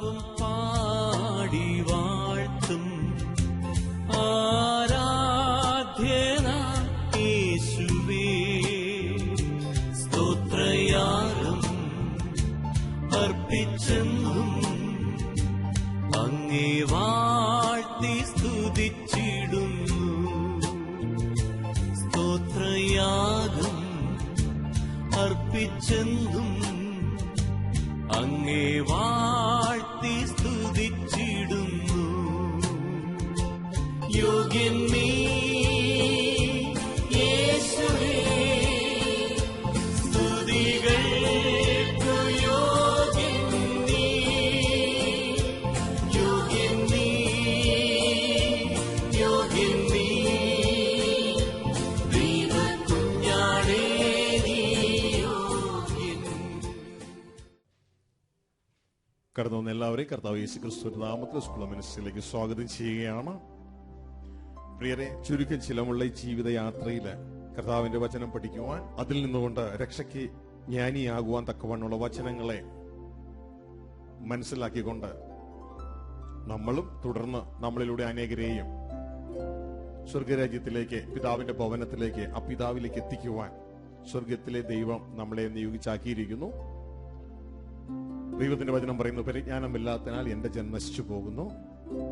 നാവും പാടി വാഴ്ത്തും ആരാധ്യനാം യേശുവേ. സ്തോത്രയാഗം അർപ്പിച്ചെന്നും അങ്ങേ വാഴ്ത്തി സ്തുതിച്ചിടുന്നു. സ്തോത്രയാഗം അർപ്പിച്ചെന്നും അങ്ങേ വാഴ്ത്തി സ്തുതിച്ചിടുന്നു. യോഗ്യൻ നീ യേശുവേ, സ്തുതികൾക്കു യോഗ്യൻ നീ. യോഗ്യൻ നീ, യോഗ്യൻ നീ, ദൈവകുഞ്ഞാടേ നീ യോഗ്യൻ. കടന്നു വന്ന എല്ലാവരെയും കർത്താവ് യേശുക്രിസ്തുവിന്റെ നാമത്തിൽ സ്കൂൾ മിനിസ്ട്രിയിലേക്ക് സ്വാഗതം ചെയ്യുകയാണ്. പ്രിയരെ, ചുരുക്കം ചിലമുള്ള ഈ ജീവിതയാത്രയില് കർത്താവിന്റെ വചനം പഠിക്കുവാൻ, അതിൽ നിന്നുകൊണ്ട് രക്ഷയ്ക്ക് ജ്ഞാനിയാകുവാൻ തക്കവണ്ണമുള്ള വചനങ്ങളെ മനസ്സിലാക്കിക്കൊണ്ട് നമ്മളും തുടർന്ന് നമ്മളിലൂടെ അനേകരെയും സ്വർഗരാജ്യത്തിലേക്ക്, പിതാവിന്റെ ഭവനത്തിലേക്ക്, ആ പിതാവിലേക്ക് എത്തിക്കുവാൻ സ്വർഗത്തിലെ ദൈവം നമ്മളെ നിയോഗിച്ചാക്കിയിരിക്കുന്നു. ദൈവത്തിന്റെ വചനം പറയുന്നു, പരിജ്ഞാനമില്ലാത്തതിനാൽ എന്റെ ജനം നശിച്ചു പോകുന്നു.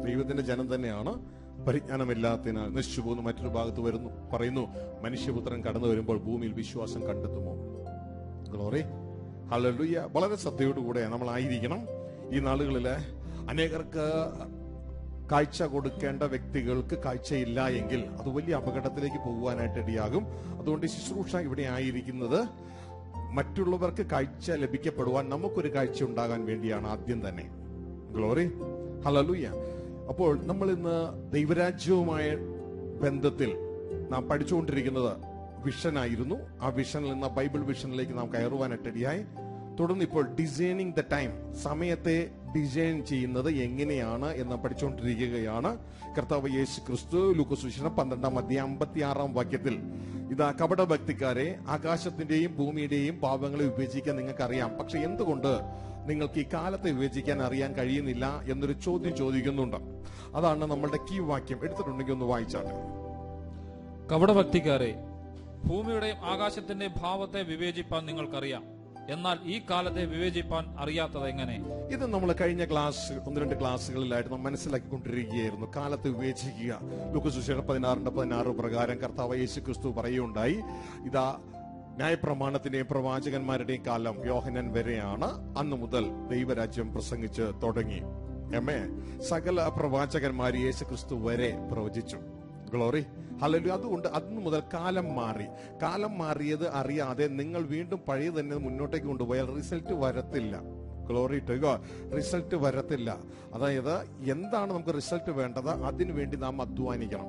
ദൈവത്തിന്റെ ജനം തന്നെയാണ് പരിജ്ഞാനമില്ലാത്തതിനാൽ നശിച്ചു പോകുന്നു. മറ്റൊരു ഭാഗത്ത് വരുന്നു, പറയുന്നു, മനുഷ്യപുത്രൻ കടന്നു വരുമ്പോൾ ഭൂമിയിൽ വിശ്വാസം കണ്ടെത്തുമോ? Glory, hallelujah. വളരെ ശ്രദ്ധയോടുകൂടെ നമ്മളായിരിക്കണം. ഈ നാളുകളില് അനേകർക്ക് കാഴ്ച കൊടുക്കേണ്ട വ്യക്തികൾക്ക് കാഴ്ചയില്ല എങ്കിൽ അത് വലിയ അപകടത്തിലേക്ക് പോകുവാനായിട്ട് ഇടയാകും. അതുകൊണ്ട് ശുശ്രൂഷ ഇവിടെ ആയിരിക്കുന്നത് മറ്റുള്ളവർക്ക് കാഴ്ച ലഭിക്കപ്പെടുവാൻ നമുക്കൊരു കാഴ്ച ഉണ്ടാകാൻ വേണ്ടിയാണ് ആദ്യം തന്നെ. Glory, hallelujah. അപ്പോൾ നമ്മൾ ഇന്ന് ദൈവരാജ്യവുമായ ബന്ധത്തിൽ നാം പഠിച്ചുകൊണ്ടിരിക്കുന്നത് വിഷനായിരുന്നു. ആ വിഷനിൽ നിന്ന് ബൈബിൾ വിഷനിലേക്ക് നാം കയറുവാനായിട്ട് ഇടയായി. തുടർന്ന് ഇപ്പോൾ ഡിസൈനിങ് ദ ടൈം, സമയത്തെ ഡിസൈൻ ചെയ്യുന്നത് എങ്ങനെയാണ് എന്ന് പഠിച്ചുകൊണ്ടിരിക്കുകയാണ്. കർത്താവ് യേശു ക്രിസ്തു ലൂക്കോസ് സുവിശേഷം 12-56 വാക്യത്തിൽ, ഇതാ കപടഭക്തിക്കാരെ, ആകാശത്തിന്റെയും ഭൂമിയുടെയും പാപങ്ങളെ വിഭജിക്കാൻ നിങ്ങൾക്കറിയാം, പക്ഷെ എന്തുകൊണ്ട് നിങ്ങൾക്ക് ഈ കാലത്തെ വിവേചിക്കാൻ അറിയാൻ കഴിയുന്നില്ല എന്നൊരു ചോദ്യം ചോദിക്കുന്നുണ്ട്. അതാണ് നമ്മളുടെ കീ വാക്യം. എടുത്തിട്ടുണ്ടെങ്കിൽ ഒന്ന് വായിച്ചാട്ടെ. കപടഭക്തിക്കാരെ, ഭൂമിയുടെയും ആകാശത്തിന്റെയും ഭാവത്തെ വിവേചിപ്പാൻ നിങ്ങൾക്കറിയാം, എന്നാൽ ഈ കാലത്തെ വിവേചിപ്പാൻ അറിയാത്തത് എങ്ങനെ? ഇത് നമ്മൾ കഴിഞ്ഞ ഒന്ന് രണ്ട് ക്ലാസ്സുകളിലായിട്ട് നാം മനസ്സിലാക്കിക്കൊണ്ടിരിക്കുകയായിരുന്നു. കാലത്തെ വിവേചിക്കുക. ലൂക്കോസ് സുവിശേഷം 16:16 പ്രകാരം കർത്താവ് യേശു ക്രിസ്തു പറയുകയുണ്ടായി, ഇതാ ന്യായപ്രമാണത്തിന്റെയും പ്രവാചകന്മാരുടെയും കാലം യോഹന്നാൻ വരെയാണ്. അന്നു മുതൽ ദൈവരാജ്യം പ്രസംഗിച്ച് തുടങ്ങി. സകല പ്രവാചകന്മാർ യേശു ക്രിസ്തു വരെ പ്രവചിച്ചു. Glory, hallelujah. അതുകൊണ്ട് അന്ന് മുതൽ കാലം മാറി. കാലം മാറിയത് അറിയാതെ നിങ്ങൾ വീണ്ടും പഴയ തന്നെ മുന്നോട്ടേക്ക് കൊണ്ടുപോയാൽ റിസൾട്ട് വരത്തില്ല. ഗ്ലോറി ടു ഗോഡ്, റിസൾട്ട് വരത്തില്ല. അതായത് എന്താണ് നമുക്ക് റിസൾട്ട് വേണ്ടത്, അതിനു വേണ്ടി നാം അധ്വാനിക്കണം.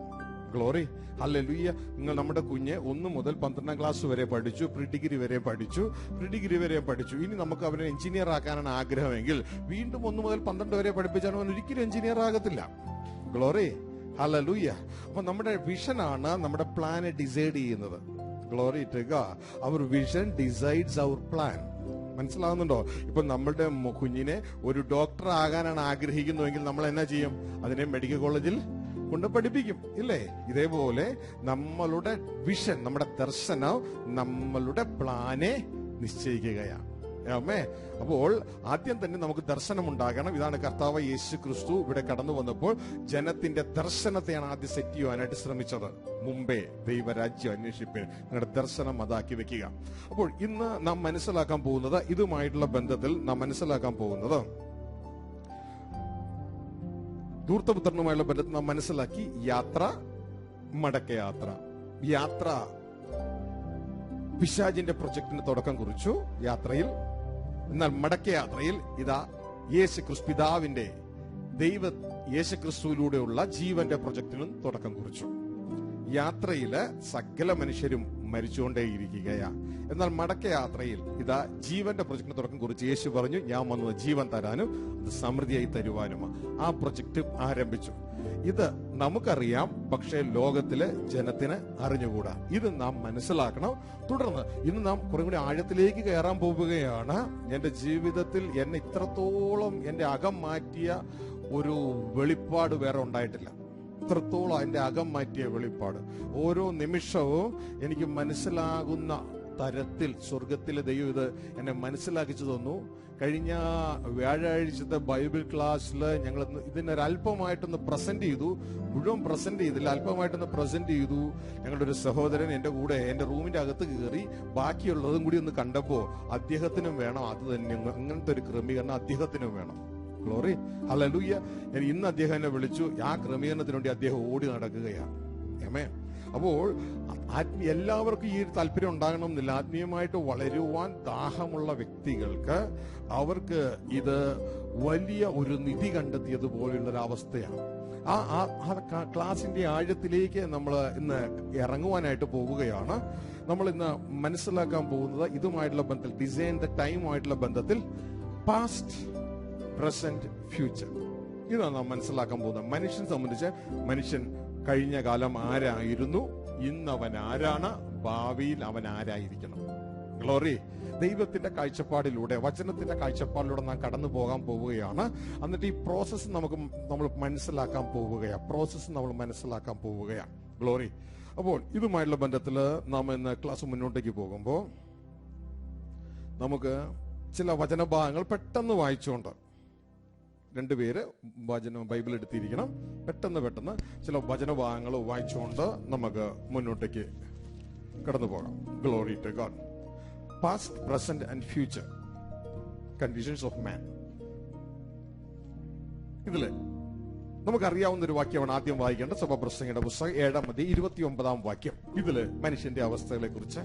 Glory, hallelujah. നിങ്ങൾ നമ്മുടെ കുഞ്ഞ് 1 മുതൽ 12ാം ക്ലാസ് വരെ പഠിച്ചു, പ്രീ ഡിഗ്രി വരെ പഠിച്ചു. ഇനി നമുക്ക് അവനെ എഞ്ചിനീയർ ആക്കാനാണ് ആഗ്രഹമെങ്കിൽ വീണ്ടും 1 മുതൽ 12 വരെ പഠിപ്പിച്ചാൽ അവൻ ഒരിക്കലും എഞ്ചിനീയർ ആകത്തില്ല. Glory, hallelujah. അപ്പൊ നമ്മുടെ വിഷനാണ് നമ്മുടെ പ്ലാനെ ഡിസൈഡ് ചെയ്യുന്നത്. Glory to God. Your vision decides your plan. മനസ്സിലാവുന്നുണ്ടോ? ഇപ്പൊ നമ്മളുടെ കുഞ്ഞിനെ ഒരു ഡോക്ടർ ആകാനാണ് ആഗ്രഹിക്കുന്നുവെങ്കിൽ നമ്മൾ എന്നാ ചെയ്യും? അതിനെ മെഡിക്കൽ കോളേജിൽ കൊണ്ട് പഠിപ്പിക്കും, ഇല്ലേ? ഇതേപോലെ നമ്മളുടെ വിഷൻ, നമ്മുടെ ദർശനം, നമ്മളുടെ പ്ലാനെ നിശ്ചയിക്കുകയാണ്. അപ്പോൾ ആദ്യം തന്നെ നമുക്ക് ദർശനം ഉണ്ടാകണം. ഇതാണ് കർത്താവ് യേശു ക്രിസ്തു ഇവിടെ കടന്നു വന്നപ്പോൾ ജനത്തിന്റെ ദർശനത്തെയാണ് ആദ്യം സെറ്റ് ചെയ്യുവാനായിട്ട് ശ്രമിച്ചത്. മുമ്പേ ദൈവരാജ്യം അന്വേഷിപ്പേ, നിങ്ങളുടെ ദർശനം അതാക്കി വെക്കുക. അപ്പോൾ ഇന്ന് നാം മനസ്സിലാക്കാൻ പോകുന്നത്, ഇതുമായിട്ടുള്ള ബന്ധത്തിൽ നാം മനസ്സിലാക്കാൻ പോകുന്നത്, ധൂർത്തപുത്രനുമായുള്ള ബന്ധത്തിൽ നാം മനസ്സിലാക്കി യാത്ര, മടക്കയാത്ര. യാത്ര പിശാചിന്റെ പ്രൊജക്ടിന് തുടക്കം കുറിച്ചു യാത്രയിൽ. എന്നാൽ മടക്കയാത്രയിൽ ഇതാ യേശുക്രിസ്തു പിതാവിന്റെ യേശുക്രിസ്തുവിലൂടെയുള്ള ജീവന്റെ പ്രൊജക്ടിനും തുടക്കം കുറിച്ചു. യാത്രയില് സകല മനുഷ്യരും മരിച്ചുകൊണ്ടേയിരിക്കുകയാ. എന്നാൽ മടക്കയാത്രയിൽ ഇതാ ജീവന്റെ പ്രൊജക്ടിന് തുടക്കം കുറിച്ച് യേശു പറഞ്ഞു, ഞാൻ വന്നത് ജീവൻ തരാനും അത് സമൃദ്ധിയായി തരുവാനും. ആ പ്രൊജക്ട് ആരംഭിച്ചു. ഇത് നമുക്കറിയാം, പക്ഷേ ലോകത്തിലെ ജനത്തിന് അറിഞ്ഞുകൂടാ. ഇത് നാം മനസ്സിലാക്കണം. തുടർന്ന് ഇന്ന് നാം കുറെ കൂടി ആഴത്തിലേക്ക് കയറാൻ പോവുകയാണ്. എന്റെ ജീവിതത്തിൽ എന്നെ ഇത്രത്തോളം എന്റെ അകം മാറ്റിയ ഒരു വെളിപ്പാട് വേറെ ഉണ്ടായിട്ടില്ല. ഇത്രത്തോളം എന്റെ അകം മാറ്റിയ വെളിപ്പാട്. ഓരോ നിമിഷവും എനിക്ക് മനസ്സിലാകുന്ന തരത്തിൽ സ്വർഗത്തിലെ ദൈവം ഇത് എന്നെ മനസ്സിലാക്കിച്ചു തന്നു. കഴിഞ്ഞ വ്യാഴാഴ്ചത്തെ ബൈബിൾ ക്ലാസ്സിൽ ഞങ്ങൾ ഇതിനൊരല്പമായിട്ടൊന്ന് പ്രസന്റ് ചെയ്തു. മുഴുവൻ പ്രസന്റ് ചെയ്തില്ല, അല്പമായിട്ടൊന്ന് പ്രസന്റ് ചെയ്തു. ഞങ്ങളുടെ ഒരു സഹോദരൻ എന്റെ കൂടെ എന്റെ റൂമിന്റെ അകത്ത് കയറി ബാക്കിയുള്ളതും കൂടി ഒന്ന് കണ്ടപ്പോ അദ്ദേഹത്തിനും വേണം അത് തന്നെ, അങ്ങനത്തെ ഒരു ക്രമീകരണം അദ്ദേഹത്തിനും വേണം. Glory, hallelujah. ഇന്ന് അദ്ദേഹം എന്നെ വിളിച്ചു. ആ ക്രമീകരണത്തിന് വേണ്ടി അദ്ദേഹം ഓടി നടക്കുകയാണ്. ആമേൻ. അപ്പോൾ എല്ലാവർക്കും ഈ ഒരു താല്പര്യം ഉണ്ടാകണം എന്നില്ല. ആത്മീയമായിട്ട് വളരുവാൻ ദാഹമുള്ള വ്യക്തികൾക്ക് അവർക്ക് ഇത് വലിയ ഒരു നിധി കണ്ടെത്തിയതുപോലുള്ള ഒരു അവസ്ഥയാണ്. ആ ക്ലാസിന്റെ ആഴത്തിലേക്ക് നമ്മൾ ഇന്ന് ഇറങ്ങുവാനായിട്ട് പോവുകയാണ്. നമ്മൾ ഇന്ന് മനസ്സിലാക്കാൻ പോകുന്നത് ഇതുമായിട്ടുള്ള ബന്ധത്തിൽ, ഡിസൈൻ ദ ടൈമായിട്ടുള്ള ബന്ധത്തിൽ പാസ്റ്റ്, പ്രസന്റ്, ഫ്യൂച്ചർ. ഇതാണ് നാം മനസ്സിലാക്കാൻ പോകുന്നത്. മനുഷ്യനെ സംബന്ധിച്ച് മനുഷ്യൻ കഴിഞ്ഞ കാലം ആരായിരുന്നു, ഇന്ന് അവൻ ആരാണ്, ഭാവിയിൽ അവൻ ആരായിരിക്കണം. ഗ്ലോറി. ദൈവത്തിന്റെ കാഴ്ചപ്പാടിലൂടെ, വചനത്തിന്റെ കാഴ്ചപ്പാടിലൂടെ നാം കടന്നു പോകാൻ പോവുകയാണ്. എന്നിട്ട് ഈ പ്രോസസ്സ് നമ്മൾ മനസ്സിലാക്കാൻ പോവുകയാണ്. ഗ്ലോറി. അപ്പോൾ ഇതുമായിട്ടുള്ള ബന്ധത്തിൽ നാം ഇന്ന് ക്ലാസ് മുന്നോട്ടേക്ക് പോകുമ്പോൾ നമുക്ക് ചില വചനഭാഗങ്ങൾ പെട്ടെന്ന് വായിച്ചുകൊണ്ട്, രണ്ടുപേര് ബൈബിൾ എടുത്തിരിക്കണം. പെട്ടെന്ന് ചില വചനഭാഗങ്ങൾ വായിച്ചുകൊണ്ട് നമുക്ക് മുന്നോട്ടേക്ക് കടന്നു പോകാം. Glory to God. Past, present and future conditions of man. ഇതില് നമുക്കറിയാവുന്ന ഒരു വാക്യമാണ് ആദ്യം വായിക്കേണ്ട. സഭാപ്രസംഗിയുടെ പുസ്തകം 7-29 വാക്യം. ഇതില് മനുഷ്യന്റെ അവസ്ഥകളെ കുറിച്ച്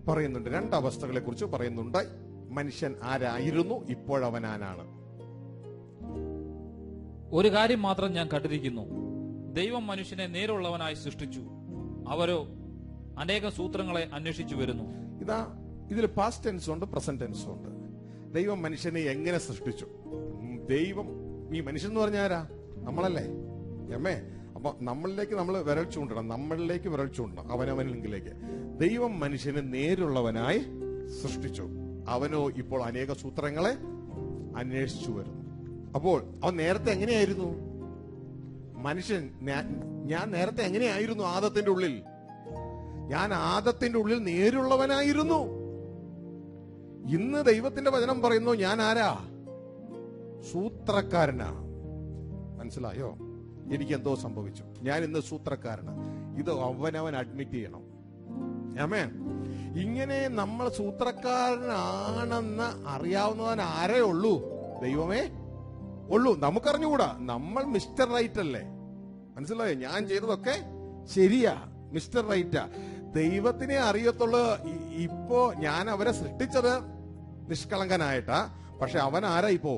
പറയുന്നുണ്ട്. 2 അവസ്ഥകളെ കുറിച്ച് പറയുന്നുണ്ട്. മനുഷ്യൻ ആരായിരുന്നു, ഇപ്പോഴവൻ ആരാണ്. ഒരു കാര്യം മാത്രം ഞാൻ കണ്ടിരിക്കുന്നു, ദൈവം മനുഷ്യനെ നേരുള്ളവനായി സൃഷ്ടിച്ചു, അവരോ അനേക സൂത്രങ്ങളെ അന്വേഷിച്ചു വരുന്നു. ഇതാ, ഇതിൽ പാസ്റ്റ് ടെൻസും ഉണ്ട്, പ്രസന്റ് ടെൻസും ഉണ്ട്. ദൈവം മനുഷ്യനെ എങ്ങനെ സൃഷ്ടിച്ചു? ദൈവം, ഈ മനുഷ്യൻ എന്ന് പറഞ്ഞാൽ ആരാ? നമ്മളല്ലേ? അമ്മേ. അപ്പൊ നമ്മളിലേക്ക് നമ്മൾ വിരൽ ചൂണ്ടണം, അവനവനിലേക്ക്. ദൈവം മനുഷ്യനെ നേരുള്ളവനായി സൃഷ്ടിച്ചു, അവനോ ഇപ്പോൾ അനേക സൂത്രങ്ങളെ അന്വേഷിച്ചു വരുന്നു. അപ്പോൾ അവൻ നേരത്തെ എങ്ങനെയായിരുന്നു? മനുഷ്യൻ, ഞാൻ നേരത്തെ എങ്ങനെയായിരുന്നു? ആദത്തിന്റെ ഉള്ളിൽ ഞാൻ ആദത്തിന്റെ ഉള്ളിൽ നേരുള്ളവനായിരുന്നു. ഇന്ന് ദൈവത്തിന്റെ വചനം പറയുന്നു, ഞാൻ ആരാ? സൂത്രക്കാരനാ. മനസ്സിലായോ? എനിക്ക് എന്തോ സംഭവിച്ചു, ഞാൻ ഇന്ന് സൂത്രക്കാരനാ. ഇത് അവനവൻ അഡ്മിറ്റ് ചെയ്യണം. ആമേൻ. ഇങ്ങനെ നമ്മൾ സൂത്രക്കാരനാണെന്ന് അറിയാവുന്നവൻ ആരേ ഉള്ളൂ? ദൈവമേ ഉള്ളൂ. നമുക്കറിഞ്ഞുകൂടാ. നമ്മൾ മിസ്റ്റർ റൈറ്റ് അല്ലേ? മനസ്സിലായോ? ഞാൻ ചെയ്തതൊക്കെ ശരിയാ, മിസ്റ്റർ റൈറ്റാ. ദൈവത്തിനെ അറിയത്തുള്ളൂ. ഇപ്പോ ഞാൻ അവരെ സൃഷ്ടിച്ചത് നിഷ്കളങ്കനായിട്ടാ, പക്ഷെ അവൻ ആരാ ഇപ്പോ?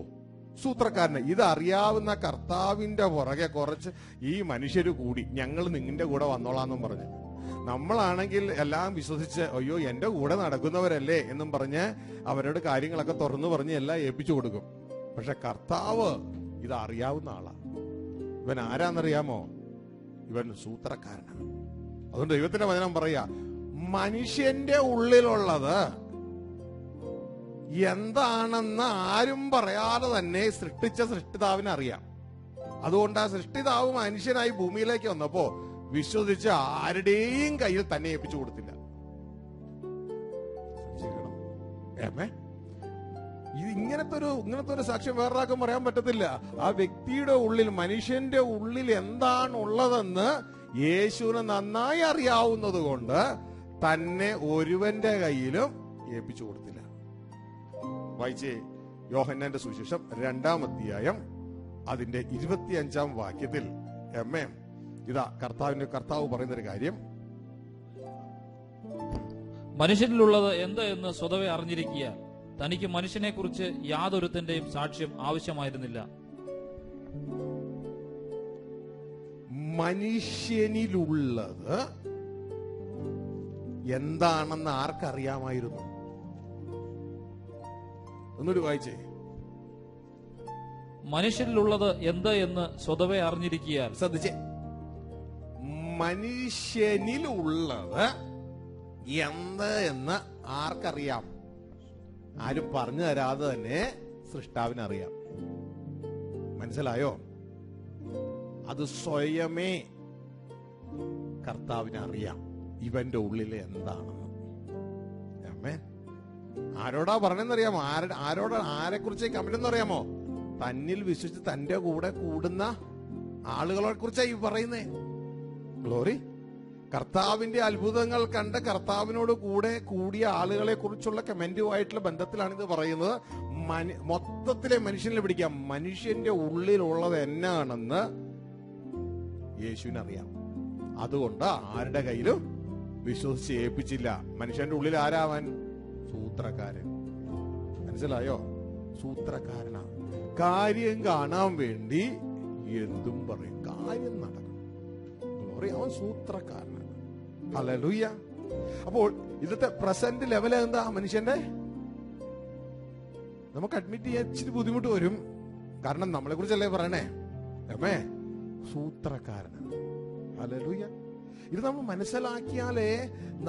സൂത്രക്കാരന്. ഇത് അറിയാവുന്ന കർത്താവിന്റെ പുറകെ കുറച്ച് ഈ മനുഷ്യര് കൂടി, ഞങ്ങൾ നിങ്ങളുടെ കൂടെ വന്നോളാന്നും പറഞ്ഞു. നമ്മളാണെങ്കിൽ എല്ലാം വിശ്വസിച്ച്, അയ്യോ എന്റെ കൂടെ നടക്കുന്നവരല്ലേ എന്നും പറഞ്ഞ് അവരോട് കാര്യങ്ങളൊക്കെ തുറന്നു പറഞ്ഞ് എല്ലാം ഏൽപ്പിച്ചു കൊടുക്കും. പക്ഷെ കർത്താവ് ഇത് അറിയാവുന്ന ആളാ. ഇവൻ ആരാന്നറിയാമോ? ഇവൻ സൂത്രക്കാരനാണ്. അതുകൊണ്ട് ദൈവത്തിന്റെ വചനം പറയാ, മനുഷ്യന്റെ ഉള്ളിലുള്ളത് എന്താണെന്ന് ആരും പറയാതെ തന്നെ സൃഷ്ടിച്ച സൃഷ്ടിതാവിന് അറിയാം. അതുകൊണ്ട് ആ സൃഷ്ടിതാവ് മനുഷ്യനായി ഭൂമിയിലേക്ക് വന്നപ്പോ വിശ്വസിച്ച് ആരുടെയും കയ്യിൽ തന്നെ ഏൽപ്പിച്ചു കൊടുത്തില്ല. ഇത് ഇങ്ങനത്തെ ഒരു സാക്ഷ്യം വേറൊരാൾക്കും പറയാൻ പറ്റത്തില്ല. ആ വ്യക്തിയുടെ ഉള്ളിൽ, മനുഷ്യന്റെ ഉള്ളിൽ എന്താണുള്ളതെന്ന് യേശുവിന് നന്നായി അറിയാവുന്നത് കൊണ്ട് തന്നെ ഒരുവന്റെ കയ്യിലും ഏൽപ്പിച്ചു കൊടുത്തില്ല. വായിച്ചേ, യോഹന്നാന്റെ സുവിശേഷം 2-ാം അധ്യായം അതിന്റെ 25-ാം വാക്യത്തിൽ. ഇതാ കർത്താവ് പറയുന്നൊരു കാര്യം, മനുഷ്യനിലുള്ളത് എന്ത് എന്ന് സ്വതവേ അറിഞ്ഞിരിക്കുക, തനിക്ക് മനുഷ്യനെ കുറിച്ച് യാതൊരുത്തന്റെയും സാക്ഷ്യം ആവശ്യമായിരുന്നില്ല. മനുഷ്യനിലുള്ളത് എന്താണെന്ന് ആർക്കറിയാമായിരുന്നു? ഒന്നൊരു വായിച്ചേ. മനുഷ്യരിലുള്ളത് എന്ത് എന്ന് സ്വതവേ അറിഞ്ഞിരിക്കുകയാൽ. ശ്രദ്ധിച്ചേ, മനുഷ്യനിലുള്ളത് എന്ത് എന്ന് ആർക്കറിയാം? ആരും പറഞ്ഞു തരാതെ തന്നെ സൃഷ്ടാവിനറിയാം. മനസ്സിലായോ? അത് സ്വയമേ കർത്താവിനറിയാം ഇവന്റെ ഉള്ളിൽ എന്താണെന്ന്. ആമേൻ. ആരോടാ പറഞ്ഞെന്നറിയാമോ? ആരെ കുറിച്ച് കമന്റെന്ന് അറിയാമോ? തന്നിൽ വിശ്വസിച്ച് തന്റെ കൂടെ കൂടുന്ന ആളുകളെ കുറിച്ചാണ് ഈ പറയുന്നേ. ഗ്ലോറി. കർത്താവിന്റെ അത്ഭുതങ്ങൾ കണ്ട് കർത്താവിനോട് കൂടെ കൂടിയ ആളുകളെ കുറിച്ചുള്ള കമന്റുമായിട്ടുള്ള ബന്ധത്തിലാണ് ഇത് പറയുന്നത്. മൊത്തത്തിലെ മനുഷ്യനെ പിടിക്കാം. മനുഷ്യന്റെ ഉള്ളിലുള്ളത് എന്നാണെന്ന് യേശുവിനറിയാം. അതുകൊണ്ട് ആരുടെ കയ്യിലും വിശ്വസിച്ച് ഏൽപ്പിച്ചില്ല. മനുഷ്യന്റെ ഉള്ളിൽ ആരാവൻ? സൂത്രക്കാരൻ. മനസ്സിലായോ? സൂത്രക്കാരനാ. കാര്യം കാണാൻ വേണ്ടി എന്തും പറയും. കാര്യം നടക്കും. അവൻ സൂത്രക്കാരനാണ്. ഹല്ലേലൂയ. അപ്പോൾ ഇന്നത്തെ പ്രസന്റ് ലെവൽ എന്താ മനുഷ്യന്റെ? നമുക്ക് അഡ്മിറ്റ് ചെയ്യാൻ ഇച്ചിരി ബുദ്ധിമുട്ട് വരും. കാരണം നമ്മളെ കുറിച്ചല്ലേ പറയണേ. അമ്മേ, സൂത്രക്കാരനാണ്. ഹല്ലേലൂയ. ഇത് നമ്മൾ മനസ്സിലാക്കിയാലേ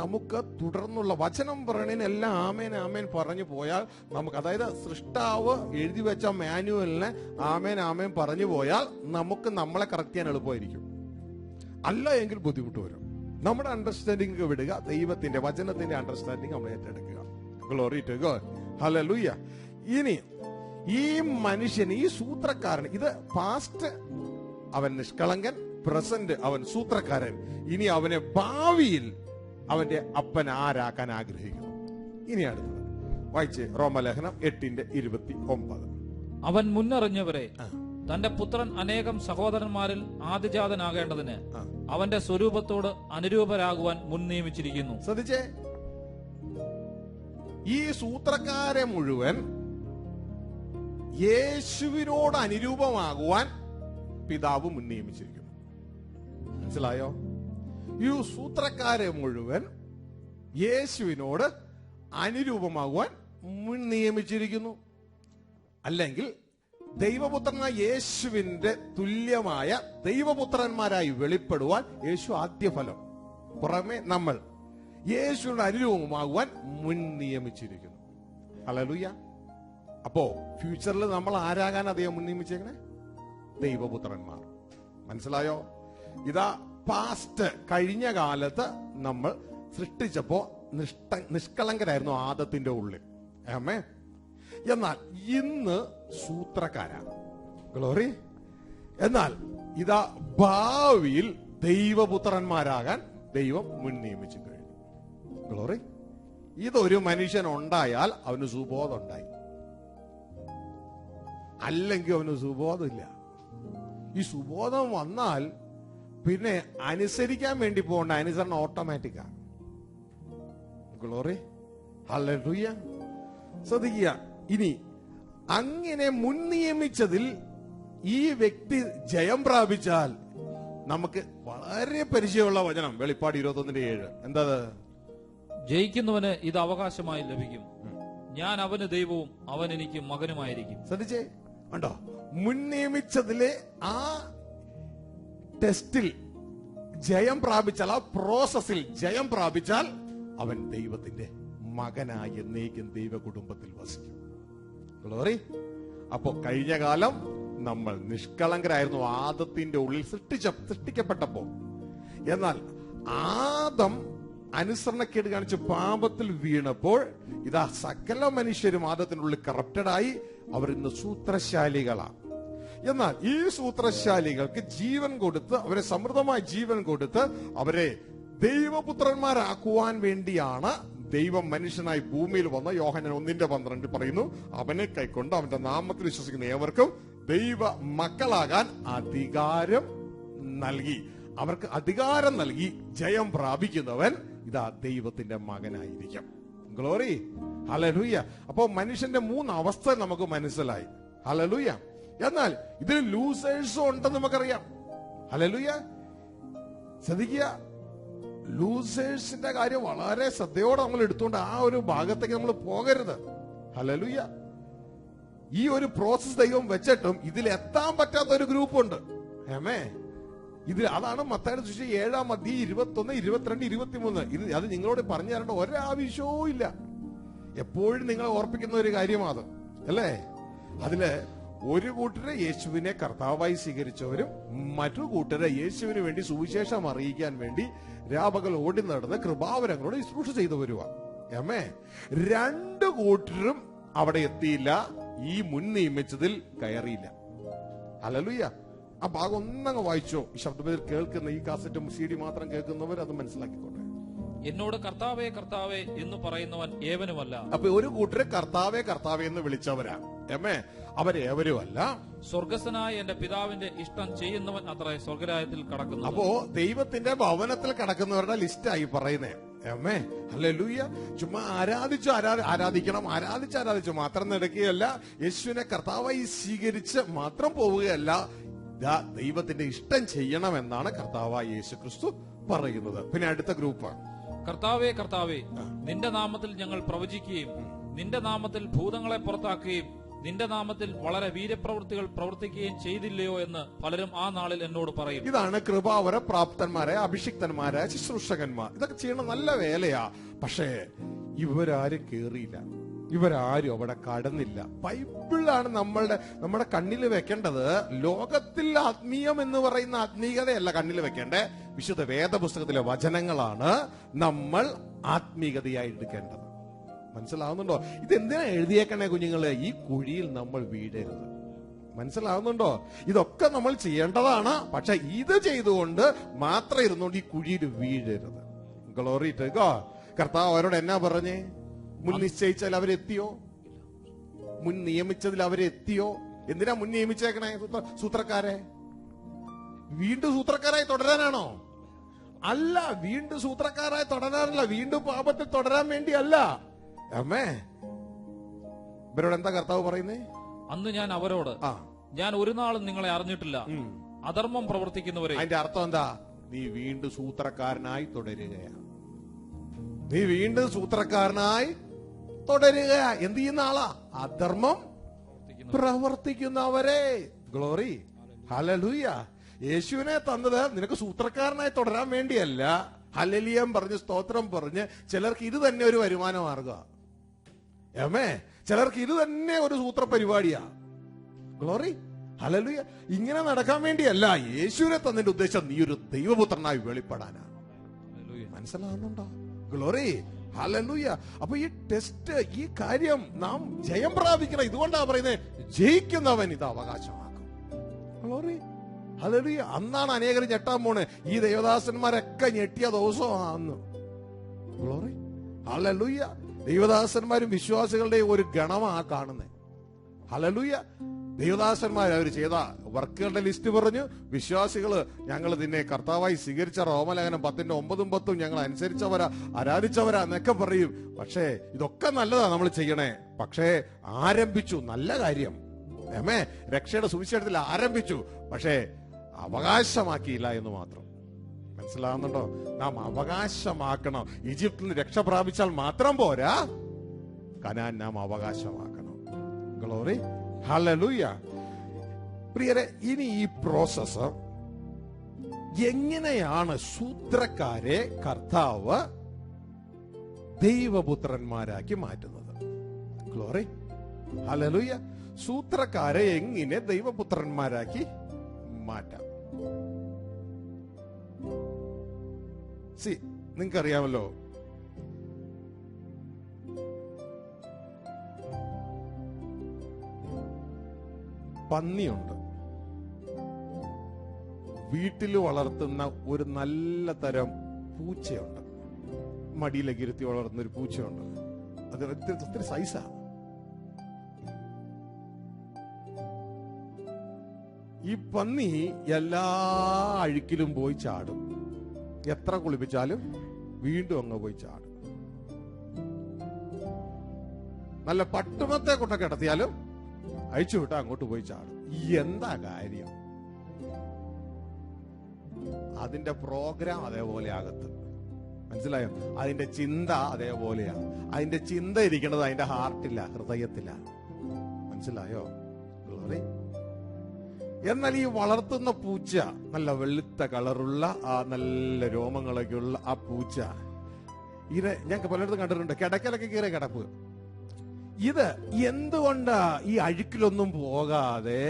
നമുക്ക് തുടർന്നുള്ള വചനം പറയണതിനെല്ലാം ആമേൻ ആമേൻ പറഞ്ഞു പോയാൽ നമുക്ക്, അതായത് സൃഷ്ടാവ് എഴുതി വെച്ച മാനുവലിനെ ആമേൻ ആമേൻ പറഞ്ഞു പോയാൽ നമുക്ക് നമ്മളെ കറക്റ്റ് ചെയ്യാൻ എളുപ്പമായിരിക്കും. അല്ല എങ്കിൽ ബുദ്ധിമുട്ട് വരും. നമ്മുടെ അണ്ടർസ്റ്റാൻഡിംഗ് വിടുക, ദൈവത്തിന്റെ വചനത്തിന്റെ അണ്ടർസ്റ്റാൻഡിംഗ് നമ്മൾ ഏറ്റെടുക്കുക. Glory to God. ഹല്ലേലൂയ. ഇനി ഈ മനുഷ്യൻ, ഈ സൂത്രക്കാരൻ, ഇത് പാസ്റ്റ് അവൻ നിഷ്കളങ്കൻ, പ്രസന്റ് അവൻ സൂത്രക്കാരൻ. ഇനി അവനെ ഭാവിയിൽ അവന്റെ അപ്പൻ ആരാക്കാൻ ആഗ്രഹിക്കുന്നു. ഇനി അടുത്തത് വായിച്ച് റോമലേഖനം 8:29. അവൻ മുന്നറിഞ്ഞവരെ തന്റെ പുത്രൻ അനേകം സഹോദരന്മാരിൽ ആദിജാതനാകേണ്ടതിന് അവന്റെ സ്വരൂപത്തോട് അനുരൂപരാകുവാൻ മുൻ നിയമിച്ചിരിക്കുന്നു. ശ്രദ്ധിച്ചേ, ഈ സൂത്രക്കാരെ മുഴുവൻ യേശുവിനോട് അനുരൂപമാകുവാൻ പിതാവ് മുൻ നിയമിച്ചിരിക്കുന്നു. മനസ്സിലായോ? ഈ സൂത്രക്കാരെ മുഴുവൻ യേശുവിനോട് അനുരൂപമാകുവാൻ മുൻ നിയമിച്ചിരിക്കുന്നു. അല്ലെങ്കിൽ ദൈവപുത്രനായ യേശുവിന്റെ തുല്യമായ ദൈവപുത്രന്മാരായി വെളിപ്പെടുവാൻ യേശു ആദ്യഫലം. പുറമെ നമ്മൾ യേശുവിന്റെ അനുരൂപമാകുവാൻ മുൻ നിയമിച്ചിരിക്കുന്നു. ഹല്ലേലൂയ. അപ്പോ ഫ്യൂച്ചറിൽ നമ്മൾ ആരാകാൻ അദ്ദേഹം മുൻ നിയമിച്ചേക്കണേ? ദൈവപുത്രന്മാർ. മനസ്സിലായോ? ഇതാ പാസ്റ്റ്, കഴിഞ്ഞ കാലത്ത് നമ്മൾ സൃഷ്ടിച്ചപ്പോ നിഷ്കളങ്കരായിരുന്നു ആദത്തിന്റെ ഉള്ളിൽ. ആമേ. എന്നാൽ ഇന്ന് സൂത്രക്കാരാണ്. ഗ്ലോറി. എന്നാൽ ഇതാ ഭാവിയിൽ ദൈവപുത്രന്മാരാകാൻ ദൈവം മുൻ നിയമിച്ചു കഴിഞ്ഞു. ഗ്ലോറി. ഇതൊരു മനുഷ്യൻ ഉണ്ടായാൽ അവന് സുബോധം ഉണ്ടായി, അല്ലെങ്കിൽ അവന് സുബോധമില്ല. ഈ സുബോധം വന്നാൽ പിന്നെ അനുസരിക്കാൻ വേണ്ടി പോകണ്ട, അനുസരണം ഓട്ടോമാറ്റിക്കാണ്. ഗ്ലോറി. ഹല്ലേലൂയ. ശ്രദ്ധിക്കുക. ഇനി അങ്ങനെ മുൻ നിയമിച്ചതിൽ ഈ വ്യക്തി ജയം പ്രാപിച്ചാൽ നമുക്ക് വളരെ പരിചയമുള്ള വചനം വെളിപ്പാട് 21:7. എന്താ? ജയിക്കുന്നവന് ഇത് അവകാശമായി ലഭിക്കും. ഞാൻ അവന് ദൈവവും അവൻ എനിക്ക് മകനുമായിരിക്കും. ശ്രദ്ധിച്ചേ, ഉണ്ടോ? മുൻ നിയമിച്ചതിലെ ആ ടെസ്റ്റിൽ ജയം പ്രാപിച്ചാൽ, ആ പ്രോസസ്സിൽ ജയം പ്രാപിച്ചാൽ അവൻ ദൈവത്തിന്റെ മകനായി എന്നേക്കും ദൈവ കുടുംബത്തിൽ വസിക്കും. ഗ്ലോറി. അപ്പോ കഴിഞ്ഞ കാലം നമ്മൾ നിഷ്കളങ്കരായിരുന്നു ആദത്തിന്റെ ഉള്ളിൽ സൃഷ്ടിക്കപ്പെട്ടപ്പോ. എന്നാൽ ആദം അനുസരണക്കേട് കാണിച്ച് പാപത്തിൽ വീണപ്പോൾ ഇതാ സകല മനുഷ്യരും ആദത്തിനുള്ളിൽ കറപ്റ്റഡായി. അവർ ഇന്ന് സൂത്രശാലികളാണ്. എന്നാൽ ഈ സൂത്രശാലികൾക്ക് ജീവൻ കൊടുത്ത്, അവരെ സമൃദ്ധമായ ജീവൻ കൊടുത്ത് അവരെ ദൈവപുത്രന്മാരാക്കുവാൻ വേണ്ടിയാണ് ദൈവം മനുഷ്യനായി ഭൂമിയിൽ വന്ന യോഹന്നാൻ 1:12 പറയുന്നു, അവനെ കൈക്കൊണ്ട് അവന്റെ നാമത്തിൽ വിശ്വസിക്കുന്ന ഏവർക്കും ദൈവ മക്കളാകാൻ അധികാരം നൽകി. അവർക്ക് അധികാരം നൽകി ജയം പ്രാപിക്കുന്നവൻ ഇതാ ദൈവത്തിന്റെ മകനായിരിക്കും. ഗ്ലോറി. ഹല്ലേലൂയ. അപ്പോ മനുഷ്യന്റെ 3 അവസ്ഥ നമുക്ക് മനസ്സിലായി. ഹല്ലേലൂയ. എന്നാൽ ഇതിൽ ലൂസേഴ്സും ഉണ്ടെന്ന് നമുക്കറിയാം. ഹല്ലേലൂയ. ശ്രദ്ധിക്കുക, ലൂസേഴ്സിന്റെ കാര്യം വളരെ ശ്രദ്ധയോടെ നമ്മൾ എടുത്തുകൊണ്ട് ആ ഒരു ഭാഗത്തേക്ക് നമ്മൾ പോകരുത്. ഹല്ലേലൂയ. ഈ ഒരു പ്രോസസ് ദൈവം വെച്ചിട്ടും ഇതിൽ എത്താൻ പറ്റാത്ത ഒരു ഗ്രൂപ്പുണ്ട്. ഇതിൽ അതാണ് മത്തായിയുടെ സുവിശേഷം 7-ാം അധ്യായം 21, 22, 23. ഇത് അത് നിങ്ങളോട് പറഞ്ഞു തരേണ്ട ഒരാവശ്യവും ഇല്ല. എപ്പോഴും നിങ്ങളെ ഓർപ്പിക്കുന്ന ഒരു കാര്യമാണ് അല്ലേ? അതില് ഒരു കൂട്ടരെ യേശുവിനെ കർത്താവായി സ്വീകരിച്ചവരും മറ്റൊരു കൂട്ടരെ യേശുവിന് വേണ്ടി സുവിശേഷം അറിയിക്കാൻ വേണ്ടി രാപകൽ ഓടി നടന്ന് കൃപാവരങ്ങളോട് ശുശ്രൂഷ ചെയ്തവരുമാണ്. രണ്ടു കൂട്ടരും അവിടെ എത്തിയില്ല, ഈ മുൻ നിയമിച്ചതിൽ കയറിയില്ല. ഹല്ലേലൂയ. ആ ഭാഗം ഒന്നങ്ങ് വായിച്ചോ. ഈ ശബ്ദത്തിൽ കേൾക്കുന്ന ഈ കാസറ്റും CD മാത്രം കേൾക്കുന്നവർ അത് മനസ്സിലാക്കിക്കോട്ടെ. എന്നോട് കർത്താവേ കർത്താവേ എന്ന് പറയുന്നവൻ ഏവനുമല്ല. അപ്പൊ ഒരു കൂട്ടര് കർത്താവേ കർത്താവേ എന്ന് വിളിച്ചവരാ. അവരേവരുമല്ല, സ്വർഗസ്ഥനായ എന്റെ പിതാവിന്റെ ഇഷ്ടം ചെയ്യുന്നവൻ അത്രേ സ്വർഗരാജ്യത്തിൽ കടക്കുന്നു. അപ്പോ ദൈവത്തിന്റെ ഭവനത്തിൽ കടക്കുന്നവരുടെ ലിസ്റ്റായി പറയുന്നേ. ഹല്ലേലൂയ. ചുമ്മാ ആരാധിച്ചു മാത്രം നടക്കുകയല്ല, യേശുവിനെ കർത്താവായി സ്വീകരിച്ച് മാത്രം പോവുകയല്ല, ദൈവത്തിന്റെ ഇഷ്ടം ചെയ്യണമെന്നാണ് കർത്താവായ യേശു ക്രിസ്തു പറയുന്നത്. പിന്നെ അടുത്ത ഗ്രൂപ്പ്, കർത്താവേ കർത്താവേ നിന്റെ നാമത്തിൽ ഞങ്ങൾ പ്രവചിക്കുകയും നിന്റെ നാമത്തിൽ ഭൂതങ്ങളെ പുറത്താക്കുകയും നിന്റെ നാമത്തിൽ വളരെ വീരപ്രവൃത്തികൾ പ്രവർത്തിക്കുകയും ചെയ്തില്ലയോ എന്ന് പലരും ആ നാളിൽ എന്നോട് പറയും. ഇതാണ് കൃപാവര പ്രാപ്തന്മാരെ, അഭിഷിക്തന്മാരെ, ശുശ്രൂഷകന്മാർ. ഇതൊക്കെ ചെയ്യണ നല്ല വേലയാ. പക്ഷേ ഇവരാരും കേറിയില്ല, ഇവരാരും അവിടെ കടന്നില്ല. ബൈബിളാണ് നമ്മുടെ കണ്ണിൽ വെക്കേണ്ടത്. ലോകത്തിൽ ആത്മീയം എന്ന് പറയുന്ന ആത്മീയതയല്ല കണ്ണിൽ വെക്കേണ്ടേ, വിശുദ്ധ വേദപുസ്തകത്തിലെ വചനങ്ങളാണ് നമ്മൾ ആത്മീയതയായി എടുക്കേണ്ടത്. മനസ്സിലാവുന്നുണ്ടോ? ഇതെന്തിനാ എഴുതിയേക്കണേ കുഞ്ഞുങ്ങളെ? ഈ കുഴിയിൽ നമ്മൾ വീഴരുത്. മനസ്സിലാവുന്നുണ്ടോ? ഇതൊക്കെ നമ്മൾ ചെയ്യേണ്ടതാണ്, പക്ഷെ ഇത് ചെയ്തുകൊണ്ട് മാത്രം ഇരുന്നുകൊണ്ട് ഈ കുഴിയിൽ വീഴരുത്. Glory to God. കർത്താവ് അവരോട് എന്നാ പറഞ്ഞേ? മുൻ നിശ്ചയിച്ചാൽ അവരെത്തിയോ? മുൻ നിയമിച്ചതിൽ അവരെത്തിയോ? എന്തിനാ മുൻ നിയമിച്ചേക്കണേ സൂത്രക്കാരെ? വീണ്ടും സൂത്രക്കാരായി തുടരാനാണോ? അല്ല, വീണ്ടും സൂത്രക്കാരായി തുടരാനല്ല, വീണ്ടും പാപത്തിൽ തുടരാൻ വേണ്ടിയല്ല. ഇവരോട് എന്താ കർത്താവ് പറയുന്നേ? അന്ന് ഞാൻ അവരോട്, ഞാൻ ഒരു നാളും നിങ്ങളെ അറിഞ്ഞിട്ടില്ല, അധർമ്മം പ്രവർത്തിക്കുന്നവരെ. അതിന്റെ അർത്ഥം എന്താ? നീ വീണ്ടും സൂത്രക്കാരനായി തുടരുകയാണ്. നീ വീണ്ടും സൂത്രക്കാരനായി തുടരുക. എന്ത് ചെയ്യുന്ന ആളാ? അധർമ്മം പ്രവർത്തിക്കുന്നവരെ. ഗ്ലോറി. ഹല്ലേലൂയ. യേശുവിനെ തന്നത് നിനക്ക് സൂത്രക്കാരനായി തുടരാൻ വേണ്ടിയല്ല. ഹല്ലേലൂയ പറഞ്ഞ് സ്തോത്രം പറഞ്ഞ് ചിലർക്ക് ഇത് തന്നെ ഒരു വരുമാന മാർഗമാണ്. ചിലർക്ക് ഇത് തന്നെ ഒരു സൂത്ര പരിപാടിയാ. ഗ്ലോറി. ഹല്ലേലൂയ. ഇങ്ങനെ നടക്കാൻ വേണ്ടിയല്ല യേശുവിനെ തന്നതിന്റെ ഉദ്ദേശം നീ ഒരു ദൈവപുത്രനായി വെളിപ്പെടാനാ. മനസ്സിലാവുന്നുണ്ടോ? ഗ്ലോറി. ഹല്ലേലൂയ. അപ്പൊ ഈ ടെസ്റ്റ്, ഈ കാര്യം നാം ജയം പ്രാപിക്കണം. ഇതുകൊണ്ടാണ് പറയുന്നത് ജയിക്കുന്നവൻ ഇത് അവകാശമാക്കും. ഗ്ലോറി. ഹല്ലേലൂയ. അന്നാണ് അനേകർ ഞെട്ടാൻ പോണ്. ഈ ദേവദാസന്മാരൊക്കെ ഞെട്ടിയ ദിവസമാണ്. ഗ്ലോറി. ഹല്ലേലൂയ. ദൈവദാസന്മാരും വിശ്വാസികളുടെ ഒരു ഗണമാ കാണുന്നത്. ഹല്ലേലൂയ. ദൈവദാസന്മാർ അവർ ചെയ്ത വർക്കുകളുടെ ലിസ്റ്റ് പറഞ്ഞു. വിശ്വാസികള് ഞങ്ങൾ നിന്നെ കർത്താവായി സ്വീകരിച്ച റോമലേഖനം 10:9-10 ഞങ്ങൾ അനുസരിച്ചവരാ, ആരാധിച്ചവരാ എന്നൊക്കെ പറയും. പക്ഷേ ഇതൊക്കെ നല്ലതാ നമ്മൾ ചെയ്യണേ. പക്ഷേ ആരംഭിച്ചു, നല്ല കാര്യം. രക്ഷയുടെ സുവിശേഷത്തിൽ ആരംഭിച്ചു, പക്ഷേ അവകാശമാക്കിയില്ല എന്ന് മാത്രം. മനസ്സിലാവുന്നുണ്ടോ? നാം അവകാശമാക്കണം. ഈജിപ്തിൽ നിന്ന് രക്ഷ പ്രാപിച്ചാൽ മാത്രം പോരാ, കനാൻ നാം അവകാശമാക്കണം. ഗ്ലോറി. ഹല്ലേലൂയ. പ്രിയരെ, ഇനി ഈ പ്രോസസ് എങ്ങനെയാണ് ശൂദ്രക്കാരെ കർത്താവ് ദൈവപുത്രന്മാരാക്കി മാറ്റുന്നത്? ഗ്ലോറി. ഹല്ലേലൂയ. ശൂദ്രക്കാരെ എങ്ങനെ ദൈവപുത്രന്മാരാക്കി മാറ്റാം? നിങ്ങൾക്കറിയാമല്ലോ, പന്നിയുണ്ട്. വീട്ടിൽ വളർത്തുന്ന ഒരു നല്ല തരം പൂച്ചയുണ്ട്. മടിയിലേക്ക് ഇരുത്തി വളർത്തുന്ന ഒരു പൂച്ചയുണ്ട്. അത് ഒത്തിരി സൈസാ. ഈ പന്നി എല്ലാ അഴുക്കിലും പോയി ചാടും. എത്ര കുളിപ്പിച്ചാലും വീണ്ടും അങ്ങ് പോയി ചാടും. നല്ല പട്ടുമത്തെ കൊണ്ടൊക്കെ കിടത്തിയാലും അഴിച്ചുവിട്ടാ അങ്ങോട്ട് പോയി ചാടും. എന്താ കാര്യം? അതിന്റെ പ്രോഗ്രാം അതേപോലെ അകത്ത്. മനസ്സിലായോ? അതിന്റെ ചിന്ത അതേപോലെയാണ്. അതിന്റെ ചിന്ത ഇരിക്കുന്നത് അതിന്റെ ഹാർട്ടില്ല, ഹൃദയത്തിലാണ്. മനസ്സിലായോ? ഗ്ലോറി. എന്നാൽ ഈ വളർത്തുന്ന പൂച്ച, നല്ല വെളുത്ത കളറുള്ള ആ നല്ല രോമങ്ങളൊക്കെയുള്ള ആ പൂച്ച, ഇത് ഞാൻ പലയിടത്തും കണ്ടിട്ടുണ്ട്, കിടക്കലൊക്കെ കയറിയ കിടപ്പ്. ഇത് എന്തുകൊണ്ടാ ഈ അഴുക്കിലൊന്നും പോകാതെ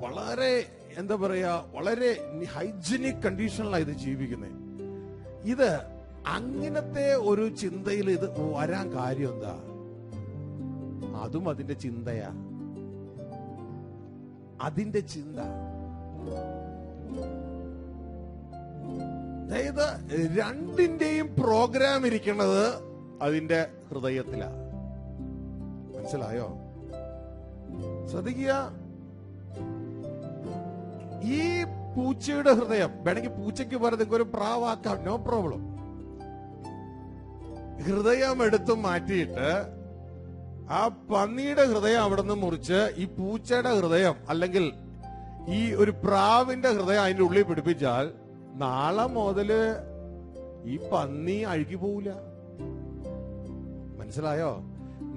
വളരെ എന്താ പറയാ, വളരെ ഹൈജീനിക് കണ്ടീഷനിലാണ് ഇത് ജീവിക്കുന്നത്? ഇത് അങ്ങനത്തെ ഒരു ചിന്തയിൽ ഇത് വരാൻ കാര്യം എന്താ? അതും അതിന്റെ ചിന്തയാ, അതിന്റെ ചിന്ത. അതായത് രണ്ടിന്റെയും പ്രോഗ്രാം ഇരിക്കുന്നത് അതിന്റെ ഹൃദയത്തിലാ. മനസ്സിലായോ? ശ്രദ്ധിക്കുക. ഈ പൂച്ചയുടെ ഹൃദയം വേണമെങ്കിൽ പൂച്ചയ്ക്ക് പറയുന്നത് ഒരു പ്രാവാക്കാം, നോ പ്രോബ്ലം. ഹൃദയം എടുത്തു മാറ്റിയിട്ട് ആ പന്നിയുടെ ഹൃദയം അവിടെ നിന്ന് മുറിച്ച് ഈ പൂച്ചയുടെ ഹൃദയം അല്ലെങ്കിൽ ഈ ഒരു പ്രാവിന്റെ ഹൃദയം അതിന്റെ ഉള്ളിൽ പിടിപ്പിച്ചാൽ നാളെ മുതല് ഈ പന്നി അഴുകി പോവില്ല. മനസ്സിലായോ?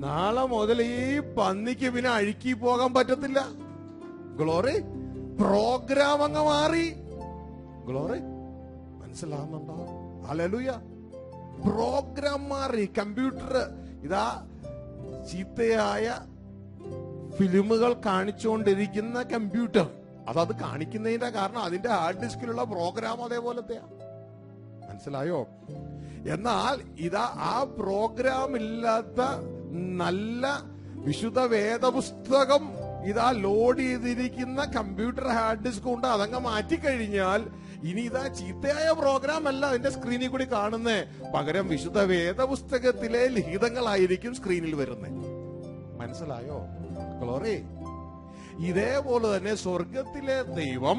നാളെ മുതൽ ഈ പന്നിക്ക് പിന്നെ അഴുക്കി പോകാൻ പറ്റത്തില്ല. ഗ്ലോറി. പ്രോഗ്രാം അങ്ങ് മാറി. ഗ്ലോറി. മനസ്സിലാവുന്നുണ്ടോ? ഹല്ലേലൂയ. പ്രോഗ്രാം മാറി. കമ്പ്യൂട്ടർ ഇതാ ചീത്തയായ ഫിലിമുകൾ കാണിച്ചുകൊണ്ടിരിക്കുന്ന കമ്പ്യൂട്ടർ, അത് കാണിക്കുന്നതിന്റെ കാരണം അതിന്റെ ഹാർഡ് ഡിസ്കിലുള്ള പ്രോഗ്രാം അതേപോലത്തെയാ. മനസ്സിലായോ? എന്നാൽ ഇതാ ആ പ്രോഗ്രാം ഇല്ലാത്ത നല്ല വിശുദ്ധ വേദപുസ്തകം ഇതാ ലോഡ് ചെയ്തിരിക്കുന്ന കമ്പ്യൂട്ടർ ഹാർഡ് ഡിസ്ക് കൊണ്ട് അതങ്ങ് മാറ്റിക്കഴിഞ്ഞാൽ ഇനി ഇതാ ചീത്തയായ പ്രോഗ്രാം അല്ല അതിന്റെ സ്ക്രീനിൽ കൂടി കാണുന്നേ, പകരം വിശുദ്ധ വേദപുസ്തകത്തിലെ ലിഖിതങ്ങളായിരിക്കും സ്ക്രീനിൽ വരുന്നത്. മനസ്സിലായോ? ഗ്ലോറി. ഇതേപോലെ തന്നെ സ്വർഗത്തിലെ ദൈവം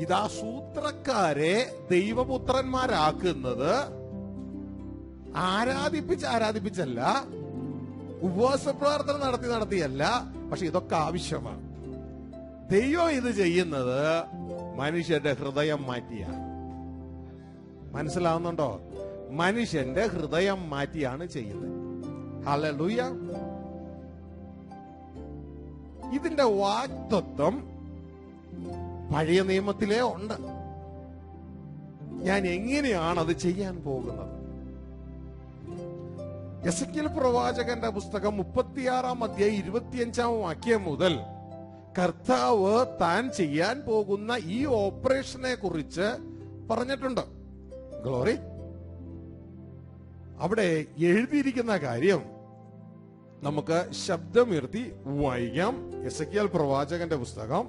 ഇതാ സൂത്രക്കാരെ ദൈവപുത്രന്മാരാക്കുന്നത് ആരാധിപ്പിച്ചല്ല, ഉപവാസ പ്രാർത്ഥന നടത്തിയല്ല. പക്ഷെ ഇതൊക്കെ ആവശ്യമാണ്. ദൈവം ഇത് ചെയ്യുന്നത് മനുഷ്യന്റെ ഹൃദയം മാറ്റിയ. മനസ്സിലാവുന്നുണ്ടോ? മനുഷ്യന്റെ ഹൃദയം മാറ്റിയാണ് ചെയ്യുന്നത്. ഹല്ലേലൂയ. ഇതിന്റെ വാഗ്ദത്തം പഴയ നിയമത്തിലേ ഉണ്ട്. ഞാൻ എങ്ങനെയാണ് അത് ചെയ്യാൻ പോകുന്നത്? എസെക്കിയേൽ പ്രവാചകന്റെ പുസ്തകം 36 അധ്യായം 25 വാക്യം മുതൽ കർത്താവ് താൻ ചെയ്യാൻ പോകുന്ന ഈ ഓപ്പറേഷനെ കുറിച്ച് പറഞ്ഞിട്ടുണ്ട്. ഗ്ലോറി. അവിടെ എഴുതിയിരിക്കുന്ന കാര്യം നമുക്ക് ശബ്ദമുയർത്തി വായിക്കാം. എസെക്കിയേൽ പ്രവാചകന്റെ പുസ്തകം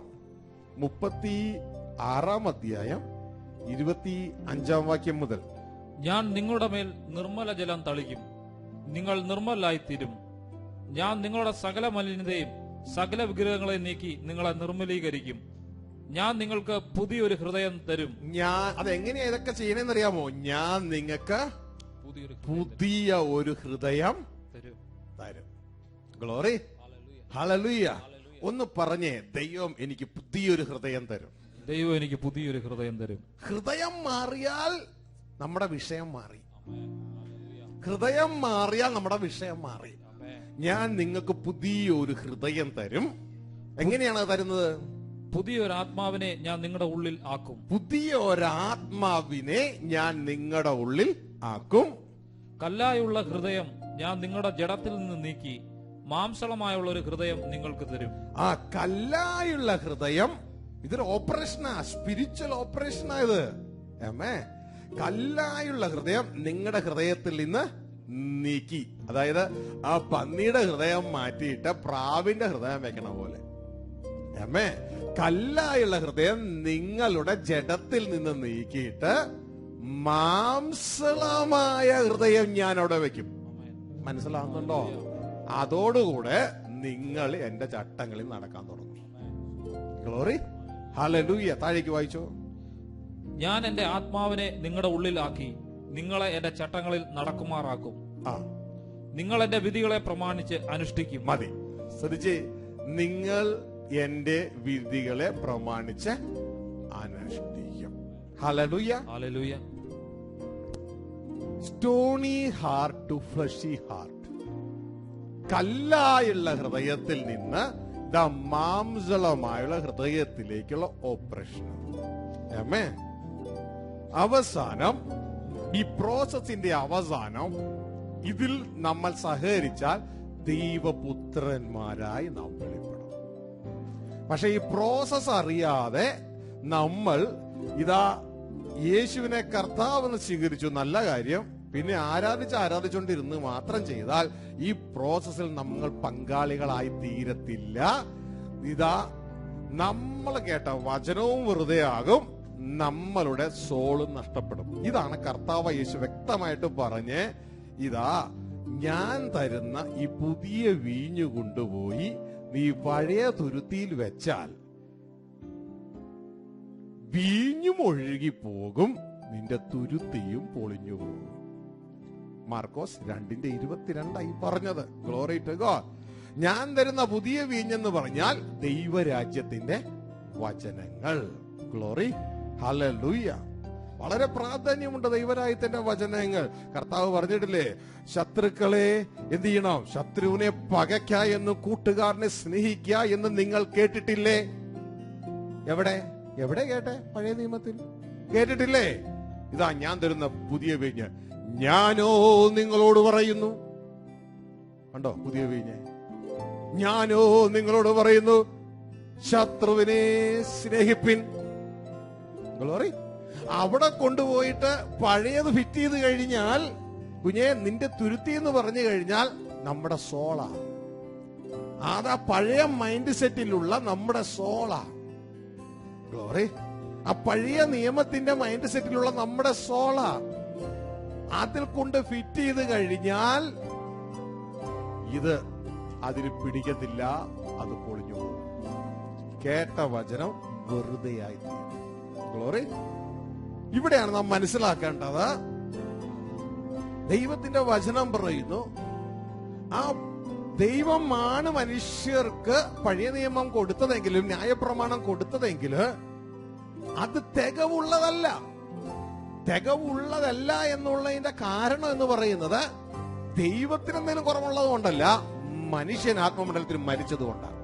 36 അധ്യായം 25 വാക്യം മുതൽ. ഞാൻ നിങ്ങളുടെ മേൽ നിർമ്മല ജലം തളിക്കും, നിങ്ങൾ നിർമ്മലായിത്തീരും. ഞാൻ നിങ്ങളുടെ സകല മലിനതയും സകല വിഗ്രഹങ്ങളെ നീക്കി നിങ്ങളെ നിർമ്മലീകരിക്കും. ഞാൻ നിങ്ങൾക്ക് പുതിയൊരു ഹൃദയം തരും. ഞാൻ അതെങ്ങനെയാ ഇതൊക്കെ ചെയ്യണമെന്ന് അറിയാമോ? ഞാൻ നിങ്ങൾക്ക് പുതിയ ഒരു ഹൃദയം തരും. ഗ്ലോറി. ഹല്ലേലൂയ. ഒന്ന് പറഞ്ഞേ, ദൈവം എനിക്ക് പുതിയൊരു ഹൃദയം തരും. ദൈവം എനിക്ക് പുതിയൊരു ഹൃദയം തരും. ഹൃദയം മാറിയാൽ നമ്മുടെ വിഷയം മാറി. ഹൃദയം മാറിയാൽ നമ്മുടെ വിഷയം മാറി. ഞാൻ നിങ്ങൾക്ക് പുതിയൊരു ഹൃദയം തരും. എങ്ങനെയാണ് തരുന്നത്? പുതിയൊരു ആത്മാവിനെ ഞാൻ നിങ്ങളുടെ ഉള്ളിൽ ആക്കും. പുതിയ ഒരാത്മാവിനെ ഞാൻ നിങ്ങളുടെ ഉള്ളിൽ ആക്കും. കല്ലായുള്ള ഹൃദയം ഞാൻ നിങ്ങളുടെ ജഡത്തിൽ നിന്ന് നീക്കി മാംസളമായുള്ള ഒരു ഹൃദയം നിങ്ങൾക്ക് തരും. ആ കല്ലായുള്ള ഹൃദയം ഇതൊരു ഓപ്പറേഷനാ, സ്പിരിച്വൽ ഓപ്പറേഷനാ ഇത്. ആമേ. കല്ലായുള്ള ഹൃദയം നിങ്ങളുടെ ഹൃദയത്തിൽ നിന്ന് നീക്കി, അതായത് ആ പന്നിയുടെ ഹൃദയം മാറ്റിയിട്ട് പ്രാവിന്റെ ഹൃദയം വെക്കണ പോലെ. ആമേ. കല്ലായുള്ള ഹൃദയം നിങ്ങളുടെ ജഡത്തിൽ നിന്ന് നീക്കിയിട്ട് മാംസളമായ ഹൃദയം ഞാൻ അവിടെ വെക്കും. മനസ്സിലാവുന്നുണ്ടോ? അതോടുകൂടെ നിങ്ങൾ എന്റെ ചട്ടങ്ങളിൽ നടക്കാൻ തുടങ്ങും. ഗ്ലോറി. ഹല്ലേലൂയ. താഴേക്ക് വായിച്ചോ. ഞാൻ എന്റെ ആത്മാവിനെ നിങ്ങളുടെ ഉള്ളിലാക്കി നിങ്ങളെ എന്റെ ചട്ടങ്ങളിൽ നടക്കുമാറാക്കും. നിങ്ങൾ എന്റെ വിധികളെ പ്രമാണിച്ച് അനുഷ്ഠിക്കും. മതി. ശ്രദ്ധിച്ച്, നിങ്ങൾ എന്റെ വിധികളെ പ്രമാണിച്ച് അനുഷ്ഠിക്കും. Hallelujah. Hallelujah. Stony heart to fleshy heart. കല്ലായുള്ള ഹൃദയത്തിൽ നിന്ന് മാംസളമായുള്ള ഹൃദയത്തിലേക്കുള്ള ഓപ്പറേഷൻ. ആമേൻ. അവസാനം ഈ പ്രോസസിന്റെ അവസാനം ഇതിൽ നമ്മൾ സഹകരിച്ചാൽ ദൈവപുത്രന്മാരായി നാം വെളിപ്പെടും. പക്ഷെ ഈ പ്രോസസ് അറിയാതെ നമ്മൾ യേശുവിനെ കർത്താവെന്ന് സ്വീകരിച്ചു, നല്ല കാര്യം, പിന്നെ ആരാധിച്ചുകൊണ്ടിരുന്ന് മാത്രം ചെയ്താൽ ഈ പ്രോസസ്സിൽ നമ്മൾ പങ്കാളികളായി തീരത്തില്ല. നമ്മൾ കേട്ട വചനവും വെറുതെ ആകും, നമ്മളുടെ സോളും നഷ്ടപ്പെടും. ഇതാണ് കർത്താവ് യേശു വ്യക്തമായിട്ട് പറഞ്ഞ്, ഞാൻ തരുന്ന ഈ പുതിയ വീഞ്ഞു കൊണ്ടുപോയി നീ പഴയ തുരുത്തിയിൽ വെച്ചാൽ വീഞ്ഞും ഒഴുകിപ്പോകും, നിന്റെ തുരുത്തിയും പൊളിഞ്ഞു പോകും. മാർക്കോസ് 2:22 പറഞ്ഞത്. Glory to God. ഞാൻ തരുന്ന പുതിയ വീഞ്ഞെന്ന് പറഞ്ഞാൽ ദൈവരാജ്യത്തിന്റെ വചനങ്ങൾ. Glory, hallelujah. വളരെ പ്രാധാന്യമുണ്ട് ദൈവരാജ്യത്തിന്റെ വചനങ്ങൾ. കർത്താവ് പറഞ്ഞിട്ടില്ലേ, ശത്രുക്കളെ എന്ത് ചെയ്യണം? ശത്രുവിനെ പകയ്ക്ക എന്ന്, കൂട്ടുകാരനെ സ്നേഹിക്ക എന്ന് നിങ്ങൾ കേട്ടിട്ടില്ലേ? എവിടെ കേട്ടെ? പഴയ നിയമത്തിൽ കേട്ടിട്ടില്ലേ? ഞാൻ തരുന്ന പുതിയ വീഞ്ഞ് ഞാനോ നിങ്ങളോട് പറയുന്നു. കണ്ടോ പുതിയ വീഞ്ഞ്? ഞാനോ നിങ്ങളോട് പറയുന്നു, ശത്രുവിനെ സ്നേഹിപ്പിൻ. ഗ്ലോറി. അവിടെ കൊണ്ടുപോയിട്ട് പഴയത് ഫിറ്റ് ചെയ്ത് കഴിഞ്ഞാൽ, കുഞ്ഞെ നിന്റെ തുരുത്തി എന്ന് പറഞ്ഞു കഴിഞ്ഞാൽ നമ്മുടെ സോളാ. അതാ പഴയ മൈൻഡ് സെറ്റിലുള്ള നമ്മുടെ സോളാ. ഗ്ലോറി. ആ പഴയ നിയമത്തിന്റെ മൈൻഡ് സെറ്റിലുള്ള നമ്മുടെ സോളാ. അതിൽ കൊണ്ട് ഫിറ്റ് ചെയ്ത് കഴിഞ്ഞാൽ ഇത് അതിന് പിടിക്കത്തില്ല, അത് പൊളിഞ്ഞു പോകും. കേട്ട വചനം വെറുതെയായി തീരും. ഗ്ലോറി. ഇവിടെയാണ് നാം മനസ്സിലാക്കേണ്ടത്. ദൈവത്തിന്റെ വചനം പറയുന്നു, ആ ദൈവമാണ് മനുഷ്യർക്ക് പഴയ നിയമം കൊടുത്തതെങ്കിലും, ന്യായപ്രമാണം കൊടുത്തതെങ്കിലും അത് തികവുള്ളതല്ല എന്നുള്ളതിന്റെ കാരണം എന്ന് പറയുന്നത് ദൈവത്തിന് എന്തെങ്കിലും കുറവുള്ളത് കൊണ്ടല്ല, മനുഷ്യൻ ആത്മമണ്ഡലത്തിൽ മരിച്ചത് കൊണ്ടാണ്.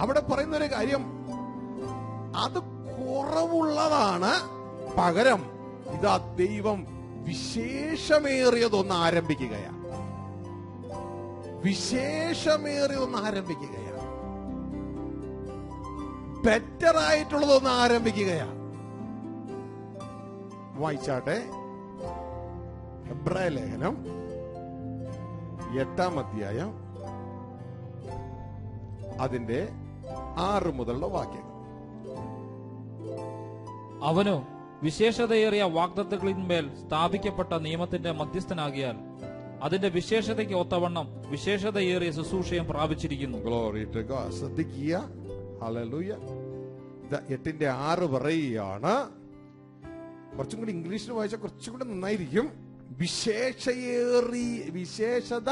അവിടെ പറയുന്ന ഒരു കാര്യം, അത് കുറവുള്ളതാണ്. പകരം ദൈവം വിശേഷമേറിയതൊന്ന് ആരംഭിക്കുകയാണ്. ബെറ്റർ ആയിട്ടുള്ളതൊന്ന് ആരംഭിക്കുകയാണ്. വായിച്ചാട്ടെ, എബ്രായ ലേഖനം 8-ാം അധ്യായം അതിന്റെ 6 മുതലുള്ള വാക്യങ്ങൾ. അവനോ വിശേഷതയേറിയ വാഗ്ദത്തങ്ങളിന്മേൽ സ്ഥാപിക്കപ്പെട്ട നിയമത്തിന്റെ മധ്യസ്ഥനാകിയാൽ അതിന്റെ വിശേഷതയ്ക്ക് ഒത്തവണ്ണം വിശേഷതയേറിയ ശുശ്രൂഷയും പ്രാപിച്ചിരിക്കുന്നു. Glory to God. ശ്രദ്ധിക്കുക. ഹല്ലേലൂയ. 8-ന്റെ 6 പറയുകയാണ്. കുറച്ചും കൂടി ഇംഗ്ലീഷിൽ വായിച്ചാൽ കുറച്ചും കൂടി നന്നായിരിക്കും. വിശേഷത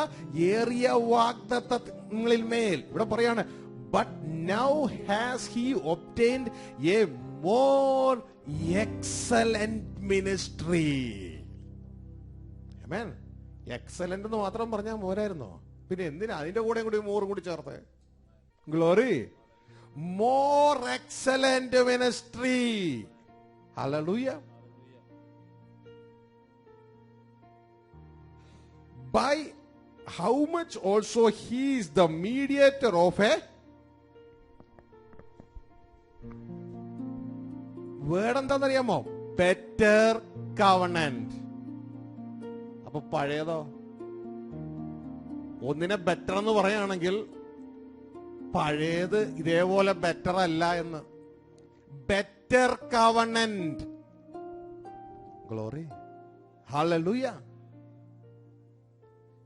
ഏറിയ വാഗ്ദത്തങ്ങളിൽ മേൽ. ഇവിടെ പറയാണ്, but now has he obtained a more excellent ministry. Amen. Excellent എന്ന് മാത്രം പറഞ്ഞാൽ പോരായിരുന്നോ? പിന്നെ എന്തിനാ അതിന്റെ കൂടെ മോറും കൂടി ചേർത്ത്? Glory. More excellent ministry. Hallelujah. By how much also he is the mediator of a word എന്താണെന്നറിയാമോ? Better covenant. അപ്പൊ പഴയതോ? ഒന്നിനെ ബെറ്റർ എന്ന് പറയുകയാണെങ്കിൽ പഴയത് ഇതേപോലെ ബെറ്റർ അല്ല എന്ന്. Better covenant. ഗ്ലോറി. ഹല്ലേലൂയ.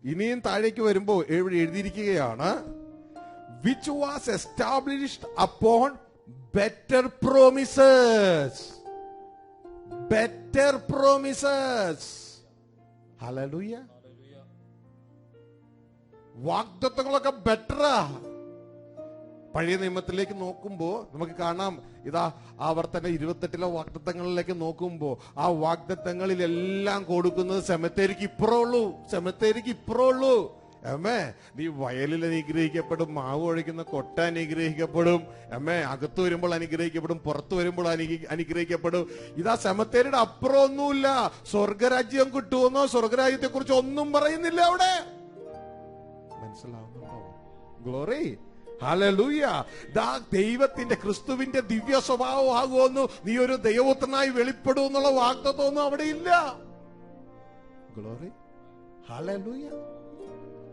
ഇനിയും താഴേക്ക് വരുമ്പോ എഴുതിയിരിക്കുകയാണ്, which was established upon better promises. Better promises. Hallelujah. വാഗ്ദത്തങ്ങളൊക്കെ ബെറ്ററാ. പഴയ നിയമത്തിലേക്ക് നോക്കുമ്പോ നമുക്ക് കാണാം, ആവർത്തന 28-ലെ വാഗ്ദത്തങ്ങളിലേക്ക് നോക്കുമ്പോ ആ വാഗ്ദത്തങ്ങളിലെല്ലാം കൊടുക്കുന്നത് സെമിത്തേരിക്ക് ഇപ്പുറമുള്ളൂ. അമ്മേ, നീ വയലിൽ അനുഗ്രഹിക്കപ്പെടും, മാവ് ഒഴിക്കുന്ന കൊട്ട അനുഗ്രഹിക്കപ്പെടും, അമ്മേ, അകത്ത് വരുമ്പോൾ അനുഗ്രഹിക്കപ്പെടും, പുറത്തു വരുമ്പോൾ അനുഗ്രഹിക്കപ്പെടും. ഇതാ സെമത്തേരിയുടെ അപ്പുറം ഒന്നുമില്ല. സ്വർഗരാജ്യം കിട്ടുമെന്നോ സ്വർഗരാജ്യത്തെ കുറിച്ച് ഒന്നും പറയുന്നില്ല അവിടെ. മനസ്സിലാവുന്നുണ്ടോ? Glory, hallelujah. ദൈവത്തിന്റെ ക്രിസ്തുവിന്റെ ദിവ്യ സ്വഭാവം ആകുമെന്നു, നീ ഒരു ദൈവപുത്രനായി വെളിപ്പെടും എന്നുള്ള വാഗ്ദത്തമൊന്നും അവിടെ ഇല്ല. Glory, hallelujah.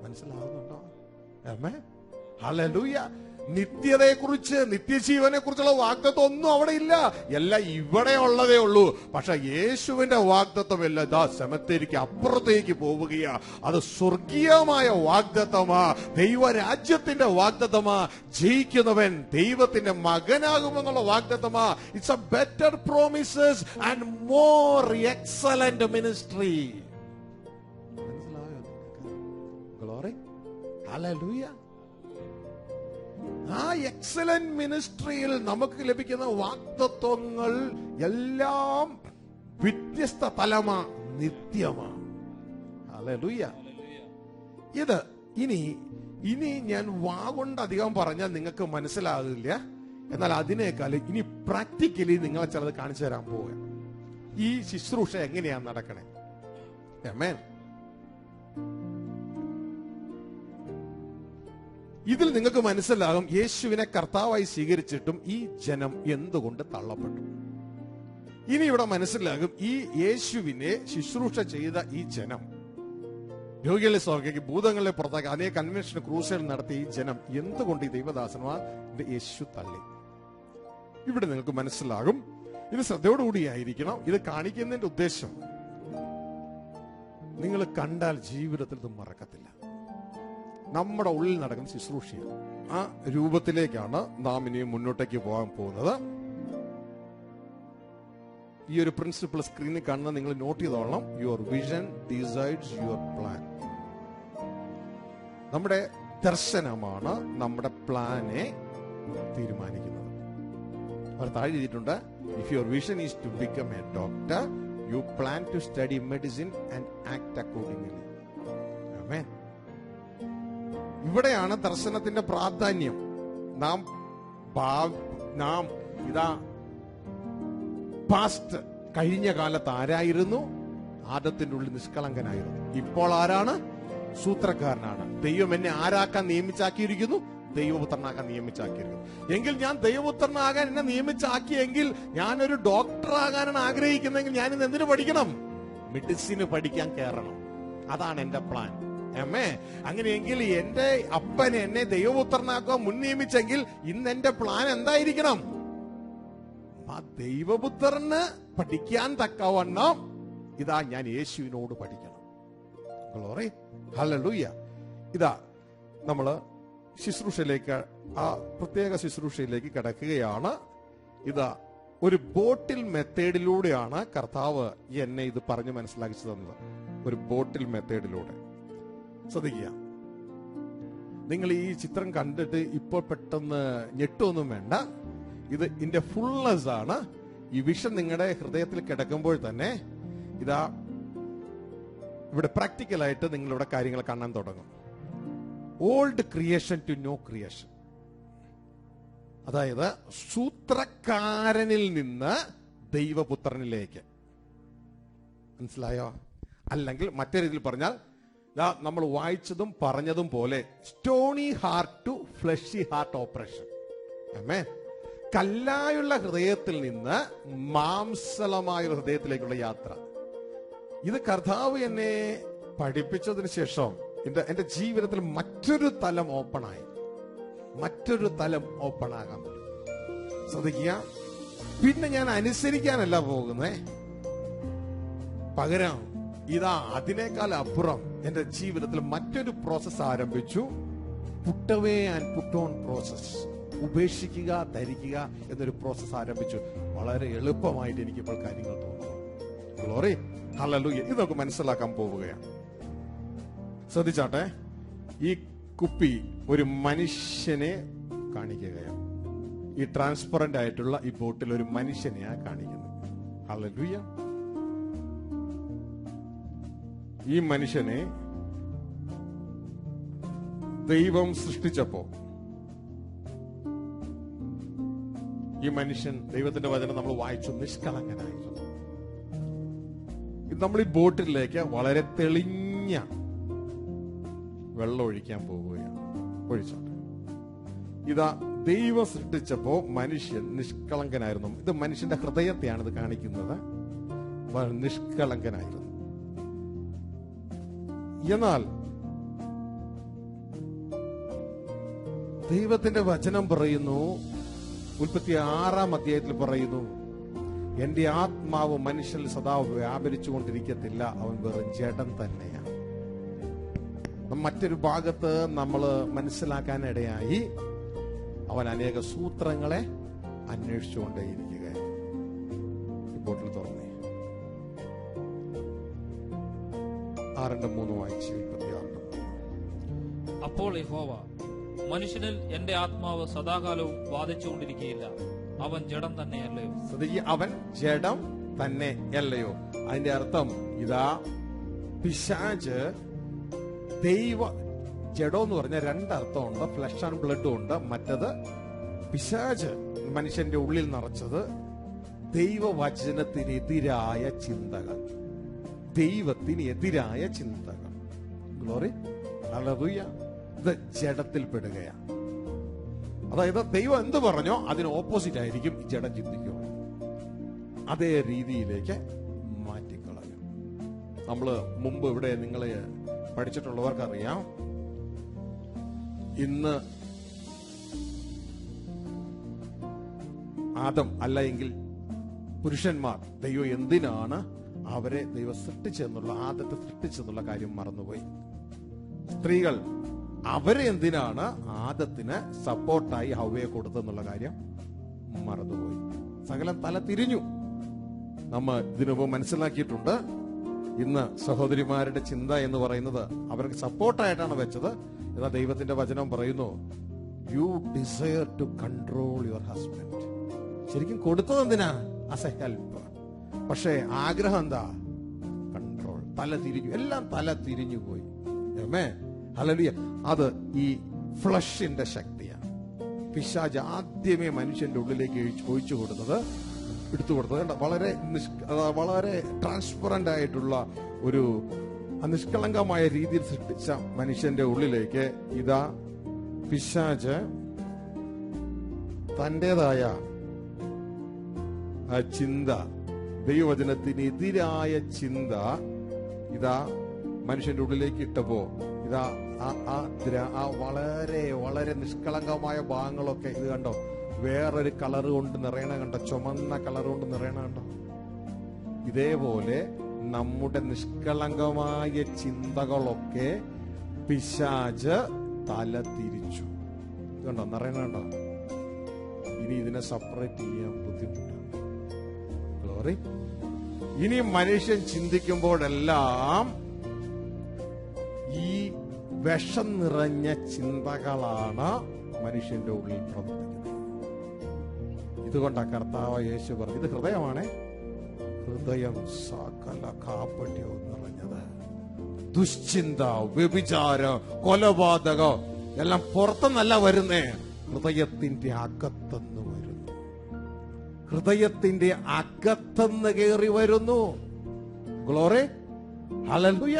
മനസ്സിലാവുന്നുണ്ടോ? ആമേൻ, ഹല്ലേലൂയ. നിത്യതയെക്കുറിച്ച്, നിത്യജീവനെ കുറിച്ചുള്ള വാഗ്ദത്തം ഒന്നും അവിടെ ഇല്ല. എല്ലാം ഇവിടെ ഉള്ളതേ ഉള്ളൂ. പക്ഷെ യേശുവിന്റെ വാഗ്ദത്തം എല്ലാം ദാ സെമത്തേരിക്ക് അപ്പുറത്തേക്ക് പോവുകയാ. അത് സ്വർഗീയമായ വാഗ്ദത്തമാ, ദൈവരാജ്യത്തിന്റെ വാഗ്ദത്തമാ. ജയിക്കുന്നവൻ ദൈവത്തിന്റെ മകനാകുമെന്നുള്ള വാഗ്ദത്തമാ. It's a better promises and more excellent ministry. മനസ്സിലായോ? Glory, hallelujah. ആ എക്സലന്റ് മിനിസ്ട്രിയിൽ നമുക്ക് ലഭിക്കുന്ന വാഗ്ദത്വങ്ങൾ എല്ലാം വ്യത്യസ്ത തലമാ, നിത്യമാ. ഹല്ലേലൂയ. ഇത് ഇനി ഞാൻ വാഗൊണ്ട് അധികം പറഞ്ഞാൽ നിങ്ങൾക്ക് മനസ്സിലാകില്ല. എന്നാൽ അതിനേക്കാൾ ഇനി പ്രാക്ടിക്കലി നിങ്ങളെ ചിലത് കാണിച്ചു തരാൻ പോവുക. ഈ ശുശ്രൂഷ എങ്ങനെയാ നടക്കണേ? ആമേൻ. ഇതിൽ നിങ്ങൾക്ക് മനസ്സിലാകും യേശുവിനെ കർത്താവായി സ്വീകരിച്ചിട്ടും ഈ ജനം എന്തുകൊണ്ട് തള്ളപ്പെട്ടു. ഇനി ഇവിടെ മനസ്സിലാകും ഈ യേശുവിനെ ശുശ്രൂഷ ചെയ്ത ഈ ജനം, രോഗികളെ സ്വർഗ്ഗയ്ക്ക്, ഭൂതങ്ങളെ പുറത്താക്കി അനേക കൺവെൻഷൻ ക്രൂസൈഡ് നടത്തിയ ഈ ജനം എന്തുകൊണ്ട് ഈ ദൈവദാസന്മാർ യേശു തള്ളി. ഇവിടെ നിങ്ങൾക്ക് മനസ്സിലാകും. ഇത് ശ്രദ്ധയോടുകൂടിയായിരിക്കണം. ഇത് കാണിക്കുന്നതിന്റെ ഉദ്ദേശം നിങ്ങൾ കണ്ടാൽ ജീവിതത്തിൽ ഇത് മറക്കത്തില്ല. നമ്മുടെ ഉള്ളിൽ നടക്കുന്ന ശുശ്രൂഷയാണ്. ആ രൂപത്തിലേക്കാണ് നാം ഇനി മുന്നോട്ടേക്ക് പോകാൻ പോകുന്നത്. ഈ ഒരു പ്രിൻസിപ്പിൾ സ്ക്രീനിൽ കാണുന്ന നിങ്ങൾ നോട്ട് ചെയ്തോളണം. Your vision decides your plan. നമ്മുടെ ദർശനമാണ് നമ്മുടെ പ്ലാനെ തീരുമാനിക്കുന്നത്. അവർ താഴെ എഴുതിയിട്ടുണ്ട്, if your vision is to become a doctor, you plan to study medicine and act accordingly. Amen. ഇവിടെയാണ് ദർശനത്തിന്റെ പ്രാധാന്യം. നാം ഇതാ പാസ്റ്റ്, കഴിഞ്ഞ കാലത്ത് ആരായിരുന്നു? ആദത്തിന്റെ ഉള്ളിൽ നിഷ്കളങ്കനായിരുന്നു. ഇപ്പോൾ ആരാണ്? സൂത്രക്കാരനാണ്. ദൈവം എന്നെ ആരാക്കാൻ നിയമിച്ചാക്കിയിരിക്കുന്നു? ദൈവപുത്രനാകാൻ നിയമിച്ചാക്കിയിരിക്കുന്നു. എങ്കിൽ ഞാൻ ദൈവപുത്രനാകാൻ എന്നെ നിയമിച്ചാക്കിയെങ്കിൽ, ഞാനൊരു ഡോക്ടറാകാനാണ് ആഗ്രഹിക്കുന്നെങ്കിൽ ഞാൻ ഇന്ന് എന്തിനു പഠിക്കണം? മെഡിസിന് പഠിക്കാൻ കയറണം. അതാണ് എന്റെ പ്ലാൻ. അമ്മേ, അങ്ങനെയെങ്കിൽ എന്റെ അപ്പൻ എന്നെ ദൈവപുത്രനാക്കാൻ മുൻ നിയമിച്ചെങ്കിൽ ഇന്ന് എന്റെ പ്ലാൻ എന്തായിരിക്കണം? ആ ദൈവപുത്രന് പഠിക്കാൻ തക്കവണ്ണം ഇതാ ഞാൻ യേശുവിനോട് പഠിക്കണം. Glory, hallelujah. ഇതാ നമ്മള് ശുശ്രൂഷയിലേക്ക്, ആ പ്രത്യേക ശുശ്രൂഷയിലേക്ക് കിടക്കുകയാണ്. ഇതാ ഒരു ബോട്ടിൽ മെത്തേഡിലൂടെയാണ് കർത്താവ് എന്നെ ഇത് പറഞ്ഞു മനസ്സിലാക്കി തന്നത്. ഒരു ബോട്ടിൽ മെത്തേഡിലൂടെ. ശ്രദ്ധിക്കുക, നിങ്ങൾ ഈ ചിത്രം കണ്ടിട്ട് ഇപ്പോൾ പെട്ടെന്ന് ഞെട്ടൊന്നും വേണ്ട. ഇത് ഇതിന്റെ ഫുൾനെസ് ആണ്. ഈ വിഷൻ നിങ്ങളുടെ ഹൃദയത്തിൽ കിടക്കുമ്പോൾ തന്നെ ഇതാ ഇവിടെ പ്രാക്ടിക്കലായിട്ട് നിങ്ങളിവിടെ കാര്യങ്ങൾ കാണാൻ തുടങ്ങും. Old creation to new creation. അതായത് സൂത്രക്കാരനിൽ നിന്ന് ദൈവപുത്രനിലേക്ക്. മനസ്സിലായോ? അല്ലെങ്കിൽ മറ്റൊരു രീതിയിൽ പറഞ്ഞാൽ, നമ്മൾ വായിച്ചതും പറഞ്ഞതും പോലെ stony heart to fleshy heart operation. Amen. കല്ലായുള്ള ഹൃദയത്തിൽ നിന്ന് മാംസളമായ ഹൃദയത്തിലേക്കുള്ള യാത്ര. ഇത് കർത്താവ് എന്നെ പഠിപ്പിച്ചതിന് ശേഷം എന്റെ ജീവിതത്തിൽ മറ്റൊരു തലം ഓപ്പണായി. മറ്റൊരു തലം ഓപ്പൺ ആകാൻ ശ്രദ്ധിക്കുക. പിന്നെ ഞാൻ അനുസരിക്കാനല്ല പോകുന്നേ, പകരം ഇതാ അതിനേക്കാൾ അപ്പുറം എന്റെ ജീവിതത്തിൽ മറ്റൊരു പ്രോസസ് ആരംഭിച്ചു. Puttu away and put on process. ഉപേക്ഷിക്കുക, ധരിക്കുക എന്നൊരു പ്രോസസ് ആരംഭിച്ചു. വളരെ എളുപ്പമായിട്ട് എനിക്കിപ്പോൾ കാര്യങ്ങൾ തോന്നുന്നു. Glory, hallelujah. ഇത് നമുക്ക് മനസ്സിലാക്കാൻ പോവുകയാണ്. ശ്രദ്ധിച്ചാട്ടെ, ഈ കുപ്പി ഒരു മനുഷ്യനെ കാണിക്കുകയാണ്. ഈ ട്രാൻസ്പെറന്റ് ആയിട്ടുള്ള ഈ ബോട്ടിൽ ഒരു മനുഷ്യനെയാണ് കാണിക്കുന്നത്. ഹല്ലേലൂയ. ഈ മനുഷ്യനെ ദൈവം സൃഷ്ടിച്ചപ്പോ ഈ മനുഷ്യൻ, ദൈവത്തിന്റെ വചനം നമ്മൾ വായിച്ചു, നിഷ്കളങ്കനായിരുന്നു. ഇത് നമ്മൾ ഈ ബോട്ടിലേക്ക് വളരെ തെളിഞ്ഞ വെള്ളം ഒഴിക്കാൻ പോവുകയാണ്. ഒഴിച്ചോട്ടെ. ഇതാ, ദൈവം സൃഷ്ടിച്ചപ്പോ മനുഷ്യൻ നിഷ്കളങ്കനായിരുന്നു. ഇത് മനുഷ്യന്റെ ഹൃദയത്തെയാണ് ഇത് കാണിക്കുന്നത്. നിഷ്കളങ്കനായിരുന്നു. എന്നാൽ ദൈവത്തിന്റെ വചനം പറയുന്നു, ഉൽപ്പത്തി 6-ാം അധ്യായത്തിൽ പറയുന്നു, എന്റെ ആത്മാവ് മനുഷ്യനിൽ സദാ വ്യാപരിച്ചുകൊണ്ടിരിക്കത്തില്ല, അവൻ വെറും ജഡം തന്നെയാണ്. മറ്റൊരു ഭാഗത്ത് നമ്മൾ മനസ്സിലാക്കാനിടയായി, അവൻ അനേക സൂത്രങ്ങളെ അന്വേഷിച്ചുകൊണ്ടേയിരിക്കുകയാണ്. ബോട്ടിൽ തുറന്നേ 6:3 വായിച്ചു. 26. അപ്പോൾ യഹോവ, മനുഷ്യനിൽ എന്റെ ആത്മാവ് സദാകാലവും വാദിച്ചുകൊണ്ടിരിക്കുകയില്ല, അവൻ ജഡം തന്നെയല്ലയോ? അവൻ ജഡം തന്നെ അല്ലയോ? അതിന്റെ അർത്ഥം ഇതാ, പിശാച് ദൈവ ജഡം എന്ന് പറഞ്ഞ രണ്ടർത്ഥമുണ്ട്. ഫ്ലഷ് ആൻഡ് ബ്ലഡും ഉണ്ട്. മറ്റത് പിശാച് മനുഷ്യന്റെ ഉള്ളിൽ നിറച്ചത് ദൈവവചനത്തിനെതിരായ ചിന്തകൾ, ദൈവത്തിന് എതിരായ ചിന്തകൾ. Glory, hallelujah. ഇത് ജഡത്തിൽ പെടുകയാണ്. അതായത് ദൈവം എന്ത് പറഞ്ഞോ അതിന് ഓപ്പോസിറ്റ് ആയിരിക്കും ജഡം ചിന്തിക്കുക. അതേ രീതിയിലേക്ക് മാറ്റിക്കളയും. നമ്മള് മുമ്പ് ഇവിടെ നിങ്ങളെ പഠിച്ചിട്ടുള്ളവർക്കറിയാം, ഇന്ന് ആദം അല്ല എങ്കിൽ പുരുഷന്മാർ ദൈവം എന്തിനാണ് അവരെ ദൈവം സൃഷ്ടിച്ചെന്നുള്ള, ആദത്തെ സൃഷ്ടിച്ചെന്നുള്ള കാര്യം മറന്നുപോയി. സ്ത്രീകൾ അവരെ എന്തിനാണ് ആദത്തിന് സപ്പോർട്ടായി ഹവ്വയെ കൊടുത്തെന്നുള്ള കാര്യം മറന്നുപോയി. സകലം തല തിരിഞ്ഞു. നമ്മൾ ഇതിനുമ്പ് മനസ്സിലാക്കിയിട്ടുണ്ട്. ഇന്ന് സഹോദരിമാരുടെ ചിന്ത എന്ന് പറയുന്നത് അവർക്ക് സപ്പോർട്ടായിട്ടാണ് വെച്ചത്. എന്നാൽ ദൈവത്തിന്റെ വചനം പറയുന്നു, you desire to control your husband. ശരിക്കും കൊടുത്തത് എന്തിനാ? As a help. പക്ഷേ ആഗ്രഹം എന്താ? കൺട്രോൾ. തല തിരിഞ്ഞു, എല്ലാം തല തിരിഞ്ഞു പോയി. ഹല്ലേലൂയ. അത് ഈ ഫ്ലഷിന്റെ ശക്തിയാണ്. പിശാച് ആദ്യമേ മനുഷ്യന്റെ ഉള്ളിലേക്ക് ഒഴിച്ചു കൊടുത്തത്, എടുത്തു കൊടുത്തത് വളരെ ട്രാൻസ്പെറന്റ് ആയിട്ടുള്ള ഒരു നിഷ്കളങ്കമായ രീതിയിൽ സൃഷ്ടിച്ച മനുഷ്യന്റെ ഉള്ളിലേക്ക് ഇതാ പിശാച് തന്റേതായ ചിന്ത, ദൈവവചനത്തിനെതിരായ ചിന്ത ഇതാ മനുഷ്യന്റെ ഉള്ളിലേക്ക് ഇട്ടപ്പോ ഇതാ ആ വളരെ വളരെ നിഷ്കളങ്കമായ ഭാഗങ്ങളൊക്കെ ഇത് കണ്ടോ, വേറൊരു കളർ കൊണ്ട് നിറയണ കണ്ടോ, ചുമന്ന കളർ കൊണ്ട് നിറയണ കണ്ടോ. ഇതേപോലെ നമ്മുടെ നിഷ്കളങ്കമായ ചിന്തകളൊക്കെ പിശാച് തല തിരിച്ചു. കണ്ടോ, നിറയണ കണ്ടോ. ഇനി ഇതിനെ സെപ്പറേറ്റ് ചെയ്യാൻ ബുദ്ധിമുട്ടാണ്. ഗ്ലോറി. ഇനി മനുഷ്യൻ ചിന്തിക്കുമ്പോഴെല്ലാം ഈ വിഷം നിറഞ്ഞ ചിന്തകളാണ് മനുഷ്യന്റെ ഉള്ളിൽ പ്രവർത്തിക്കുന്നത്. ഇതുകൊണ്ടാ കർത്താവ് യേശു പറഞ്ഞു, ഇത് ഹൃദയമാണ്, ഹൃദയം സകല കാപട്യവും നിറഞ്ഞത്. ദുശ്ചിന്ത, വ്യഭിചാരം, കൊലപാതകം എല്ലാം പുറത്തുനിന്നല്ല വരുന്നേ, ഹൃദയത്തിന്റെ അകത്തുനിന്ന് വരുന്നു. ഹൃദയത്തിന്റെ അകത്തുനിന്ന് കയറി വരുന്നു. Glory, hallelujah.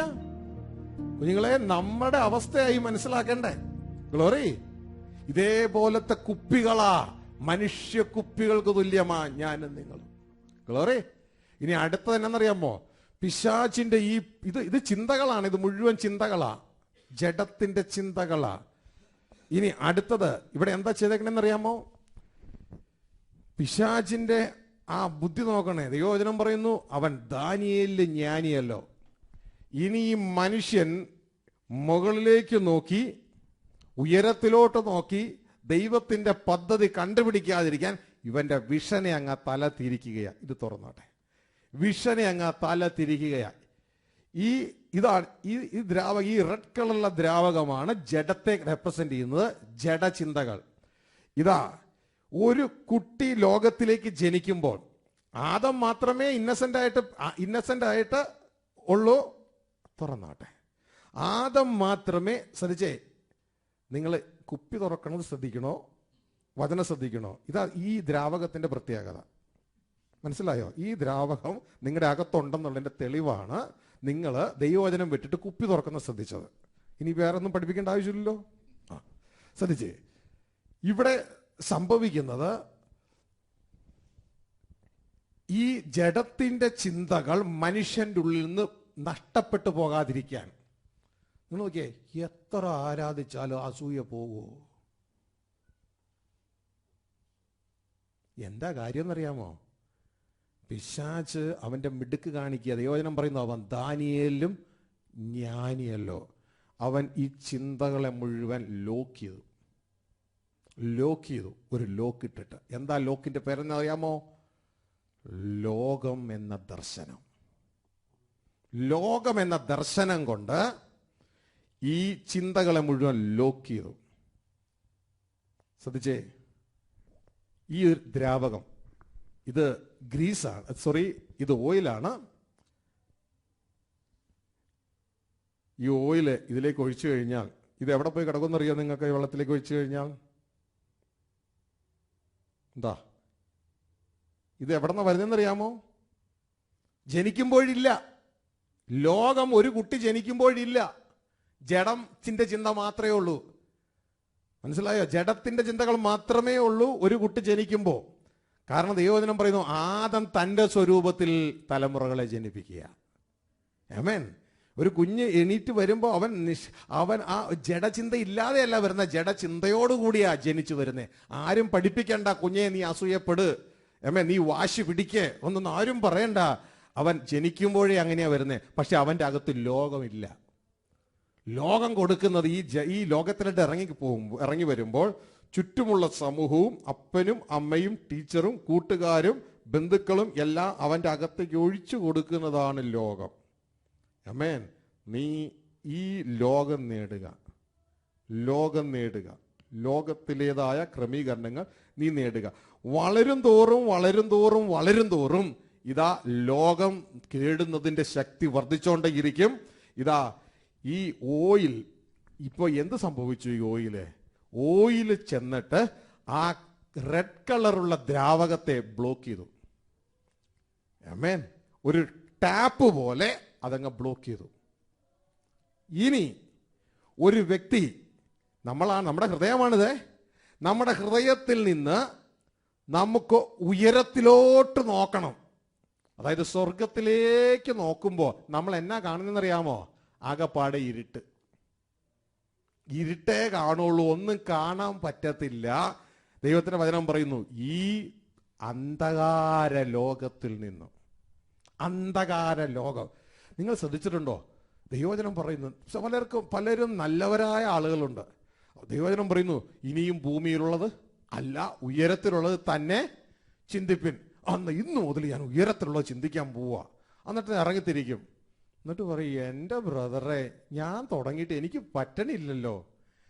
കുഞ്ഞുങ്ങളെ, നമ്മുടെ അവസ്ഥയായി മനസ്സിലാക്കണ്ടേ. ഗ്ലോറി. ഇതേപോലത്തെ കുപ്പികളാ, മനുഷ്യ കുപ്പികൾക്ക് തുല്യമാ ഞാനും നിങ്ങളും. ഗ്ലോറി. ഇനി അടുത്തത് എന്നറിയാമോ? പിശാചിന്റെ ഇത് ചിന്തകളാണ്. ഇത് മുഴുവൻ ചിന്തകളാ, ജഡത്തിന്റെ ചിന്തകളാ. ഇനി അടുത്തത് ഇവിടെ എന്താ ചെയ്തേക്കണെന്നറിയാമോ? പിശാചിന്റെ ആ ബുദ്ധി നോക്കണേ. ദൈവവചനം പറയുന്നു, അവൻ ദാനിയേലിലെ ജ്ഞാനിയല്ലോ. ഇനി ഈ മനുഷ്യൻ മുകളിലേക്ക് നോക്കി, ഉയരത്തിലോട്ട് നോക്കി ദൈവത്തിന്റെ പദ്ധതി കണ്ടുപിടിക്കാതിരിക്കാൻ ഇവന്റെ വിഷനെ അങ്ങ് തല തിരിക്കുകയാ. ഇത് തുറന്നോട്ടെ. വിഷനെ അങ്ങ് തല തിരിക്കുകയാ. ഇതാണ് ഈ ദ്രാവകം. ഈ റെഡ് കളറുള്ള ദ്രാവകമാണ് ജഡത്തെ റെപ്രസെന്റ് ചെയ്യുന്നത്, ജഡചിന്തകൾ. ഇതാ, ഒരു കുട്ടി ലോകത്തിലേക്ക് ജനിക്കുമ്പോൾ ആദം മാത്രമേ ഇന്നസെന്റ് ആയിട്ട് ഉള്ളൂ. തുറന്നാട്ടെ. ആദം മാത്രമേ, ശ്രദ്ധിച്ചേ, നിങ്ങൾ കുപ്പി തുറക്കണത് ശ്രദ്ധിക്കണോ, വചനം ശ്രദ്ധിക്കണോ? ഇതാ ഈ ദ്രാവകത്തിന്റെ പ്രത്യേകത. മനസ്സിലായോ? ഈ ദ്രാവകം നിങ്ങളുടെ അകത്തുണ്ടെന്നുള്ളതിന്റെ തെളിവാണ് നിങ്ങൾ ദൈവവചനം വിട്ടിട്ട് കുപ്പി തുറക്കുന്നത് ശ്രദ്ധിച്ചത്. ഇനി വേറെ ഒന്നും പഠിപ്പിക്കേണ്ട ആവശ്യമില്ലല്ലോ. ശ്രദ്ധിച്ചേ, ഇവിടെ സംഭവിക്കുന്നത് ഈ ജഡത്തിന്റെ ചിന്തകൾ മനുഷ്യന്റെ ഉള്ളിൽ നിന്ന് നഷ്ടപ്പെട്ടു പോകാതിരിക്കാൻ. നിങ്ങൾ നോക്കിയേ, എത്ര ആരാധിച്ചാലും അസൂയ പോവോ? എന്താ കാര്യം എന്നറിയാമോ? പിശാച് അവന്റെ മിടുക്ക് കാണിക്കുക. ദൈവവചനം പറയുന്നു, അവൻ ദാനിയേലും ജ്ഞാനിയല്ലോ. അവൻ ഈ ചിന്തകളെ മുഴുവൻ ലോക്ക് ചെയ്തു. ഒരു ലോക്ക് ഇട്ടിട്ട്. എന്താ ലോക്കിന്റെ പേരെന്നറിയാമോ? ലോകം എന്ന ദർശനം. ലോകം എന്ന ദർശനം കൊണ്ട് ഈ ചിന്തകളെ മുഴുവൻ ലോക്ക് ചെയ്തു. ശ്രദ്ധിച്ചേ, ഈ ദ്രാവകം ഇത് ഗ്രീസാണ്, ഇത് ഓയിലാണ്. ഈ ഓയില് ഇതിലേക്ക് ഒഴിച്ചു കഴിഞ്ഞാൽ ഇത് എവിടെ പോയി കിടക്കുമെന്നറിയോ നിങ്ങൾക്ക്? ഈ വെള്ളത്തിലേക്ക് ഒഴിച്ചു കഴിഞ്ഞാൽ എന്താ ഇത് എവിടെന്നാ വരുന്നതെന്നറിയാമോ? ജനിക്കുമ്പോഴില്ല. ലോകം ഒരു കുട്ടി ജനിക്കുമ്പോഴില്ല. ജഡത്തിന്റെ ചിന്ത മാത്രമേ ഉള്ളൂ. മനസ്സിലായോ? ജഡത്തിന്റെ ചിന്തകൾ മാത്രമേ ഉള്ളൂ ഒരു കുട്ടി ജനിക്കുമ്പോൾ. കാരണം ദൈവവചനം പറയുന്നു, ആദം തന്റെ സ്വരൂപത്തിൽ തലമുറകളെ ജനിപ്പിക്കുക. ആമേൻ. ഒരു കുഞ്ഞ് എണീറ്റ് വരുമ്പോൾ അവൻ ആ ജഡചിന്ത ഇല്ലാതെയല്ല വരുന്നത്, ജഡചിന്തയോടുകൂടിയാ ജനിച്ചു വരുന്നത്. ആരും പഠിപ്പിക്കണ്ട, കുഞ്ഞെ നീ അസൂയപ്പെട്, നീ വാശി പിടിക്കേ, ഒന്നും ആരും പറയണ്ട. അവൻ ജനിക്കുമ്പോഴേ അങ്ങനെയാ വരുന്നത്. പക്ഷെ അവന്റെ അകത്ത് ലോകമില്ല. ലോകം കൊടുക്കുന്നത് ഈ ലോകത്തിലോട്ട് ഇറങ്ങി വരുമ്പോൾ ചുറ്റുമുള്ള സമൂഹവും അപ്പനും അമ്മയും ടീച്ചറും കൂട്ടുകാരും ബന്ധുക്കളും എല്ലാം അവന്റെ അകത്തേക്ക് ഒഴിച്ചു കൊടുക്കുന്നതാണ് ലോകം. ആമേൻ. നീ ഈ ലോകം നേടുക, ലോകത്തിലേതായ ക്രമീകരണങ്ങൾ നീ നേടുക. വളരും തോറും ഇതാ ലോകം കേടുന്നതിന്റെ ശക്തി വർദ്ധിച്ചുകൊണ്ടേയിരിക്കും. ഇതാ ഈ ഓയിൽ, ഇപ്പൊ എന്ത് സംഭവിച്ചു? ഈ ഓയില് ചെന്നിട്ട് ആ റെഡ് കളറുള്ള ദ്രാവകത്തെ ബ്ലോക്ക് ചെയ്തു. ആമേൻ. ഒരു ടാപ്പ് പോലെ അതങ്ങ് ബ്ലോക്ക് ചെയ്തു. ഇനി ഒരു വ്യക്തി, നമ്മുടെ ഹൃദയമാണിത്, നമ്മുടെ ഹൃദയത്തിൽ നിന്ന് നമുക്ക് ഉയരത്തിലോട്ട് നോക്കണം. അതായത് സ്വർഗത്തിലേക്ക് നോക്കുമ്പോൾ നമ്മൾ എന്നാ കാണുന്നറിയാമോ? ആകെപ്പാടെ ഇരുട്ടേ കാണുള്ളൂ, ഒന്നും കാണാൻ പറ്റത്തില്ല. ദൈവത്തിന്റെ വചനം പറയുന്നു, ഈ അന്ധകാര ലോകത്തിൽ നിന്നും, അന്ധകാര ലോകം. നിങ്ങൾ ശ്രദ്ധിച്ചിട്ടുണ്ടോ? ദൈവവചനം പറയുന്നു, പലരും നല്ലവരായ ആളുകളുണ്ട്. ദൈവവചനം പറയുന്നു, ഇനിയും ഭൂമിയിലുള്ളത് അല്ല, ഉയരത്തിലുള്ളത് തന്നെ ചിന്തിപ്പിൻ. ഇന്ന് മുതൽ ഞാൻ ഉയരത്തിലുള്ളത് ചിന്തിക്കാൻ പോവാ. എന്നിട്ട് ഇറങ്ങിത്തിരിക്കും. എന്നിട്ട് പറയും, എൻ്റെ ബ്രദറെ, ഞാൻ തുടങ്ങിയിട്ട് എനിക്ക് പറ്റണില്ലല്ലോ.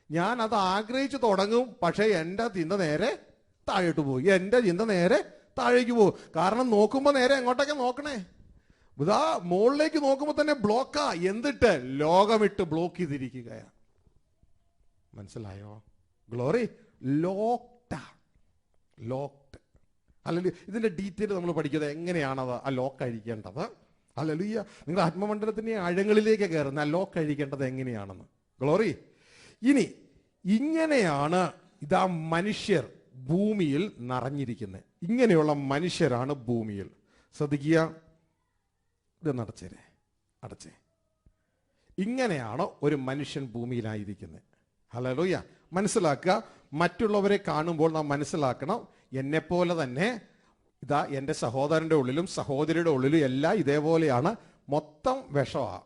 ഞാൻ അത് ആഗ്രഹിച്ച് തുടങ്ങും, പക്ഷേ എൻ്റെ ചിന്ത നേരെ താഴോട്ട് പോകും, എൻ്റെ ചിന്ത നേരെ താഴേക്ക് പോകും. കാരണം നോക്കുമ്പോൾ നേരെ എങ്ങോട്ടൊക്കെ നോക്കണേ? ഇതാ മുകളിലേക്ക് നോക്കുമ്പോൾ തന്നെ ബ്ലോക്കാ. എന്തിട്ട്? ലോകമിട്ട് ബ്ലോക്ക് ചെയ്തിരിക്കുകയാണ്. മനസ്സിലായോ? ഗ്ലോറി. ലോക്ക്ഡ്. അല്ലെങ്കിൽ ഇതിന്റെ ഡീറ്റെയിൽ നമ്മൾ പഠിക്കുന്നത് എങ്ങനെയാണത് ആ ലോക്ക് അഴിക്കേണ്ടത്. ഹല്ലേലൂയ. നിങ്ങൾ ആത്മമണ്ഡലത്തിന്റെ ആഴങ്ങളിലേക്ക് കയറുന്ന ആ ലോക്ക് അഴിക്കേണ്ടത് എങ്ങനെയാണെന്ന്. ഗ്ലോറി. ഇനി ഇങ്ങനെയാണ് ഇതാ മനുഷ്യർ ഭൂമിയിൽ നിറഞ്ഞിരിക്കുന്നത്. ഇങ്ങനെയുള്ള മനുഷ്യരാണ് ഭൂമിയിൽ. ശ്രദ്ധിക്കുക, ഇതൊന്ന് അടച്ചേ. ഇങ്ങനെയാണ് ഒരു മനുഷ്യൻ ഭൂമിയിലായിരിക്കുന്നത്. ഹല്ലേലൂയ. മനസ്സിലാക്കുക. മറ്റുള്ളവരെ കാണുമ്പോൾ നാം മനസ്സിലാക്കണം, എന്നെപ്പോലെ തന്നെ ഇതാ എൻ്റെ സഹോദരൻ്റെ ഉള്ളിലും സഹോദരിയുടെ ഉള്ളിലും എല്ലാം ഇതേപോലെയാണ്. മൊത്തം വിഷമാണ്.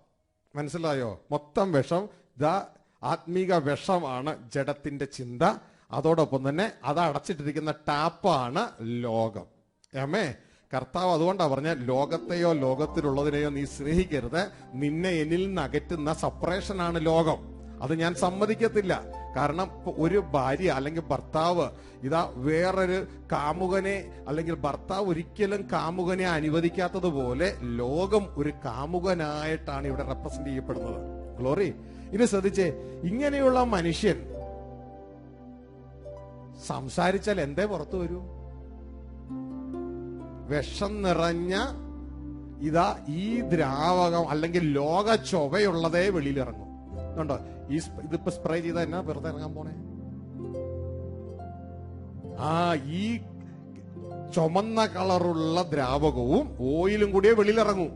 മനസ്സിലായോ? മൊത്തം വിഷം. ഇതാ ആത്മീക വിഷമാണ് ജഡത്തിന്റെ ചിന്ത. അതോടൊപ്പം തന്നെ അത് അടച്ചിട്ടിരിക്കുന്ന ടാപ്പാണ് ലോകം. ആമേ. കർത്താവ് അതുകൊണ്ടാണ് പറഞ്ഞ, ലോകത്തെയോ ലോകത്തിലുള്ളതിനെയോ നീ സ്നേഹിക്കരുത്, നിന്നെ എന്നിൽ നിന്ന് അകറ്റുന്ന സപ്പറേഷനാണ് ലോകം. അത് ഞാൻ സമ്മതിക്കത്തില്ല. കാരണം ഒരു ഭാര്യ അല്ലെങ്കിൽ ഭർത്താവ് ഇതാ വേറൊരു കാമുകനെ, അല്ലെങ്കിൽ ഭർത്താവ് ഒരിക്കലും കാമുകനെ അനുവദിക്കാത്തതുപോലെ ലോകം ഒരു കാമുകനായിട്ടാണ് ഇവിടെ റെപ്രസെന്റ് ചെയ്യപ്പെടുന്നത്. ഗ്ലോറി. ഇനി ശ്രദ്ധിച്ചേ, ഇങ്ങനെയുള്ള മനുഷ്യൻ സംസാരിച്ചാൽ എന്തേ പുറത്തു വരൂ? വിഷം നിറഞ്ഞ ഈ ദ്രാവകം അല്ലെങ്കിൽ ലോക ചൊവയുള്ളതേ വെളിയിലിറങ്ങും. കണ്ടോ, ഇതിപ്പോ സ്പ്രേ ചെയ്താൽ എന്നാ വെറുതെ ഇറങ്ങാൻ പോണേ? ഈ ചുമന്ന കളറുള്ള ദ്രാവകവും ഓയിലും കൂടിയേ വെളിയിലിറങ്ങൂ.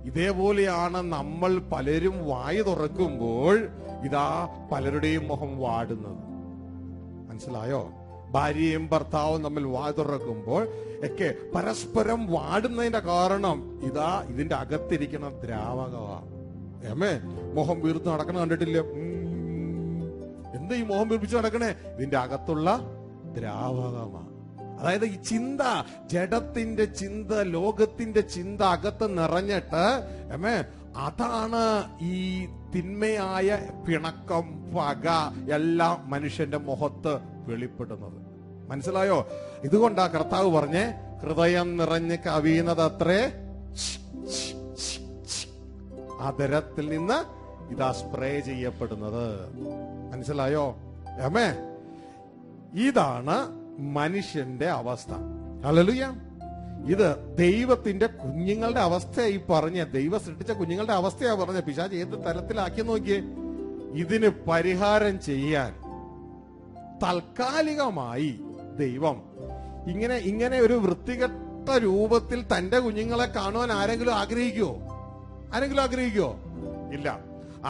ഇതേപോലെയാണ് നമ്മൾ പലരും വായു തുറക്കുമ്പോൾ പലരുടെയും മുഖം വാടുന്നത്. മനസ്സിലായോ? ഭാര്യയും ഭർത്താവും തമ്മിൽ വായു തുറക്കുമ്പോൾ ഒക്കെ പരസ്പരം വാടുന്നതിന്റെ കാരണം ഇതിന്റെ അകത്തിരിക്കുന്ന ദ്രാവകമാണ്. മുഖം വീർത്ത് നടക്കണ കണ്ടിട്ടില്ല? എന്താ ഈ മുഖം വീർപ്പിച്ച് നടക്കണേ? ഇതിന്റെ അകത്തുള്ള ദ്രാവകമാണ്. അതായത് ഈ ചിന്ത, ജഡത്തിന്റെ ചിന്ത, ലോകത്തിന്റെ ചിന്ത അകത്ത് നിറഞ്ഞിട്ട് അതാണ് ഈ തിന്മയായ പിണക്കം, പക എല്ലാം മനുഷ്യന്റെ മുഖത്ത് വെളിപ്പെടുന്നത്. മനസ്സിലായോ? ഇതുകൊണ്ടാ കർത്താവ് പറഞ്ഞേ, ഹൃദയം നിറഞ്ഞ് കവിയുന്നതത്രേ അതരത്തിൽ നിന്ന് സ്പ്രേ ചെയ്യപ്പെടുന്നത്. മനസ്സിലായോ? ഇതാണ് മനുഷ്യന്റെ അവസ്ഥ. ഹല്ലേലൂയ. ഇത് ദൈവത്തിന്റെ കുഞ്ഞുങ്ങളുടെ അവസ്ഥയായി പറഞ്ഞ, ദൈവം സൃഷ്ടിച്ച കുഞ്ഞുങ്ങളുടെ അവസ്ഥയാ പറഞ്ഞ. പിശാച് ഏത് തരത്തിലാക്കി നോക്കിയേ. ഇതിന് പരിഹാരം ചെയ്യാൻ താൽക്കാലികമായി ദൈവം ഇങ്ങനെ ഒരു വൃത്തികെട്ട രൂപത്തിൽ തന്റെ കുഞ്ഞുങ്ങളെ കാണുവാൻ ആരെങ്കിലും ആഗ്രഹിക്കുവോ? ഇല്ല.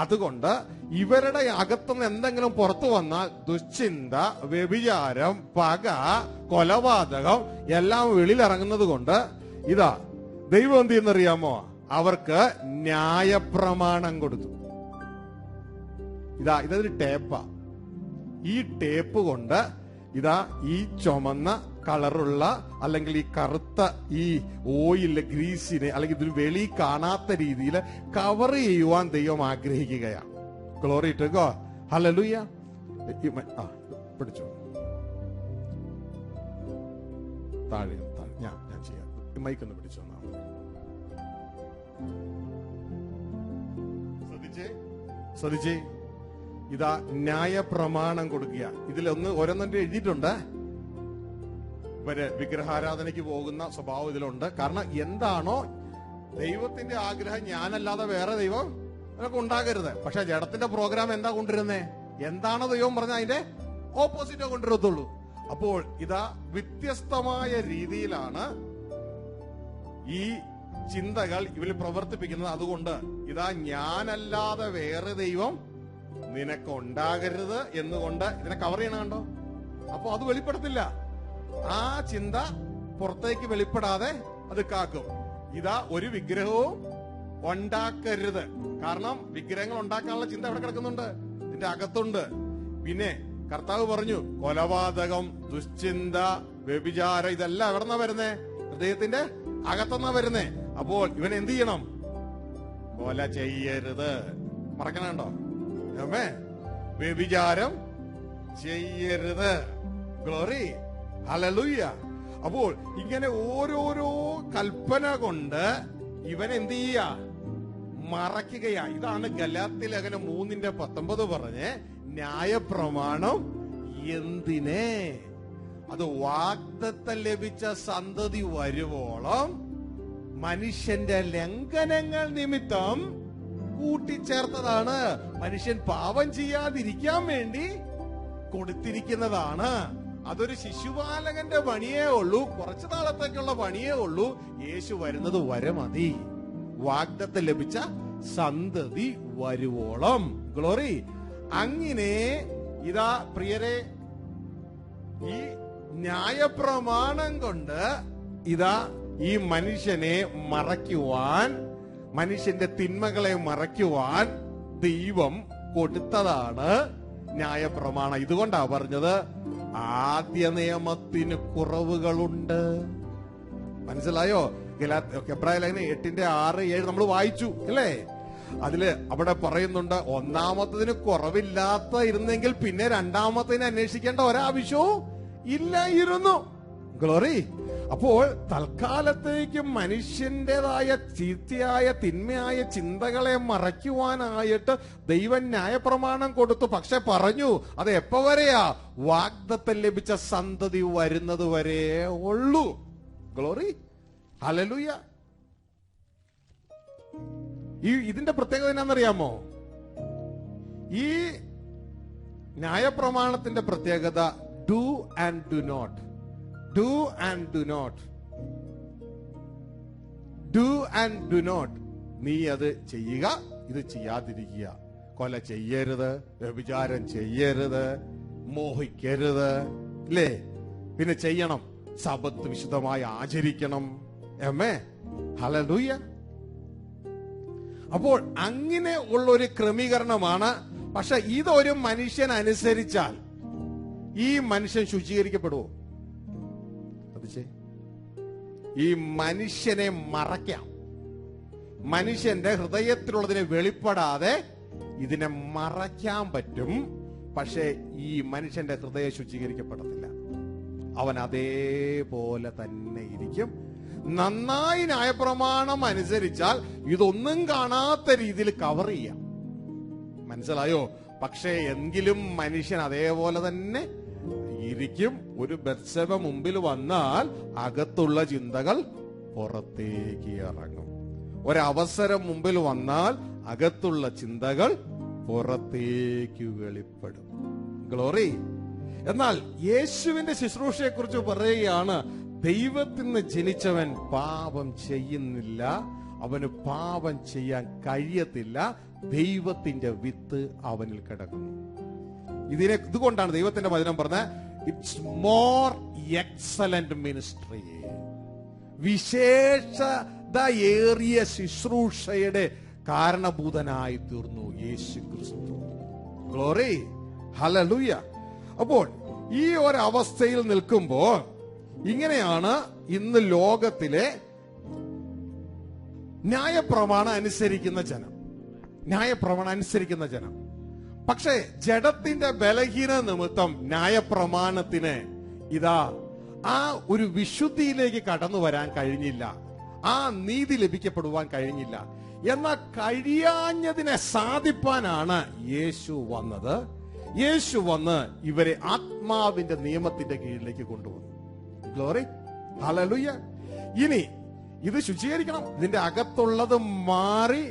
അതുകൊണ്ട് ഇവരുടെ അകത്തുനിന്ന് എന്തെങ്കിലും പുറത്തു വന്നാൽ ദുശ്ചിന്ത, വ്യഭിചാരം, പക, കൊലപാതകം എല്ലാം വെളിയിലിറങ്ങുന്നത് കൊണ്ട് ദൈവം എന്ത് ചെയ്യുന്നറിയാമോ? അവർക്ക് ന്യായപ്രമാണം കൊടുത്തു. ഇതൊരു ടേപ്പാ. ഈ ടേപ്പ് കൊണ്ട് ഈ ചുമന്ന കളറുള്ള അല്ലെങ്കിൽ ഈ കറുത്ത ഈ ഓയിലിലെ ഗ്രീസിനെ അല്ലെങ്കിൽ ഇതിന് വെളി കാണാത്ത രീതിയിൽ കവർ ചെയ്യുവാൻ ദൈവം ആഗ്രഹിക്കുകയാണ്. Glory to God. ഹല്ലേലൂയ. പിടിച്ചോ, താഴെ ഞാൻ ചെയ്യാം. മൈക്കൊന്ന് പിടിച്ചോ. ശ്രദ്ധിച്ചേ. ന്യായപ്രമാണം കൊടുക്കുക. ഓരോന്നും എഴുതിയിട്ടുണ്ട്. ഇവര് വിഗ്രഹാരാധനയ്ക്ക് പോകുന്ന സ്വഭാവം ഇതിലുണ്ട്. കാരണം എന്താണോ ദൈവത്തിന്റെ ആഗ്രഹം, ഞാനല്ലാതെ വേറെ ദൈവം അതൊക്കെ ഉണ്ടാകരുത്. പക്ഷെ ജഡത്തിന്റെ പ്രോഗ്രാം എന്താ കൊണ്ടുവരുന്നേ? എന്താണോ ദൈവം പറഞ്ഞ അതിന്റെ ഓപ്പോസിറ്റോ കൊണ്ടുവരത്തുള്ളൂ. അപ്പോൾ വ്യത്യസ്തമായ രീതിയിലാണ് ഈ ചിന്തകൾ ഇവർ പ്രവർത്തിപ്പിക്കുന്നത്. അതുകൊണ്ട് ഞാനല്ലാതെ വേറെ ദൈവം നിനക്ക് ഉണ്ടാകരുത് എന്നുകൊണ്ട് ഇതിനെ കവർ ചെയ്യണം. കണ്ടോ? അപ്പൊ അത് വെളിപ്പെടുത്തില്ല. ആ ചിന്ത പുറത്തേക്ക് വെളിപ്പെടാതെ അത് കാക്കും. ഒരു വിഗ്രഹവും ഉണ്ടാക്കരുത്. കാരണം വിഗ്രഹങ്ങൾ ഉണ്ടാക്കാനുള്ള ചിന്ത എവിടെ കിടക്കുന്നുണ്ട്? ഇതിന്റെ അകത്തുണ്ട്. പിന്നെ കർത്താവ് പറഞ്ഞു, കൊലപാതകം, ദുശ്ചിന്ത, വ്യഭിചാരം ഇതെല്ലാം എവിടെന്നാ വരുന്നേ? ഹൃദയത്തിന്റെ അകത്തുനിന്നാ വരുന്നേ. അപ്പോൾ ഇവൻ എന്ത് ചെയ്യണം? കൊല ചെയ്യരുത്. മറക്കണോ? വ്യഭിചാരം ചെയ്യരുത്. ഗ്ലോറി. ഹല്ലേലൂയ. അപ്പോൾ ഇങ്ങനെ ഓരോരോ കൽപ്പന കൊണ്ട് ഇവൻ എന്ത് ചെയ്യാ? മറയ്ക്കുകയാ. ഇതാണ് ഗലാത്യലേഖനം 3:19 പറഞ്ഞ്, ന്യായപ്രമാണം എന്തിനെ? അത് വാഗ്ദത്തം ലഭിച്ച സന്തതി വരുവോളം മനുഷ്യന്റെ ലംഘനങ്ങൾ നിമിത്തം കൂട്ടിച്ചേർത്തതാണ്. മനുഷ്യൻ പാപം ചെയ്യാതിരിക്കാൻ വേണ്ടി കൊടുത്തിരിക്കുന്നതാണ്. അതൊരു ശിശുപാലകന്റെ പണിയേ ഉള്ളൂ. കുറച്ചു നാളത്തേക്കുള്ള പണിയേ ഉള്ളൂ. യേശു വരുന്നത് വരെ മതി. വാഗ്ദത്തം ലഭിച്ച സന്തതി വരുവോളം. ഗ്ലോറി. അങ്ങനെ പ്രിയരെ, ഈ ന്യായപ്രമാണം കൊണ്ട് ഈ മനുഷ്യനെ മറയ്ക്കുവാൻ, മനുഷ്യന്റെ തിന്മകളെ മറയ്ക്കുവാൻ ദൈവം കൊടുത്തതാണ് ന്യായപ്രമാണം. ഇതുകൊണ്ടാ പറഞ്ഞത് ആദ്യ നിയമത്തിന് കുറവുകളുണ്ട്. മനസ്സിലായോ? എബ്രായലേഖനം 8:6-7 നമ്മൾ വായിച്ചു അല്ലേ? അവിടെ പറയുന്നുണ്ട്, ഒന്നാമത്തതിന് കുറവില്ലാത്ത ഇരുന്നെങ്കിൽ പിന്നെ രണ്ടാമത്തതിന് അന്വേഷിക്കേണ്ട ഒരാവശ്യവും ഇല്ലായിരുന്നു. ഗ്ലോറി. അപ്പോൾ തൽക്കാലത്തേക്ക് മനുഷ്യന്റേതായ ചീത്തയായ തിന്മയായ ചിന്തകളെ മറയ്ക്കുവാനായിട്ട് ദൈവം ന്യായപ്രമാണം കൊടുത്തു. പക്ഷെ പറഞ്ഞു അത് എപ്പോ വരെയാ? വാഗ്ദത്തം ലഭിച്ച സന്തതി വരുന്നത് വരെ ഉള്ളൂ. Glory, hallelujah. ഇതിന്റെ പ്രത്യേകത എന്നാണെന്നറിയാമോ? ഈ ന്യായപ്രമാണത്തിന്റെ പ്രത്യേകത do and do not, do and do not, do and do not. നീ അത് ചെയ്യുക, ഇത് ചെയ്യാതിരിക്കുക. കൊല ചെയ്യരുത്, വ്യഭിചാരം ചെയ്യരുത്, മോഹിക്കരുത്, അല്ലേ? പിന്നെ ചെയ്യണം, സബത്ത് വിശുദ്ധമായി ആചരിക്കണം. ആമേൻ, ഹല്ലേലൂയ. അപ്പോൾ അങ്ങനെ ഉള്ള ഒരു ക്രമീകരണമാണ്. പക്ഷെ ഇതൊരു മനുഷ്യൻ അനുസരിച്ചാൽ ഈ മനുഷ്യൻ ശുചീകരിക്കപ്പെടുവോ? ഈ മനുഷ്യനെ മറയ്ക്കാം. മനുഷ്യന്റെ ഹൃദയത്തിലുള്ളതിനെ വെളിപ്പെടാതെ ഇതിനെ മറയ്ക്കാൻ പറ്റും. പക്ഷെ ഈ മനുഷ്യന്റെ ഹൃദയം ശുചീകരിക്കപ്പെടത്തില്ല. അവൻ അതേപോലെ തന്നെ ഇരിക്കും. നന്നായി ന്യായപ്രമാണം അനുസരിച്ചാൽ ഇതൊന്നും കാണാത്ത രീതിയിൽ കവർ ചെയ്യാം. മനസ്സിലായോ? പക്ഷേ എങ്കിലും മനുഷ്യൻ അതേപോലെ തന്നെ ഇരിക്കും. ഒരു ബത്ശേബ മുമ്പിൽ വന്നാൽ അകത്തുള്ള ചിന്തകൾ പുറത്തേക്ക് ഇറങ്ങും. ഒരവസരം മുമ്പിൽ വന്നാൽ അകത്തുള്ള ചിന്തകൾ പുറത്തേക്ക് വെളിപ്പെടും. ഗ്ലോറി. എന്നാൽ യേശുവിന്റെ ശുശ്രൂഷയെ കുറിച്ച് പറയുകയാണ്, ദൈവത്തിൽ നിന്ന് ജനിച്ചവൻ പാപം ചെയ്യുന്നില്ല, അവന് പാപം ചെയ്യാൻ കഴിയത്തില്ല, ദൈവത്തിന്റെ വിത്ത് അവനിൽ കിടക്കുന്നു. ഇതുകൊണ്ടാണ് ദൈവത്തിന്റെ വചനം പറഞ്ഞ ഇറ്റ്സ് മോർ എക്സലന്റ് മിനിസ്ട്രി. വിശേഷതയേറിയ ശുശ്രൂഷയുടെ കാരണഭൂതനായി തീർന്നു യേശു ക്രിസ്തു. Glory, hallelujah. അപ്പോൾ ഈ ഒരവസ്ഥയിൽ നിൽക്കുമ്പോൾ ഇങ്ങനെയാണ് ഇന്ന് ലോകത്തിലെ ന്യായപ്രമാണം അനുസരിക്കുന്ന ജനം. ന്യായപ്രമാണം അനുസരിക്കുന്ന ജനം. പക്ഷേ ജഡത്തിന്റെ ബലഹീന നിമിത്തം ന്യായപ്രമാണത്തിന് ആ ഒരു വിശുദ്ധിയിലേക്ക് കടന്നു വരാൻ കഴിഞ്ഞില്ല. ആ നീതി ലഭിക്കപ്പെടുവാൻ കഴിഞ്ഞില്ല. എന്നാൽ കഴിയാഞ്ഞതിനെ സാധിപ്പാനാണ് യേശു വന്നത്. യേശു വന്ന് ഇവരെ ആത്മാവിന്റെ നിയമത്തിന്റെ കീഴിലേക്ക് കൊണ്ടുവന്നു. Glory, hallelujah. ഇനി ഇത് ശുചീകരിക്കണം. ഇതിന്റെ അകത്തുള്ളത് മാറി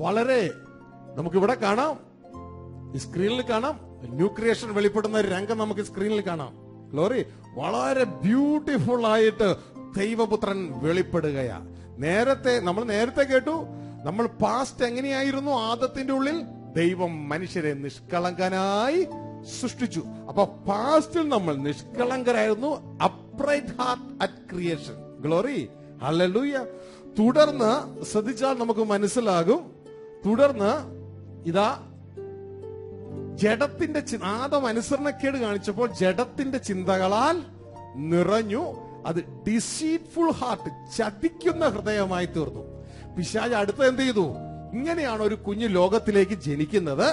വളരെ നമുക്കിവിടെ കാണാം, ഈ സ്ക്രീനിൽ കാണാം. ന്യൂ ക്രിയേഷൻ വെളിപ്പെടുന്ന ഒരു രംഗം നമുക്ക് സ്ക്രീനിൽ കാണാം. ഗ്ലോറി, വളരെ ബ്യൂട്ടിഫുൾ ആയിട്ട് ദൈവപുത്രൻ വെളിപ്പെടുകയാ. നമ്മൾ നേരത്തെ കേട്ടു, നമ്മൾ പാസ്റ്റ് എങ്ങനെയായിരുന്നു? ആദത്തിന്റെ ഉള്ളിൽ ദൈവം മനുഷ്യരെ നിഷ്കളങ്കനായി സൃഷ്ടിച്ചു. അപ്പൊ പാസ്റ്റിൽ നമ്മൾ നിഷ്കളങ്കരായിരുന്നു. Upright heart at creation. Glory, hallelujah. തുടർന്ന് ശ്രദ്ധിച്ചാൽ നമുക്ക് മനസ്സിലാകും. തുടർന്ന് ജഡത്തിന്റെ ആദം അനുസരണക്കേട് കാണിച്ചപ്പോൾ ജഡത്തിന്റെ ചിന്തകളാൽ നിറഞ്ഞു. അത് ഡിസീറ്റ്ഫുൾ ഹാർട്ട്, ചതിക്കുന്ന ഹൃദയമായി തീർന്നു. പിശാച് അടുത്ത എന്ത് ചെയ്തു? ഇങ്ങനെയാണ് ഒരു കുഞ്ഞ് ലോകത്തിലേക്ക് ജനിക്കുന്നത്.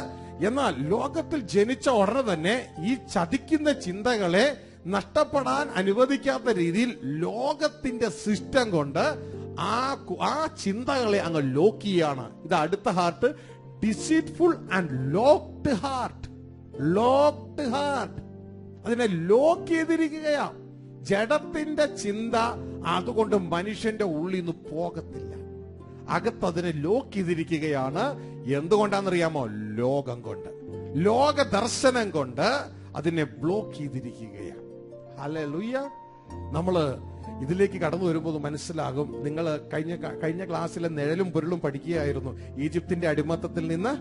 എന്നാൽ ലോകത്തിൽ ജനിച്ച ഉടനെ തന്നെ ഈ ചതിക്കുന്ന ചിന്തകളെ നഷ്ടപ്പെടാൻ അനുവദിക്കാത്ത രീതിയിൽ ലോകത്തിന്റെ സിസ്റ്റം കൊണ്ട് ആ ചിന്തകളെ അങ്ങ് ലോക്ക് ചെയ്യാണ്. ഇത് അടുത്ത heart, deceitful and locked heart. Locked heart, അതിനെ ലോക്ക് ചെയ്തിരിക്കുകയാ. ജഡത്തിന്റെ ചിന്ത അതുകൊണ്ട് മനുഷ്യന്റെ ഉള്ളിൽ നിന്ന് പോകത്തില്ല. അകത്തതിനെ ലോക്ക് ചെയ്തിരിക്കുകയാണ്. എന്തുകൊണ്ടാണെന്നറിയാമോ? ലോകം കൊണ്ട്, ലോക ദർശനം കൊണ്ട് അതിനെ ബ്ലോക്ക് ചെയ്തിരിക്കുകയാണ്. ഹല്ലേലൂയ. നമ്മള് ഇതിലേക്ക് കടന്നു വരുമ്പോൾ മനസ്സിലാകും. നിങ്ങൾ കഴിഞ്ഞ ക്ലാസ്സിലെ നിഴലും പൊരുളും പഠിക്കുകയായിരുന്നു. ഈജിപ്തിന്റെ അടിമത്തത്തിൽ നിന്ന്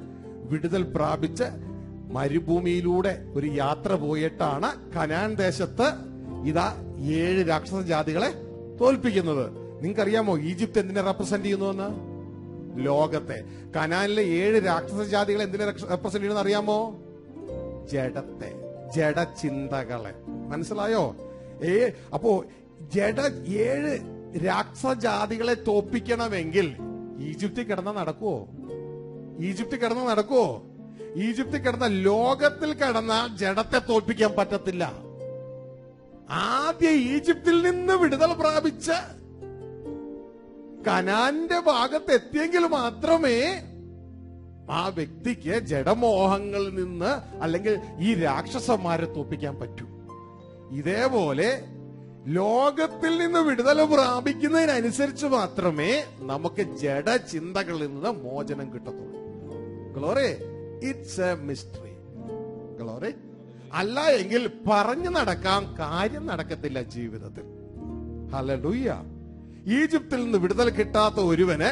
വിടുതൽ പ്രാപിച്ച് മരുഭൂമിയിലൂടെ ഒരു യാത്ര പോയിട്ടാണ് കനാൻ ദേശത്ത് 7 രാക്ഷസ ജാതികളെ തോൽപ്പിക്കുന്നത്. നിങ്ങൾക്കറിയാമോ ഈജിപ്ത് എന്തിനെ റെപ്രസെന്റ് ചെയ്യുന്നുവെന്ന്? ലോകത്തെ. കനാനിലെ 7 രാക്ഷസ ജാതികളെ എന്തിനെ റെപ്രസെന്റ് ചെയ്യുന്നത് അറിയാമോ? ജഡത്തെ, ജഡചിന്തകളെ. മനസ്സിലായോ? അപ്പോ 7 രാക്ഷസ ജാതികളെ തോൽപ്പിക്കണമെങ്കിൽ ഈജിപ്തിൽ കിടന്ന നടക്കുവോ? ഈജിപ്തിൽ കിടന്ന നടക്കുവോ? ഈജിപ്തിൽ കിടന്ന, ലോകത്തിൽ കിടന്ന ജഡത്തെ തോൽപ്പിക്കാൻ പറ്റത്തില്ല. ആദ്യം ഈജിപ്തിൽ നിന്ന് വിടുതൽ പ്രാപിച്ച് കനാന്റെ ഭാഗത്ത് എത്തിയെങ്കിൽ മാത്രമേ ആ വ്യക്തിക്ക് ജഡമോഹങ്ങളിൽ നിന്ന് അല്ലെങ്കിൽ ഈ രാക്ഷസന്മാരെ തോപ്പിക്കാൻ പറ്റൂ. ഇതേപോലെ ലോകത്തിൽ നിന്ന് വിടുതൽ പ്രാപിക്കുന്നതിനനുസരിച്ച് മാത്രമേ നമുക്ക് ജഡചിന്തകളിൽ നിന്ന് മോചനം കിട്ടത്തുള്ളൂ. Glory, it's A mystery. Glory. അല്ല എങ്കിൽ പറഞ്ഞു നടക്കാം, കാര്യം നടക്കത്തില്ല ജീവിതത്തിൽ. ഹല്ലേലൂയ. ഈജിപ്തിൽ നിന്ന് വിടുതൽ കിട്ടാത്ത ഒരുവന്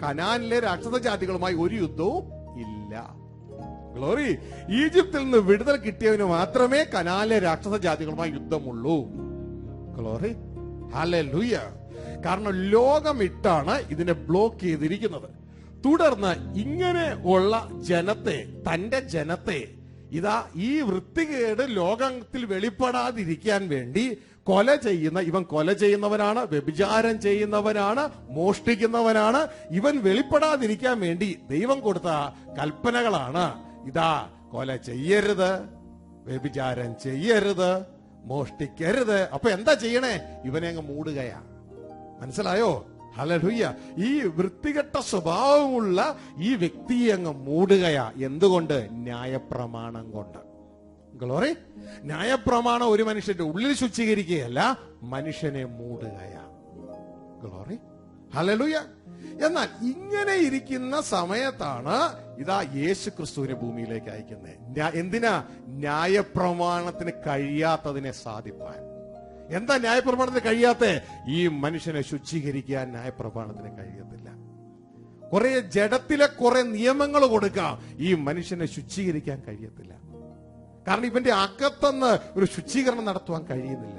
കനാനിലെ രാക്ഷസ ജാതികളുമായി ഒരു യുദ്ധവും ഇല്ല. ഗ്ലോറി. ഈജിപ്തിൽ നിന്ന് വിടുതൽ കിട്ടിയവന് മാത്രമേ കനാനിലെ രാക്ഷസ ജാതികളുമായി യുദ്ധമുള്ളൂ. ഗ്ലോറി. ഹല്ലേലൂയ. കാരണം ലോകമിട്ടാണ് ഇതിനെ ബ്ലോക്ക് ചെയ്തിരിക്കുന്നത്. തുടർന്ന് ഇങ്ങനെ ഉള്ള ജനത്തെ, തന്റെ ജനത്തെ ഇതാ ഈ വൃത്തികേട് ലോകത്തിൽ വെളിപ്പെടാതിരിക്കാൻ വേണ്ടി ഇവൻ കൊല ചെയ്യുന്നവനാണ്, വ്യഭിചാരം ചെയ്യുന്നവനാണ്, മോഷ്ടിക്കുന്നവനാണ്. ഇവൻ വെളിപ്പെടാതിരിക്കാൻ വേണ്ടി ദൈവം കൊടുത്ത കൽപ്പനകളാണ് ഇതാ: കൊല ചെയ്യരുത്, വ്യഭിചാരം ചെയ്യരുത്, മോഷ്ടിക്കരുത്. അപ്പൊ എന്താ ചെയ്യണേ? ഇവനെ അങ്ങ് മൂടുകയാ. മനസ്സിലായോ? ഹല്ലേലൂയ. ഈ വൃത്തികെട്ട സ്വഭാവമുള്ള ഈ വ്യക്തിയെ അങ്ങ് മൂടുകയാ. എന്തുകൊണ്ട്? ന്യായപ്രമാണം കൊണ്ട്. ഗ്ലോറി. ന്യായപ്രമാണം ഒരു മനുഷ്യന്റെ ഉള്ളിൽ ശുചീകരിക്കുകയല്ല, മനുഷ്യനെ മൂടുകയാ. ഗ്ലോറി. ഹല്ലേലൂയ. എന്നാൽ ഇങ്ങനെ ഇരിക്കുന്ന സമയത്താണ് ഇതാ യേശു ക്രിസ്തുവിനെ ഭൂമിയിലേക്ക് അയക്കുന്നത്. എന്തിനാ? ന്യായപ്രമാണത്തിന് കഴിയാത്തതിനെ സാധിപ്പാൻ. എന്താ ന്യായപ്രമാണത്തിന് കഴിയാത്ത? ഈ മനുഷ്യനെ ശുചീകരിക്കാൻ ന്യായപ്രമാണത്തിന് കഴിയത്തില്ല. കുറെ ജഡത്തിലെ കുറെ നിയമങ്ങൾ കൊടുക്കാം, ഈ മനുഷ്യനെ ശുചീകരിക്കാൻ കഴിയത്തില്ല. കാരണം ഇവന്റെ അകത്തുനിന്ന് ഒരു ശുചീകരണം നടത്തുവാൻ കഴിയുന്നില്ല.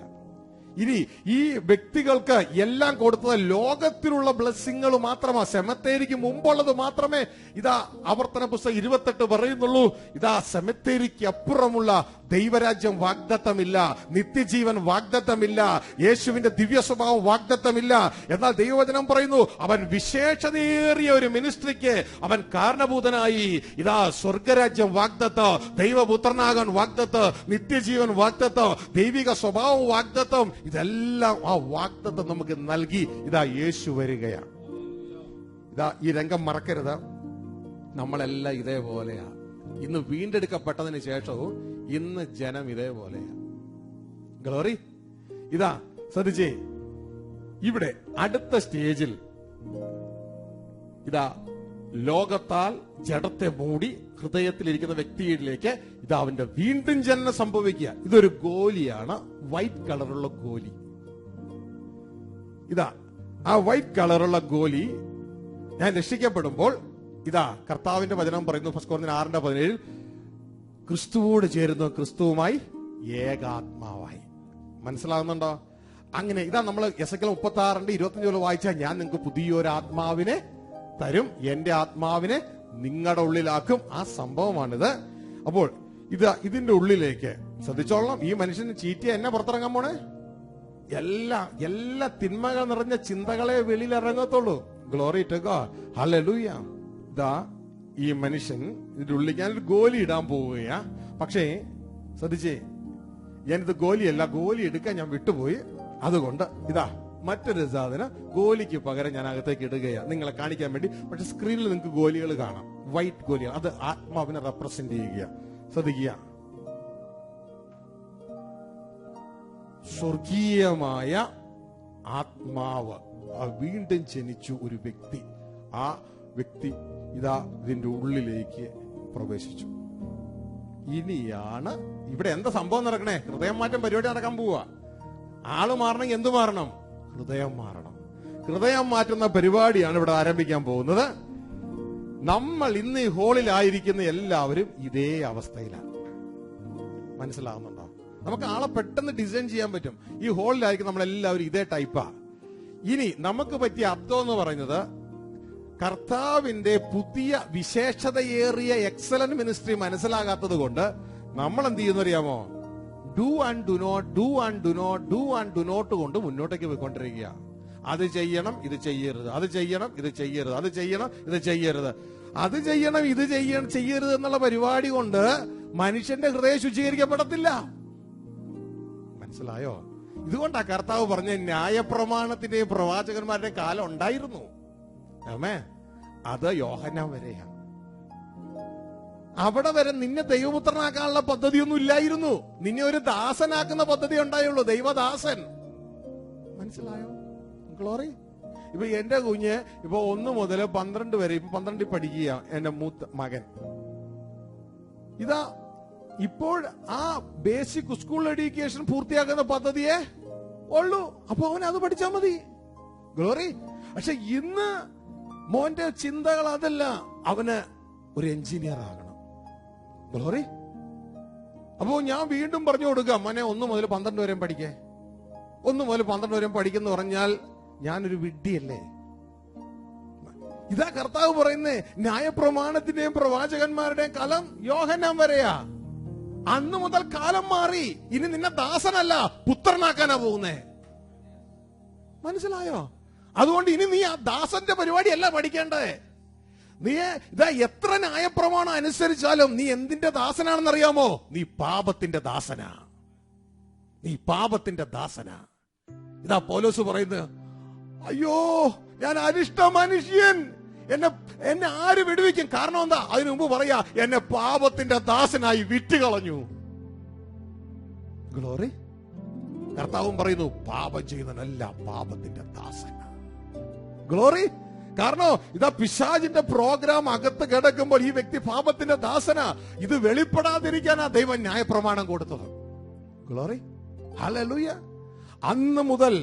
ഇനി ഈ വ്യക്തികൾക്ക് എല്ലാം കൊടുത്തത് ലോകത്തിലുള്ള ബ്ലെസ്സിങ്ങൾ മാത്രമാ, സെമത്തേരിക്ക് മുമ്പുള്ളത് മാത്രമേ ഇതാ ആവർത്തന പുസ്തകം 28 പറയുന്നുള്ളൂ. ഇതാ സെമത്തേരിക്ക് അപ്പുറമുള്ള ദൈവരാജ്യം വാഗ്ദത്തമില്ല, നിത്യജീവൻ വാഗ്ദത്തമില്ല, യേശുവിന്റെ ദിവ്യ സ്വഭാവം വാഗ്ദത്തമില്ല. എന്നാൽ ദൈവവചനം പറയുന്നു, അവൻ വിശേഷതയേറിയ ഒരു മിനിസ്ട്രിക്ക് അവൻ കാരണഭൂതനായി. ഇതാ സ്വർഗരാജ്യം വാഗ്ദത്തം, ദൈവപുത്രനാകാൻ വാഗ്ദത്തം, നിത്യജീവൻ വാഗ്ദത്തം, ദൈവിക സ്വഭാവം വാഗ്ദത്തം. ഇതെല്ലാം ആ വാഗ്ദത്തം നമുക്ക് നൽകി ഇതാ യേശു വരികയാണ്. ഇതാ ഈ രംഗം മറക്കരുത്. നമ്മളെല്ലാം ഇതേപോലെയാ. ഇന്ന് വീണ്ടെടുക്കപ്പെട്ടതിന് ശേഷവും ഇന്ന് ജനം ഇതേപോലെയാ. ഗ്ലോറി. ഇതാ ശ്രദ്ധിച്ചേ, ഇവിടെ അടുത്ത സ്റ്റേജിൽ ഇതാ ലോകത്താൽ ജഡത്തെ മൂടി ഹൃദയത്തിലിരിക്കുന്ന വ്യക്തിയിലേക്ക് ഇതാ അവന്റെ വീണ്ടും ജനനം സംഭവിക്കുക. ഇതൊരു ഗോലിയാണ്, വൈറ്റ് കളറുള്ള ഗോലി. ഇതാ ആ വൈറ്റ് കളറുള്ള ഗോലി ഞാൻ രക്ഷിക്കപ്പെടുമ്പോൾ ഇതാ കർത്താവിന്റെ വചനം പറയുന്നു, 1 കൊരിന്ത്യർ 6:17, ക്രിസ്തുവോട് ചേരുന്നു, ക്രിസ്തുവുമായി ഏകാത്മാവായി. മനസ്സിലാകുന്നുണ്ടോ? അങ്ങനെ ഇതാ നമ്മൾ എസെക്കിയേൽ 36:25 വായിച്ചാൽ, ഞാൻ നിങ്ങൾക്ക് പുതിയൊരു ആത്മാവിനെ തരും, എന്റെ ആത്മാവിനെ നിങ്ങളുടെ ഉള്ളിലാക്കും. ആ സംഭവമാണിത്. അപ്പോൾ ഇതിന്റെ ഉള്ളിലേക്ക് ശ്രദ്ധിച്ചോളണം. ഈ മനുഷ്യന് ചീറ്റിയ എന്നെ പുറത്തിറങ്ങാൻ പോണേ? എല്ലാ തിന്മകൾ നിറഞ്ഞ ചിന്തകളെ വെളിയിലിറങ്ങത്തുള്ളൂ. Glory to God. ഹല്ലേലൂയ. ഇതാ ഈ മനുഷ്യൻ ഇതിന്റെ ഉള്ളിൽ ഞാനൊരു ഗോലി ഇടാൻ പോവുകയാ. പക്ഷേ ശ്രദ്ധിച്ചേ, ഞാനിത് ഗോലിയല്ല, ഗോലി എടുക്കാൻ ഞാൻ വിട്ടുപോയി. അതുകൊണ്ട് ഇതാ മറ്റൊരു സാധനം ഗോലിക്ക് പകരം ഞാൻ അകത്തേക്ക് ഇടുകയാണ് നിങ്ങളെ കാണിക്കാൻ വേണ്ടി. പക്ഷെ സ്ക്രീനിൽ നിങ്ങൾക്ക് ഗോലികൾ കാണാം, വൈറ്റ് ഗോലികൾ. അത് ആത്മാവിനെ റെപ്രസെന്റ് ചെയ്യുക. ശ്രദ്ധിക്കുക, സ്വർഗീയമായ ആത്മാവ് വീണ്ടും ജനിച്ചു ഒരു വ്യക്തി. ആ വ്യക്തി ഇതാ ഇതിന്റെ ഉള്ളിലേക്ക് പ്രവേശിച്ചു. ഇനിയാണ് ഇവിടെ എന്താ സംഭവം നടക്കണേ? ഹൃദയം മാറ്റം പരിപാടി നടക്കാൻ പോവുക. ആള് മാറണമെങ്കിൽ എന്ത് മാറണം? ഹൃദയം മാറണം. ഹൃദയം മാറ്റുന്ന പരിപാടിയാണ് ഇവിടെ ആരംഭിക്കാൻ പോകുന്നത്. നമ്മൾ ഇന്ന് ഈ ഹോളിലായിരിക്കുന്ന എല്ലാവരും ഇതേ അവസ്ഥയിലാണ്. മനസ്സിലാവുന്നുണ്ടോ? നമുക്ക് ആളെ പെട്ടെന്ന് ഡിസൈൻ ചെയ്യാൻ പറ്റും. ഈ ഹോളിലായിരിക്കും നമ്മളെല്ലാവരും ഇതേ ടൈപ്പാ. ഇനി നമുക്ക് പറ്റിയ അർത്ഥം എന്ന് പറയുന്നത്, കർത്താവിന്റെ പുതിയ വിശേഷതയേറിയ എക്സലന്റ് മിനിസ്ട്രി മനസ്സിലാകാത്തത് കൊണ്ട് നമ്മൾ എന്ത് ചെയ്യുന്നറിയാമോ? Do and do not, do and do not, do and do not കൊണ്ട് മുന്നോട്ടേക്ക് പോയിക്കൊണ്ടിരിക്കുക. അത് ചെയ്യണം, ഇത് ചെയ്യരുത്, അത് ചെയ്യണം, ഇത് ചെയ്യരുത്, അത് ചെയ്യണം, ഇത് ചെയ്യരുത്, അത് ചെയ്യണം, ഇത് ചെയ്യരുത് എന്നുള്ള പരിപാടി കൊണ്ട് മനുഷ്യന്റെ ഹൃദയം ശുചീകരിക്കപ്പെടത്തില്ല. മനസ്സിലായോ? ഇതുകൊണ്ടാ കർത്താവ് പറഞ്ഞ ന്യായപ്രമാണത്തിന്റെയും പ്രവാചകന്മാരുടെയും കാലം ഉണ്ടായിരുന്നു. ആമേൻ. അത് യോഹന്നാൻ വരെയാണ്. അവിടെ വരെ നിന്നെ ദൈവപുത്രനാക്കാനുള്ള പദ്ധതിയൊന്നും ഇല്ലായിരുന്നു. നിന്നെ ഒരു ദാസനാക്കുന്ന പദ്ധതി ഉണ്ടായുള്ളൂ, ദൈവദാസൻ. മനസ്സിലായോ? ഗ്ലോറി. ഇപ്പൊ എന്റെ കുഞ്ഞ് ഇപ്പൊ 1 മുതൽ 12 വരെ, ഇപ്പൊ 12 പഠിക്കുക എന്റെ മൂത്ത മകൻ. ഇതാ ഇപ്പോൾ ആ ബേസിക് സ്കൂൾ എഡ്യൂക്കേഷൻ പൂർത്തിയാക്കുന്ന പദ്ധതിയെ ഉള്ളൂ. അപ്പൊ അവൻ അത് പഠിച്ചാൽ മതി. ഗ്ലോറി. പക്ഷെ ഇന്ന് മോന്റെ ചിന്തകൾ അതല്ല, അവന് ഒരു എഞ്ചിനീയർ ആകണം. ഗ്ലോറി. അപ്പോ ഞാൻ വീണ്ടും പറഞ്ഞു കൊടുക്കാം, മോനെ 1 മുതൽ 12 വരെ പഠിക്കേ. 1 മുതൽ 12 വരെ പഠിക്കുന്ന പറഞ്ഞാൽ ഞാനൊരു വിഡ്ഢിയല്ലേ? ഇതാ കർത്താവ് പറയുന്നേ, ന്യായപ്രമാണത്തിന്റെയും പ്രവാചകന്മാരുടെയും കാലം യോഹന്നാൻ വരെയാ. അന്ന് മുതൽ കാലം മാറി. ഇനി നിന്നെ ദാസനല്ല പുത്രനാക്കാനാ പോകുന്നേ. മനസ്സിലായോ? അതുകൊണ്ട് ഇനി നീ ആ ദാസന്റെ പരിപാടിയല്ല പഠിക്കേണ്ടത്. നീ ഇതാ എത്ര ന്യായപ്രമാണം അനുസരിച്ചാലും നീ എന്തിന്റെ ദാസനാണെന്നറിയാമോ? നീ പാപത്തിന്റെ ദാസനാ. നീ പാപത്തിന്റെ ദാസനാ. ഇതാ പൗലോസ് പറയുന്നത്, അയ്യോ ഞാൻ അരിഷ്ട മനുഷ്യൻ, എന്നെ ആര് വിടുവിക്കും? കാരണം എന്താ? അതിനു മുമ്പ് പറയാ, എന്നെ പാപത്തിന്റെ ദാസനായി വിറ്റുകളഞ്ഞു. ഗ്ലോറി. കർത്താവും പറയുന്നു, പാപം ചെയ്യുന്നവനല്ല പാപത്തിന്റെ ദാസന. ഗ്ലോറി. കാരണം ഇതാ പിശാചിന്റെ പ്രോഗ്രാം അകത്ത് കിടക്കുമ്പോൾ ഈ വ്യക്തി പാപത്തിന്റെ ദാസനാ. ഇത് വെളിപ്പെടാതിരിക്കാനാ ദൈവം ന്യായപ്രമാണം കൊടുത്തത്. ഗ്ലോറി. ഹല്ലേലൂയ. അന്ന് മുതൽ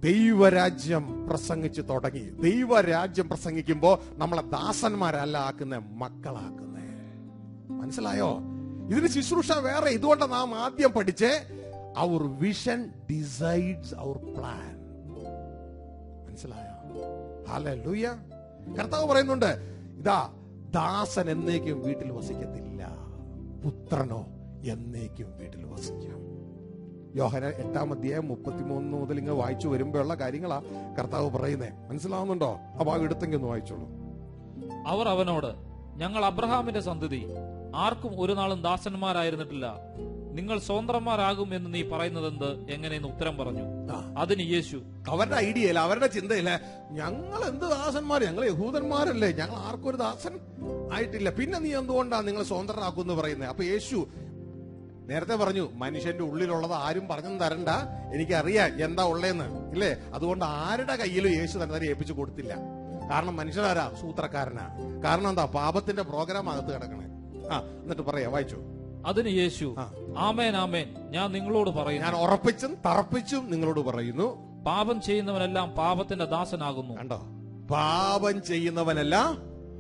ദൈവരാജ്യം പ്രസംഗിച്ചു തുടങ്ങി. ദൈവരാജ്യം പ്രസംഗിക്കുമ്പോ നമ്മളെ ദാസന്മാരല്ല ആക്കുന്നേ, മക്കളാക്കുന്നേ. മനസ്സിലായോ? ഇതിന് ശുശ്രൂഷ വേറെ. ഇതുകൊണ്ട് നാം ആദ്യം പഠിച്ചേ, അവർ വിഷൻ ഡിസൈഡ്സ് അവർ പ്ലാൻ. മനസ്സിലായോ? ഹല്ലേലൂയ. കർത്താവ് പറയുന്നുണ്ട്, ഇതാ ദാസൻ എന്നേക്കും വീട്ടിൽ വസിക്കത്തില്ല, പുത്രനോ എന്നേക്കും വീട്ടിൽ വസിക്കാം. യോഹന്നാൻ 8-ാം അധ്യായം 33 മുതൽ ഇങ്ങ് വായിച്ചു വരുമ്പോഴുള്ള കാര്യങ്ങളാ കർത്താവ് പറയുന്നേ. മനസ്സിലാവുന്നുണ്ടോ? ആ ഭാഗം എടുത്തെങ്കിൽ ഒന്ന് വായിച്ചോളൂ. അവർ അവനോട്, ഞങ്ങൾ അബ്രഹാമിന്റെ സന്തതി, ആർക്കും ഒരു നാളും ദാസന്മാരായിരുന്നിട്ടില്ല. നിങ്ങൾ സ്വതന്ത്രന്മാരാകും എന്ന് നീ പറയുന്നത് എന്ത്? എങ്ങനെയെന്ന് ഉത്തരം പറഞ്ഞു. അതിന് യേശു, അവരുടെ ഐഡിയയില്ല, അവരുടെ ചിന്തയില്ല, ഞങ്ങൾ എന്ത് ദാസന്മാർ, ഞങ്ങൾ യഹൂദന്മാരല്ലേ, ഞങ്ങൾ ആർക്കും ഒരു ദാസൻ ആയിട്ടില്ല, പിന്നെ നീ എന്തുകൊണ്ടാണ് നിങ്ങൾ സ്വതന്ത്രരാക്കും എന്ന് പറയുന്നത്? അപ്പൊ യേശു നേരത്തെ പറഞ്ഞു, മനുഷ്യന്റെ ഉള്ളിലുള്ളത് ആരും പറഞ്ഞു തരണ്ട, എനിക്കറിയാം എന്താ ഉള്ളേന്ന്, ഇല്ലേ? അതുകൊണ്ട് ആരുടെ കയ്യിലും യേശു തന്നെ ഏൽപ്പിച്ചു കൊടുത്തില്ല. കാരണം മനുഷ്യരാരാ? സൂത്രക്കാരനാ. കാരണം എന്താ? പാപത്തിന്റെ പ്രോഗ്രാം അകത്ത് കിടക്കണേ. എന്നിട്ട് പറയാ, വായിച്ചു. അതിന് യേശു, ആമേൻ ആമേൻ, ഞാൻ നിങ്ങളോട് പറയുന്നു, ഞാൻ ഉറപ്പിച്ചും തറപ്പിച്ചും നിങ്ങളോട് പറയുന്നു, പാപം ചെയ്യുന്നവനെല്ലാം പാപത്തിന്റെ ദാസനാകുന്നു. കണ്ടോ? പാപം ചെയ്യുന്നവനെല്ലാം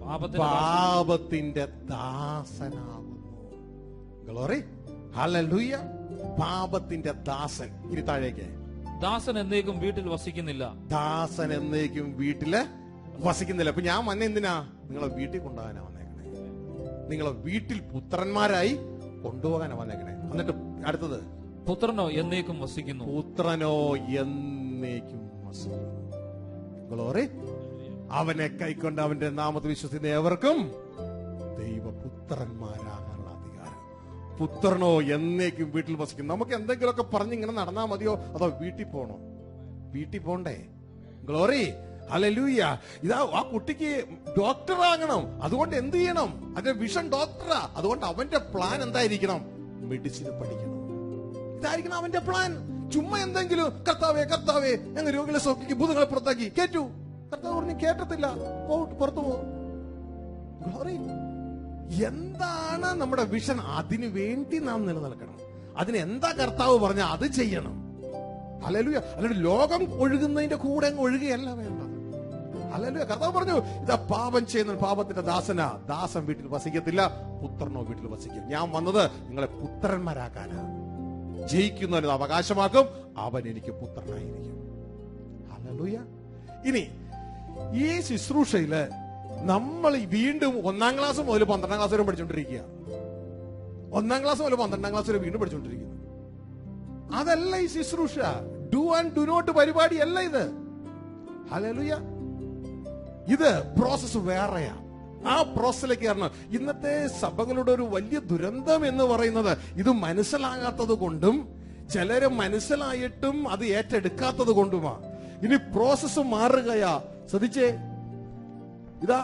പാപത്തിന്റെ ദാസനാകുന്നു. ഗ്ലോറി. ഹല്ലേലൂയ. പാപത്തിന്റെ ദാസൻ. ഇനി താഴേക്ക്. ദാസൻ എന്നേക്കും വീട്ടിൽ വസിക്കുന്നില്ല. ദാസൻ എന്നേക്കും വീട്ടില് വസിക്കുന്നില്ല. അപ്പൊ ഞാൻ വന്ന എന്തിനാ? നിങ്ങളെ വീട്ടിൽ കൊണ്ടുപോകാനാ വന്നേക്കണേ. നിങ്ങളെ വീട്ടിൽ പുത്രന്മാരായി കൊണ്ടുപോകാനാ വന്നേക്കണേ. എന്നിട്ട് അടുത്തത്, പുത്രനോ എന്നേക്കും വസിക്കുന്നു. പുത്രനോ എന്നേക്കും വസിക്കുന്നു. ഗ്ലോറി. അവനെ കൈക്കൊണ്ട് അവന്റെ നാമത്തിൽ വിശ്വസിക്കുന്ന ഏവർക്കും ദൈവപുത്രന്മാരാകാനുള്ള അധികാരം. പുത്രനോ എന്നേക്കും വീട്ടിൽ വസിക്കുന്നു. നമുക്ക് എന്തെങ്കിലുമൊക്കെ പറഞ്ഞ് ഇങ്ങനെ നടന്നാ മതിയോ? അതോ വീട്ടിൽ പോണോ? വീട്ടിൽ പോണ്ടേ? ഗ്ലോറി. ഹല്ലേലൂയ. ഇതാ ആ കുട്ടിക്ക് ഡോക്ടർ ആകണം. അതുകൊണ്ട് എന്ത് ചെയ്യണം? അതിന്റെ വിഷൻ ഡോക്ടറാ. അതുകൊണ്ട് അവന്റെ പ്ലാൻ എന്തായിരിക്കണം? മെഡിസിൻ പഠിക്കണം. ഇതായിരിക്കണം അവന്റെ പ്ലാൻ. ചുമ്മാ എന്തെങ്കിലും കർത്താവേ കർത്താവേ ഞങ്ങൾ രോഗികളെ സൗഖ്യക്ക് ഭൂതങ്ങളെ പുറത്താക്കി കേറ്റു. കർത്താവ് പറഞ്ഞു കേട്ടത്തില്ല, പുറത്തു പോകും. ഗ്ലോറി. എന്താണ് നമ്മുടെ വിഷൻ? അതിനു വേണ്ടി നാം നിലനിൽക്കണം. അതിന് എന്താ കർത്താവ് പറഞ്ഞ അത് ചെയ്യണം. ഹല്ലേലൂയ. അല്ലാണ്ട് ലോകം ഒഴുകുന്നതിന്റെ കൂടെ അങ്ങ് ഒഴുകുകയല്ല വേണ്ട. ഹല്ലേലൂയ. കർത്താവ് പറഞ്ഞു, ഇതാ പാപം ചെയ്യുന്ന പാപത്തിന്റെ ദാസന. ദാസൻ വീട്ടിൽ വസിക്കത്തില്ല, പുത്രനോ വീട്ടിൽ വസിക്കും. ഞാൻ വന്നത് നിങ്ങളെ പുത്രന്മാരാക്കാനാ. ജയിക്കുന്നവന് അവകാശമാക്കും, അവൻ എനിക്ക് പുത്രനായിരിക്കും. ഹല്ലേലൂയ. ഇനി ഈ ശുശ്രൂഷയില് നമ്മൾ വീണ്ടും 1-ാം ക്ലാസ് മുതൽ 12-ാം ക്ലാസ് വരെ പഠിച്ചുകൊണ്ടിരിക്കുക. 1-ാം ക്ലാസ് മുതൽ 12-ാം ക്ലാസ് വരെ വീണ്ടും പഠിച്ചുകൊണ്ടിരിക്കുന്നു. അതല്ല ഈ ശുശ്രൂഷ. ഡു ആൻഡ് ഡു നോട്ട് പരിപാടിയല്ല ഇത്. ഹല്ലേലൂയ. ഇത് പ്രോസസ് വേറെയാ. ആ പ്രോസസ്സിലേക്ക് കയറണം. ഇന്നത്തെ സഭകളുടെ ഒരു വലിയ ദുരന്തം എന്ന് പറയുന്നത് ഇത് മനസ്സിലാകാത്തത് കൊണ്ടും ചിലര് മനസ്സിലായിട്ടും അത് ഏറ്റെടുക്കാത്തത് കൊണ്ടുമാ. ഇനി പ്രോസസ്സ് മാറുകയാ. ശ്രദ്ധിച്ചേ, ഇതാ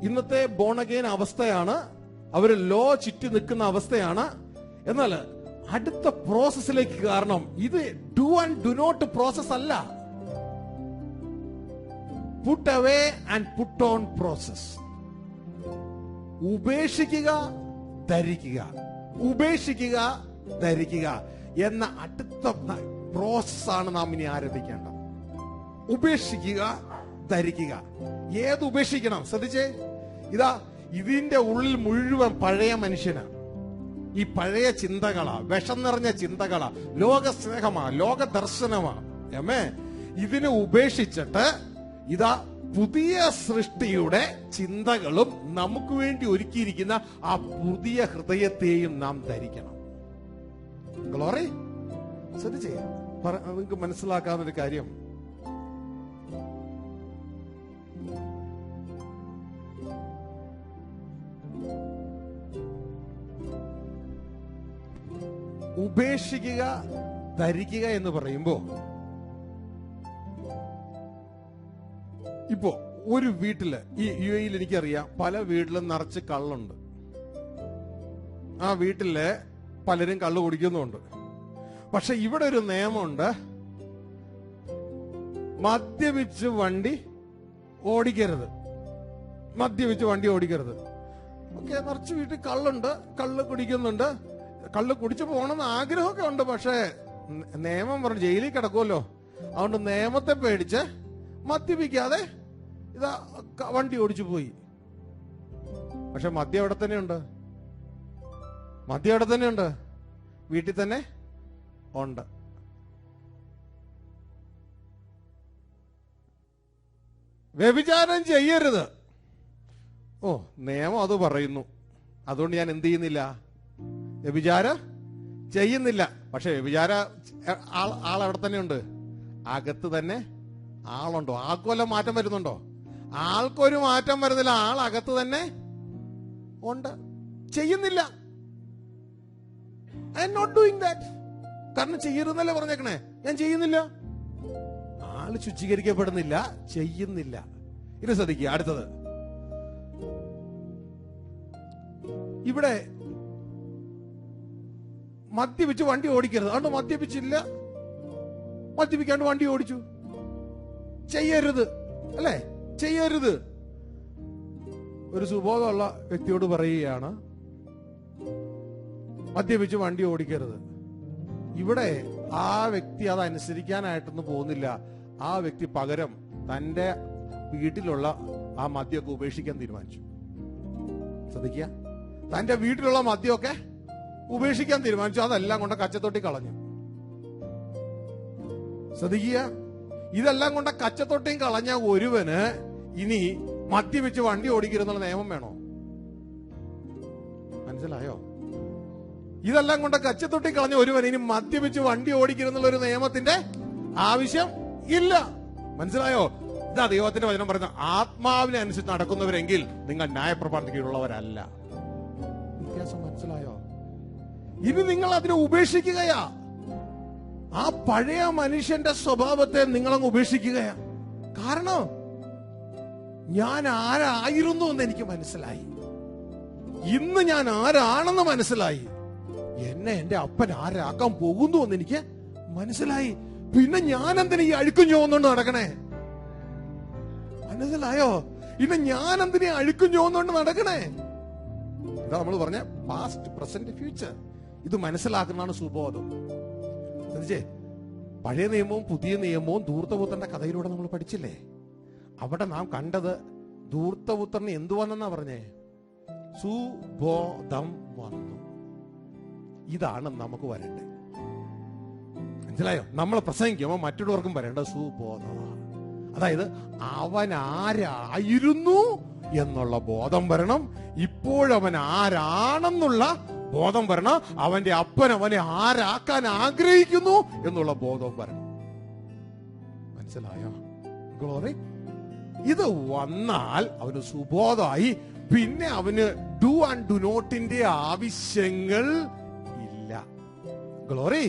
ഇന്നത്തെ ബോൺ അഗെയിൻ അവസ്ഥയാണ്. അവര് ലോ ചുറ്റി നിൽക്കുന്ന അവസ്ഥയാണ്. എന്നാൽ അടുത്ത പ്രോസസ്സിലേക്ക് കാരണം ഇത് do and do not process അല്ല. Put away and put on process. ഉപേക്ഷിക്കുക, ധരിക്കുക, ഉപേക്ഷിക്കുക, ധരിക്കുക എന്ന അടുത്ത പ്രോസസ്സാണ് നാം ഇനി ആരംഭിക്കേണ്ടത്. ഉപേക്ഷിക്കുക, ധരിക്കുക. ഏത് ഉപേക്ഷിക്കണം? ശ്രദ്ധിച്ചേ, ഇതാ ഇതിന്റെ ഉള്ളിൽ മുഴുവൻ പഴയ മനുഷ്യനാണ്. ഈ പഴയ ചിന്തകളാ, വിഷം നിറഞ്ഞ ചിന്തകളാ, ലോകസ്നേഹമാ, ലോക ദർശനമാ. അമ്മേ, ഇതിനെ ഉപേക്ഷിച്ചിട്ട് ഇതാ പുതിയ സൃഷ്ടിയുടെ ചിന്തകളും നമുക്ക് വേണ്ടി ഒരുക്കിയിരിക്കുന്ന ആ പുതിയ ഹൃദയത്തെയും നാം ധരിക്കണം. ഗ്ലോറി. ശ്രദ്ധിച്ചേ, നിങ്ങൾക്ക് മനസ്സിലാക്കാവുന്നൊരു കാര്യം, ഉപേക്ഷിക്കുക, ധരിക്കുക എന്ന് പറയുമ്പോ, ഇപ്പോ ഒരു വീട്ടില്, ഈ UAE എനിക്കറിയാം പല വീട്ടിലും നിറച്ച് കള്ളുണ്ട്. ആ വീട്ടില് പലരും കള്ളു കുടിക്കുന്നുണ്ട്. പക്ഷെ ഇവിടെ ഒരു നിയമമുണ്ട്, മദ്യപിച്ച് വണ്ടി ഓടിക്കരുത്. മദ്യപിച്ച് വണ്ടി ഓടിക്കരുത്. ഓക്കെ, നിറച്ച് വീട്ടിൽ കള്ളുണ്ട്, കള്ള് കുടിക്കുന്നുണ്ട്. കള്ള് കുടിച്ചു പോകണമെന്ന് ആഗ്രഹമൊക്കെ ഉണ്ട്. പക്ഷെ നിയമം പറഞ്ഞു ജയിലിൽ കിടക്കുമല്ലോ. അതുകൊണ്ട് നിയമത്തെ പേടിച്ച് മദ്യപിക്കാതെ ഇതാ വണ്ടി ഓടിച്ചു പോയി. പക്ഷെ മദ്യം എവിടെ തന്നെയുണ്ട്? മദ്യം എവിടെ തന്നെയുണ്ട്? വീട്ടിൽ തന്നെ ഉണ്ട്. വ്യഭിചാരം ചെയ്യരുത്. ഓ, നിയമം അത് പറയുന്നു, അതുകൊണ്ട് ഞാൻ എന്ത് ചെയ്യുന്നില്ല? വ്യഭിചാരം ചെയ്യുന്നില്ല. പക്ഷെ വ്യഭിചാര ആളെവിടെ തന്നെയുണ്ട്? അകത്ത് തന്നെ ആളുണ്ടോ? ആൾക്ക് വല്ല മാറ്റം വരുന്നുണ്ടോ? ആൾക്കൊരു മാറ്റം വരുന്നില്ല. ആളകത്ത് തന്നെ ഉണ്ട്, ചെയ്യുന്നില്ല. I'm not doing that. കാരണം ചെയ്യരുന്നല്ലേ പറഞ്ഞേക്കണേ, ഞാൻ ചെയ്യുന്നില്ല. ആള് ശുചീകരിക്കപ്പെടുന്നില്ല, ചെയ്യുന്നില്ല. ഇത് ശ്രദ്ധിക്കുക. അടുത്തത്, ഇവിടെ മദ്യപിച്ച് വണ്ടി ഓടിക്കരുത്. അതുകൊണ്ട് മദ്യപിച്ചില്ല, മദ്യപിക്കാണ്ട് വണ്ടി ഓടിച്ചു. ചെയ്യരുത്, അല്ലേ? ചെയ്യരുത്. ഒരു സുബോധമുള്ള വ്യക്തിയോട് പറയുകയാണ്, മദ്യപിച്ച് വണ്ടി ഓടിക്കരുത്. ഇവിടെ ആ വ്യക്തി അതനുസരിക്കാനായിട്ടൊന്നും പോകുന്നില്ല. ആ വ്യക്തി പകരം തന്റെ വീട്ടിലുള്ള ആ മദ്യമൊക്കെ ഉപേക്ഷിക്കാൻ തീരുമാനിച്ചു. ശ്രദ്ധിക്കുക, തന്റെ വീട്ടിലുള്ള മദ്യമൊക്കെ ഉപേക്ഷിക്കാൻ തീരുമാനിച്ചു. അതെല്ലാം കൊണ്ട് കച്ചത്തൊട്ടി കളഞ്ഞു. ശ്രദ്ധിക്കുക, ഇതെല്ലാം കൊണ്ട് കച്ചത്തൊട്ടിയും കളഞ്ഞ ഒരുവന് ഇനി മദ്യപിച്ച് വണ്ടി ഓടിക്കരുന്നുള്ള നിയമം വേണോ? മനസ്സിലായോ? ഇതെല്ലാം കൊണ്ട് കച്ചത്തൊട്ടി കളഞ്ഞ ഒരുവൻ ഇനി മദ്യപിച്ച് വണ്ടി ഓടിക്കരുന്നുള്ള ഒരു നിയമത്തിന്റെ ആവശ്യം ഇല്ല. മനസ്സിലായോ? ഇതാ ദൈവത്തിന്റെ വചനം പറയുന്ന, ആത്മാവിനെ അനുസരിച്ച് നടക്കുന്നവരെങ്കിൽ നിങ്ങൾ ന്യായപ്രമാണത്തിന് കീഴുള്ളവരല്ല. വ്യത്യാസം മനസ്സിലായോ? ഇനി നിങ്ങൾ അതിനെ ഉപേക്ഷിക്കുകയാ. ആ പഴയ മനുഷ്യന്റെ സ്വഭാവത്തെ നിങ്ങളങ്ങ് ഉപേക്ഷിക്കുകയാ. കാരണം ഞാൻ ആരായിരുന്നു എന്ന് എനിക്ക് മനസ്സിലായി. ഇന്ന് ഞാൻ ആരാണെന്ന് മനസ്സിലായി. എന്നെ എന്റെ അപ്പൻ ആരാക്കാൻ പോകുന്നു എന്ന് എനിക്ക് മനസ്സിലായി. പിന്നെ ഞാൻ എന്തിനാ ഈ അഴുക്കും ചോന്നുകൊണ്ട് നടക്കണേ? മനസ്സിലായോ? ഇന്ന് ഞാൻ എന്തിനാ അഴുക്കും ചോന്നുകൊണ്ട് നടക്കണേ? ഇതാ നമ്മൾ പറഞ്ഞ പാസ്റ്റ്, പ്രസന്റ്, ഫ്യൂച്ചർ. ഇത് മനസ്സിലാക്കുന്നതാണ് സുബോധം. ശ്രദ്ധിച്ചേ, പഴയ നിയമവും പുതിയ നിയമവും ധൂർത്തപുത്രന്റെ കഥയിലൂടെ നമ്മൾ പഠിച്ചില്ലേ? അവിടെ നാം കണ്ടത് ധൂർത്തപുത്രന് എന്തു വന്നെന്നാ പറഞ്ഞേ? സുബോധം വന്നു. ഇതാണ് നമുക്ക് വരണ്ടേ. മനസ്സിലായോ? നമ്മൾ പ്രസംഗിക്കുമ്പോൾ മറ്റുള്ളവർക്കും വരേണ്ടത് സുബോധമാണ്. അതായത് അവൻ ആരായിരുന്നു എന്നുള്ള ബോധം വരണം. ഇപ്പോഴവൻ ആരാണെന്നുള്ള ബോധം വരണം. അവന്റെ അപ്പൻ അവനെ ആരാക്കാൻ ആഗ്രഹിക്കുന്നു എന്നുള്ള ബോധം വരണം. മനസ്സിലായോ? ഗ്ലോറി. ഇത് വന്നാൽ അവന് സുബോധമായി. പിന്നെ അവന് ഡു ആൻഡ് ഡു നോട്ടിന്റെ ആവശ്യങ്ങൾ ഇല്ല. ഗ്ലോറി.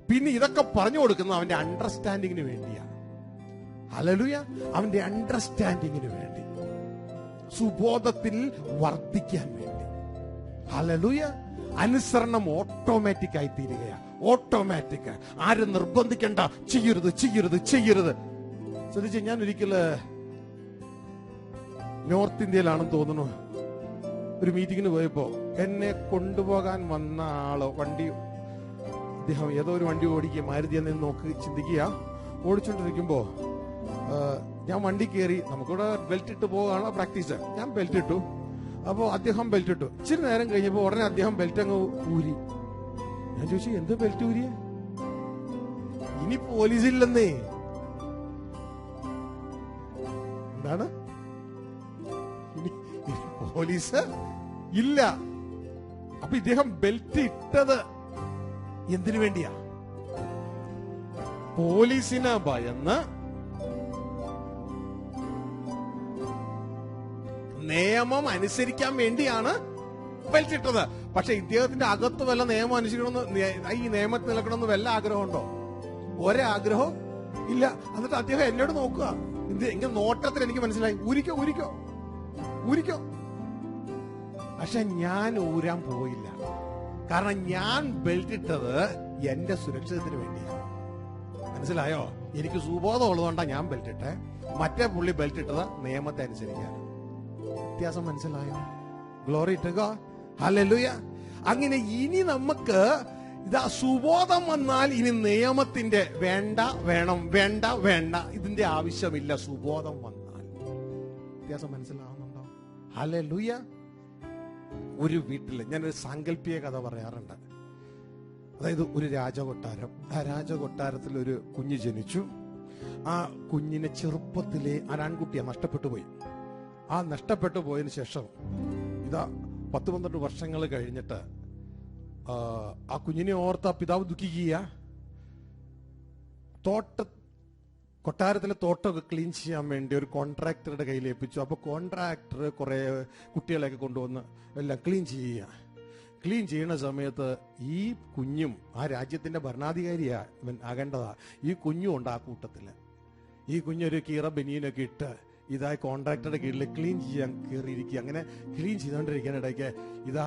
പിന്നെ ഇതൊക്കെ പറഞ്ഞു കൊടുക്കുന്നത് അവന്റെ അണ്ടർസ്റ്റാൻഡിങ്ങിന് വേണ്ടിയാണ്. ഹല്ലേലൂയ. അവന്റെ അണ്ടർസ്റ്റാൻഡിങ്ങിന് വേണ്ടി, സുബോധത്തിൽ വർദ്ധിക്കാൻ വേണ്ടി. ഹല്ലേലൂയ. അനുസരണം ഓട്ടോമാറ്റിക് ആയി തീരുകയാണ്. ഓട്ടോമാറ്റിക്. ആരും നിർബന്ധിക്കണ്ട, ചെയ്യരുത് ചെയ്യരുത് ചെയ്യരുത്. ശ്രദ്ധിച്ച്, ഞാൻ ഒരിക്കല് നോർത്ത് ഇന്ത്യയിലാണെന്ന് തോന്നുന്നു ഒരു മീറ്റിങ്ങിന് പോയപ്പോ എന്നെ കൊണ്ടുപോകാൻ വന്ന ആള് അദ്ദേഹം ഏതോ ഒരു വണ്ടി ഓടിക്കുക, മാരുതി എന്ന് നോക്കി ചിന്തിക്കുക. ഓടിച്ചോണ്ടിരിക്കുമ്പോ ഞാൻ വണ്ടി കയറി. നമുക്കിവിടെ ബെൽറ്റ് ഇട്ട് പോകാനുള്ള പ്രാക്ടീസ്. ഞാൻ ബെൽറ്റ് ഇട്ടു. അപ്പോ അദ്ദേഹം ബെൽറ്റ് ഇട്ടു. ഇച്ചിരി നേരം കഴിഞ്ഞപ്പോ ഉടനെ അദ്ദേഹം ബെൽറ്റ് അങ്ങ് ഊരി. ഞാൻ ചോദിച്ചു, എന്ത് ബെൽറ്റ് ഊരിയ? ഇനി പോലീസില്ലെന്നേ. എന്താണ്? ഇനി പോലീസ് ഇല്ല. അപ്പൊ ഇദ്ദേഹം ബെൽറ്റ് ഇട്ടത് എന്തിനു വേണ്ടിയാ? പോലീസിനെ ഭയന്ന്, നിയമം അനുസരിക്കാൻ വേണ്ടിയാണ് ബെൽറ്റ് ഇട്ടത്. പക്ഷെ ഇദ്ദേഹത്തിന്റെ അകത്ത് വല്ല നിയമം അനുസരിക്കണമെന്ന്, ഈ നിയമത്തിൽ നിൽക്കണമെന്ന് വല്ല ആഗ്രഹമുണ്ടോ? ഒരാഗ്രഹം ഇല്ല. എന്നിട്ട് അദ്ദേഹം എന്നോട് നോക്കുക. എങ്ങനെ നോട്ടത്തിൽ എനിക്ക് മനസ്സിലായി, ഊരിക്കോ ഊരിക്കോ ഊരിക്കോ. പക്ഷെ ഞാൻ ഊരാൻ പോയില്ല. കാരണം ഞാൻ ബെൽറ്റ് ഇട്ടത് എന്റെ സുരക്ഷിതത്തിന് വേണ്ടിയാണ്. മനസ്സിലായോ? എനിക്ക് സുബോധം ഉള്ളതുകൊണ്ടാണ് ഞാൻ ബെൽറ്റ് ഇട്ടെ. മറ്റേ പുള്ളി ബെൽറ്റ് ഇട്ടത് നിയമത്തെ അനുസരിക്കാൻ. വ്യത്യാസം മനസ്സിലായോ? Glory to God. ഹല്ലേലൂയ. അങ്ങനെ ഇനി നമുക്ക് ഇതാ സുബോധം വന്നാൽ ഇനി നിയമത്തിന്റെ വേണ്ട വേണം, വേണ്ട വേണ്ട, ഇതിന്റെ ആവശ്യമില്ല. സുബോധം വന്നാൽ വ്യത്യാസം മനസ്സിലാവുന്നുണ്ടോ? ഹല്ലേലൂയ. ഒരു വീട്ടില് ഞാനൊരു സാങ്കല്പിക കഥ പറയാറുണ്ട്. അതായത് ഒരു രാജകൊട്ടാരം. ആ രാജകൊട്ടാരത്തിൽ ഒരു കുഞ്ഞ് ജനിച്ചു. ആ കുഞ്ഞിനെ ചെറുപ്പത്തിലെ ആൺകുട്ടിയെ നഷ്ടപ്പെട്ടു പോയി. ആ നഷ്ടപ്പെട്ടു പോയതിനു ശേഷം ഇതാ 10-12 വർഷങ്ങൾ കഴിഞ്ഞിട്ട് ആ കുഞ്ഞിനെ ഓർത്ത് ആ പിതാവ് ദുഃഖിക്കുക. കൊട്ടാരത്തിലെ തോട്ടമൊക്കെ ക്ലീൻ ചെയ്യാൻ വേണ്ടി ഒരു കോൺട്രാക്ടറുടെ കയ്യിൽ ഏൽപ്പിച്ചു. അപ്പൊ കോൺട്രാക്ടർ കുറെ കുട്ടികളെയൊക്കെ കൊണ്ടുവന്ന് എല്ലാം ക്ലീൻ ചെയ്യുക. ക്ലീൻ ചെയ്യുന്ന സമയത്ത് ഈ കുഞ്ഞും ആ രാജ്യത്തിന്റെ ഭരണാധികാരിയാ ആകേണ്ടതാ. ഈ കുഞ്ഞും ഉണ്ട് ആ കൂട്ടത്തില്. ഈ കുഞ്ഞൊരു കീറ ബനിയനൊക്കെ ഇട്ട് ഇതാ കോൺട്രാക്ടറുടെ കീഴിൽ ക്ലീൻ ചെയ്യാൻ കയറിയിരിക്കുക. അങ്ങനെ ക്ലീൻ ചെയ്തുകൊണ്ടിരിക്കാനിടയ്ക്ക് ഇതാ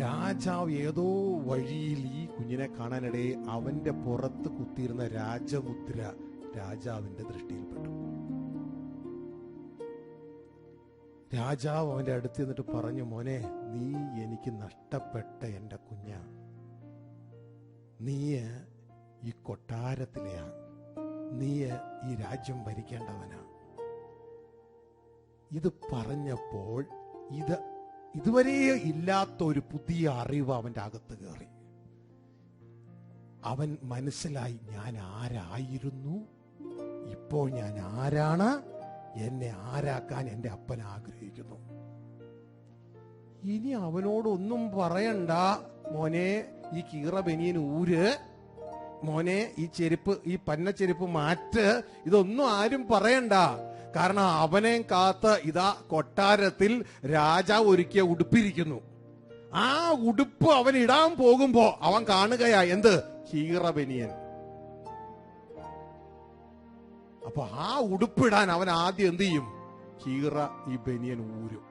രാജാവ് ഏതോ വഴിയിൽ ഈ കുഞ്ഞിനെ കാണാനിടയെ അവന്റെ പുറത്ത് കുത്തിയിരുന്ന രാജമുദ്ര രാജാവിന്റെ ദൃഷ്ടിയിൽപ്പെട്ടു. രാജാവ് അവന്റെ അടുത്ത് നിന്നിട്ട് പറഞ്ഞു, മോനെ, നീ എനിക്ക് നഷ്ടപ്പെട്ട എന്റെ കുഞ്ഞാ. നീ ഈ കൊട്ടാരത്തിലെയാ. നീ ഈ രാജ്യം ഭരിക്കേണ്ടവനാ. ഇത് പറഞ്ഞപ്പോൾ ഇതുവരെ ഇല്ലാത്ത ഒരു പുതിയ അറിവ് അവന്റെ അകത്ത് കയറി. അവൻ മനസ്സിലായി, ഞാൻ ആരായിരുന്നു, ഇപ്പോൾ ഞാൻ ആരാണ്, എന്നെ ആരാക്കാൻ എന്റെ അപ്പൻ ആഗ്രഹിക്കുന്നു. ഇനി അവനോടൊന്നും പറയണ്ട, മോനെ ഈ കീറ ബനിയൻ ഊര്, മോനെ ഈ ചെരുപ്പ്, ഈ പന്ന ചെരുപ്പ് മാറ്റ്, ഇതൊന്നും ആരും പറയണ്ട. കാരണം അവനെ കാത്ത് ഇതാ കൊട്ടാരത്തിൽ രാജാവ് ഒരുക്കിയ ഉടുപ്പിരിക്കുന്നു. ആ ഉടുപ്പ് അവൻ ഇടാൻ പോകുമ്പോ അവൻ കാണുകയാ എന്ത്? കീറ ബനിയൻ. അപ്പൊ ആ ഉടുപ്പിടാൻ അവൻ ആദ്യം എന്ത് ചെയ്യും? കീറ ഈ ബനിയൻ ഊരും.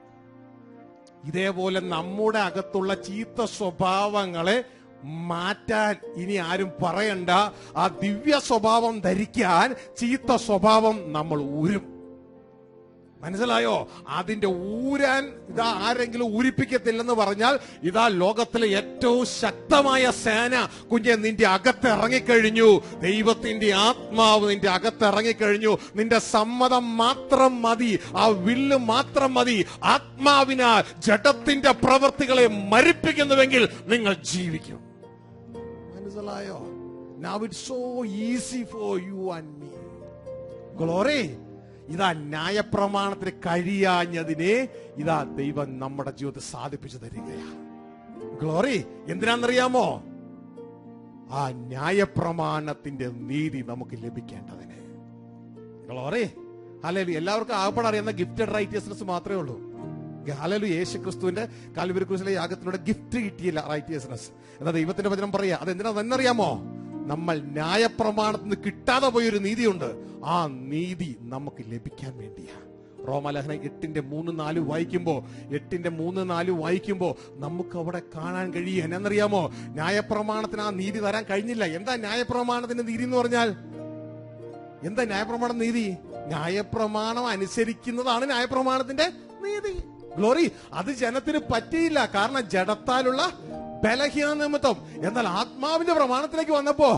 ഇതേപോലെ നമ്മുടെ അകത്തുള്ള ചീത്ത സ്വഭാവങ്ങളെ മാറ്റാൻ ഇനി ആരും പറയണ്ട. ആ ദിവ്യ സ്വഭാവം ധരിക്കാൻ ചീത്ത സ്വഭാവം നമ്മൾ ഊരും. മനസ്സിലായോ? അതിന്റെ ഊരാൻ ഇതാ ആരെങ്കിലും ഊരിപ്പിക്കത്തില്ലെന്ന് പറഞ്ഞാൽ ഇതാ ലോകത്തിലെ ഏറ്റവും ശക്തമായ സേന കുഞ്ഞെ നിന്റെ അകത്ത് ഇറങ്ങിക്കഴിഞ്ഞു. ദൈവത്തിന്റെ ആത്മാവ് നിന്റെ അകത്ത് ഇറങ്ങിക്കഴിഞ്ഞു. നിന്റെ സമ്മതം മാത്രം മതി, ആ വില്ല് മാത്രം മതി. ആത്മാവിനാൽ ജഡത്തിന്റെ പ്രവൃത്തികളെ മരിപ്പിക്കുന്നുവെങ്കിൽ നിങ്ങൾ ജീവിക്കും. മനസ്സിലായോ? Now it's so easy for you and me. Glory. ഇതാ ന്യായപ്രമാണത്തിന് കഴിയാഞ്ഞതിനെ ഇതാ ദൈവം നമ്മുടെ ജീവിതത്തിൽ സാധിപ്പിച്ചു തരികയാണ്. ഗ്ലോറി. എന്തിനാണെന്നറിയാമോ? ആ ന്യായപ്രമാണത്തിന്റെ നീതി നമുക്ക് ലഭിക്കേണ്ടതിന്. ഗ്ലോറി. ഹല്ലേലൂയ. എല്ലാവർക്കും ആകപ്പാടെ അറിയുന്ന ഗിഫ്റ്റഡ് റൈറ്റിയസ്നെസ് മാത്രമേ ഉള്ളൂ. ഹല്ലേലൂയ. യേശു ക്രിസ്തുവിന്റെ കാൽവരി ക്രൂശിലെ യാഗത്തിലൂടെ ഗിഫ്റ്റ് കിട്ടിയില്ല റൈറ്റിയസ്നെസ്. എന്നാ ദൈവത്തിന്റെ വചനം പറയാ. അതെന്തിനാ എന്നറിയാമോ? നമ്മൾ ന്യായപ്രമാണത്തിൽ നിന്ന് കിട്ടാതെ പോയൊരു നീതിയുണ്ട്. ആ നീതി നമുക്ക് ലഭിക്കാൻ വേണ്ടിയാ. റോമാലേഖനം 8:3-4 വായിക്കുമ്പോ നമുക്ക് അവിടെ കാണാൻ കഴിയും. എന്നറിയാമോ? ന്യായപ്രമാണത്തിന് ആ നീതി തരാൻ കഴിഞ്ഞില്ല. എന്താ ന്യായപ്രമാണത്തിന്റെ നീതി എന്ന് പറഞ്ഞാൽ? എന്താ ന്യായപ്രമാണം നീതി? ന്യായപ്രമാണം അനുസരിക്കുന്നതാണ് ന്യായപ്രമാണത്തിന്റെ നീതി. ഗ്ലോറി. അത് ജനത്തിന് പറ്റിയില്ല, കാരണം ജഡത്താലുള്ള ബലഹീന നിമിത്തം. എന്നാൽ ആത്മാവിന്റെ പ്രമാണത്തിലേക്ക് വന്നപ്പോ,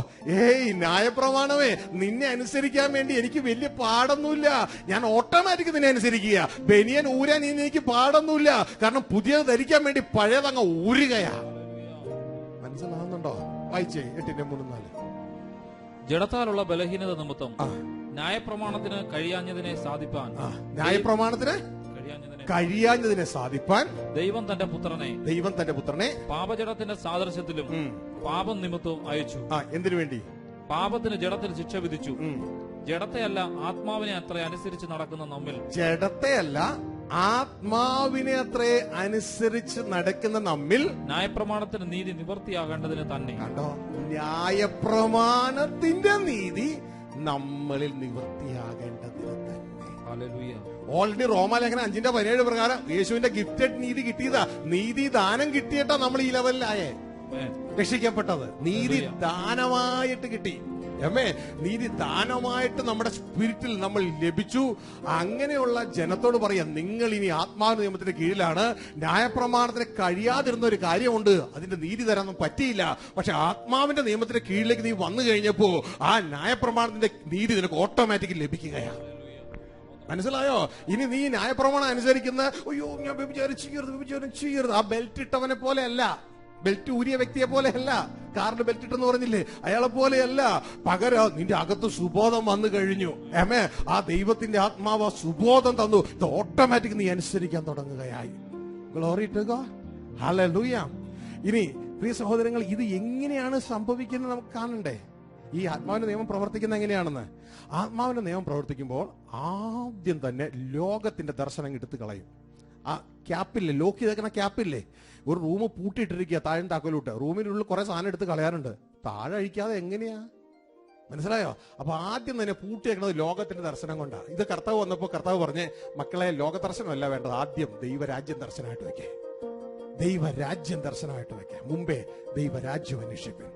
ന്യായപ്രമാണമേ, നിന്നെ അനുസരിക്കാൻ വേണ്ടി എനിക്ക് വലിയ പാടൊന്നുമില്ല, ഞാൻ ഓട്ടോമാറ്റിക് നിന്നെ അനുസരിക്കുക. ബനിയൻ ഊരാൻ എനിക്ക് പാടൊന്നുമില്ല, കാരണം പുതിയത് ധരിക്കാൻ വേണ്ടി പഴയതങ്ങ് ഊരുകയാ. മനസ്സിലാവുന്നുണ്ടോ? വായിച്ചേ 8:3-4. ജഡത്താലുള്ള ബലഹീനത നിമിത്തം ന്യായപ്രമാണത്തിന് കഴിയാഞ്ഞതിനെ സാധിപ്പാൻ ദൈവം തന്റെ പുത്രനെ പാപജഡത്തിന്റെ സാദൃശ്യത്തിലും പാപം നിമിത്തവും അയച്ചു. എന്തിനു വേണ്ടി? പാപത്തിന് ജഡത്തിൽ ശിക്ഷ വിധിച്ചു. ജഡത്തെയല്ല ആത്മാവിനെ അത്ര അനുസരിച്ച് നടക്കുന്ന നമ്മിൽ ന്യായപ്രമാണത്തിന് നീതി നിവർത്തിയാകേണ്ടതിന് തന്നെ. കണ്ടോ? ന്യായപ്രമാണത്തിന്റെ നീതി നമ്മളിൽ നിവർത്തിയാകേണ്ടതിന് തന്നെ. ഹല്ലേലൂയ. ഓൾറെഡി റോമാലേഖനം 5:17 പ്രകാരം യേശുവിന്റെ ഗിഫ്റ്റഡ് നീതി കിട്ടിയതാ. നീതി ദാനം കിട്ടിയിട്ടാ നമ്മൾ ഈ ലെവലിലായേ രക്ഷിക്കപ്പെട്ടത്. നീതി ദാനമായിട്ട് കിട്ടി. നീതി ദാനമായിട്ട് നമ്മുടെ സ്പിരിറ്റിൽ നമ്മൾ ലഭിച്ചു. അങ്ങനെയുള്ള ജനത്തോട് പറയാം, നിങ്ങൾ ഇനി ആത്മാവ് നിയമത്തിന്റെ കീഴിലാണ്. ന്യായപ്രമാണത്തിന് കഴിയാതിരുന്ന ഒരു കാര്യമുണ്ട്, അതിന്റെ നീതി തരാനൊന്നും പറ്റിയില്ല. പക്ഷെ ആത്മാവിന്റെ നിയമത്തിന്റെ കീഴിലേക്ക് നീ വന്നു കഴിഞ്ഞപ്പോ ആ ന്യായപ്രമാണത്തിന്റെ നീതി നിനക്ക് ഓട്ടോമാറ്റിക്കലി ലഭിക്കുകയാണ്. മനസ്സിലായോ? ഇനി നീ ന്യായപ്രമാണം അനുസരിക്കുന്ന, അയ്യോ ഞാൻ വ്യഭിചാരം ചെയ്യരുത്, ആ ബെൽറ്റ് ഇട്ടവനെ പോലെയല്ല, ബെൽറ്റ് ഊരിയ വ്യക്തിയെ പോലെയല്ല, കാറിന് ബെൽറ്റ് ഇട്ടെന്ന് പറഞ്ഞില്ലേ, അയാളെ പോലെയല്ല. പകരം നിന്റെ അകത്ത് സുബോധം വന്നു കഴിഞ്ഞു. ആ ദൈവത്തിന്റെ ആത്മാവ് സുബോധം തന്നു. ഇത് ഓട്ടോമാറ്റിക് നീ അനുസരിക്കാൻ തുടങ്ങുകയായി. Glory to God. ഹല്ലേലൂയ. ഇനി പ്രിയ സഹോദരങ്ങൾ, ഇത് എങ്ങനെയാണ് സംഭവിക്കുന്നത് നമുക്ക് കാണണ്ടേ? ഈ ആത്മാവിന്റെ നിയമം പ്രവർത്തിക്കുന്നത് എങ്ങനെയാണെന്ന്. ആത്മാവിന്റെ നിയമം പ്രവർത്തിക്കുമ്പോൾ ആദ്യം തന്നെ ലോകത്തിന്റെ ദർശനം എടുത്ത് കളയും. ആ ക്യാപ്പില്ലേ, ലോക്ക് ചെയ്തേക്കുന്ന ക്യാപ്പില്ലേ, ഒരു റൂം പൂട്ടിയിട്ടിരിക്കുക, താഴെ താക്കോലിട്ട് റൂമിനുള്ളിൽ കുറെ സാധനം എടുത്ത് കളയാറുണ്ട്. താഴെ അഴിക്കാതെ എങ്ങനെയാ? മനസ്സിലായോ? അപ്പൊ ആദ്യം തന്നെ പൂട്ടിയേക്കുന്നത് ലോകത്തിന്റെ ദർശനം കൊണ്ടാണ്. ഇത് കർത്താവ് വന്നപ്പോ കർത്താവ് പറഞ്ഞ്, മക്കളെ, ലോക ദർശനമല്ല വേണ്ടത്, ആദ്യം ദൈവരാജ്യം ദർശനമായിട്ട് വെക്കേ. ദൈവരാജ്യം ദർശനമായിട്ട് വെക്കാം. മുമ്പേ ദൈവരാജ്യം അന്വേഷിപ്പിൻ.